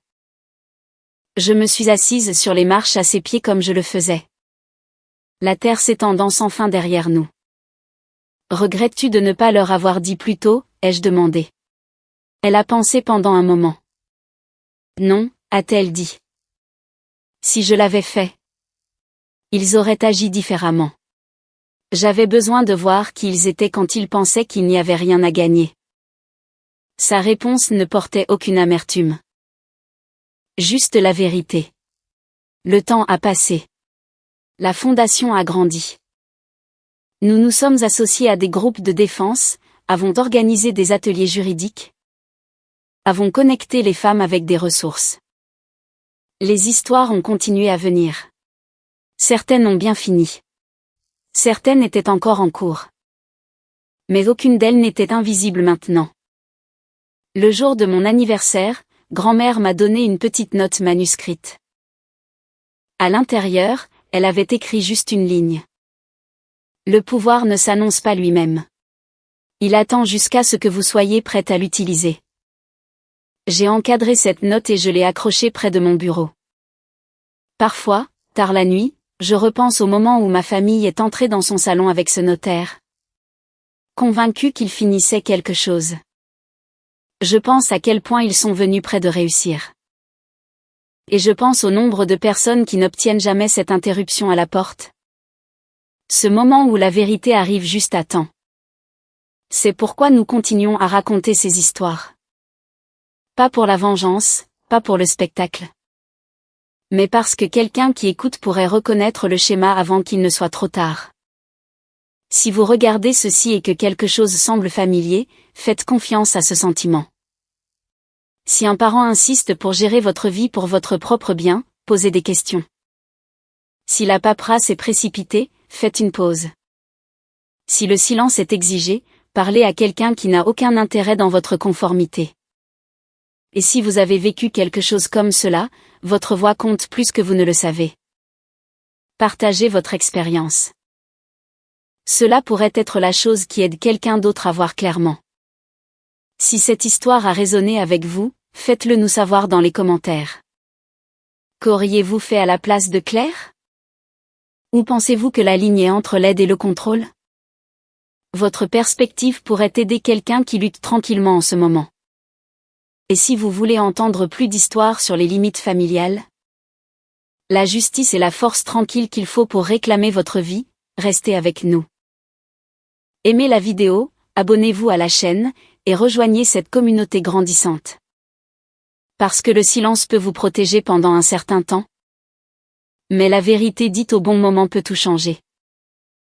Je me suis assise sur les marches à ses pieds comme je le faisais. La terre s'étendant sans fin derrière nous. Regrettes-tu de ne pas leur avoir dit plus tôt, ai-je demandé. Elle a pensé pendant un moment. Non, a-t-elle dit. Si je l'avais fait, ils auraient agi différemment. J'avais besoin de voir qui ils étaient quand ils pensaient qu'il n'y avait rien à gagner. Sa réponse ne portait aucune amertume. Juste la vérité. Le temps a passé. La fondation a grandi. Nous nous sommes associés à des groupes de défense, avons organisé des ateliers juridiques, avons connecté les femmes avec des ressources. Les histoires ont continué à venir. Certaines ont bien fini. Certaines étaient encore en cours. Mais aucune d'elles n'était invisible maintenant. Le jour de mon anniversaire, grand-mère m'a donné une petite note manuscrite. À l'intérieur, elle avait écrit juste une ligne. Le pouvoir ne s'annonce pas lui-même. Il attend jusqu'à ce que vous soyez prête à l'utiliser. J'ai encadré cette note et je l'ai accrochée près de mon bureau. Parfois, tard la nuit, je repense au moment où ma famille est entrée dans son salon avec ce notaire. Convaincu qu'il finissait quelque chose. Je pense à quel point ils sont venus près de réussir. Et je pense au nombre de personnes qui n'obtiennent jamais cette interruption à la porte. Ce moment où la vérité arrive juste à temps. C'est pourquoi nous continuons à raconter ces histoires. Pas pour la vengeance, pas pour le spectacle. Mais parce que quelqu'un qui écoute pourrait reconnaître le schéma avant qu'il ne soit trop tard. Si vous regardez ceci et que quelque chose semble familier, faites confiance à ce sentiment. Si un parent insiste pour gérer votre vie pour votre propre bien, posez des questions. Si la paperasse est précipitée, faites une pause. Si le silence est exigé, parlez à quelqu'un qui n'a aucun intérêt dans votre conformité. Et si vous avez vécu quelque chose comme cela, votre voix compte plus que vous ne le savez. Partagez votre expérience. Cela pourrait être la chose qui aide quelqu'un d'autre à voir clairement. Si cette histoire a résonné avec vous, faites-le nous savoir dans les commentaires. Qu'auriez-vous fait à la place de Claire? Où pensez-vous que la ligne est entre l'aide et le contrôle? Votre perspective pourrait aider quelqu'un qui lutte tranquillement en ce moment. Et si vous voulez entendre plus d'histoires sur les limites familiales? La justice et la force tranquille qu'il faut pour réclamer votre vie, restez avec nous. Aimez la vidéo, abonnez-vous à la chaîne, et rejoignez cette communauté grandissante. Parce que le silence peut vous protéger pendant un certain temps. Mais la vérité dite au bon moment peut tout changer.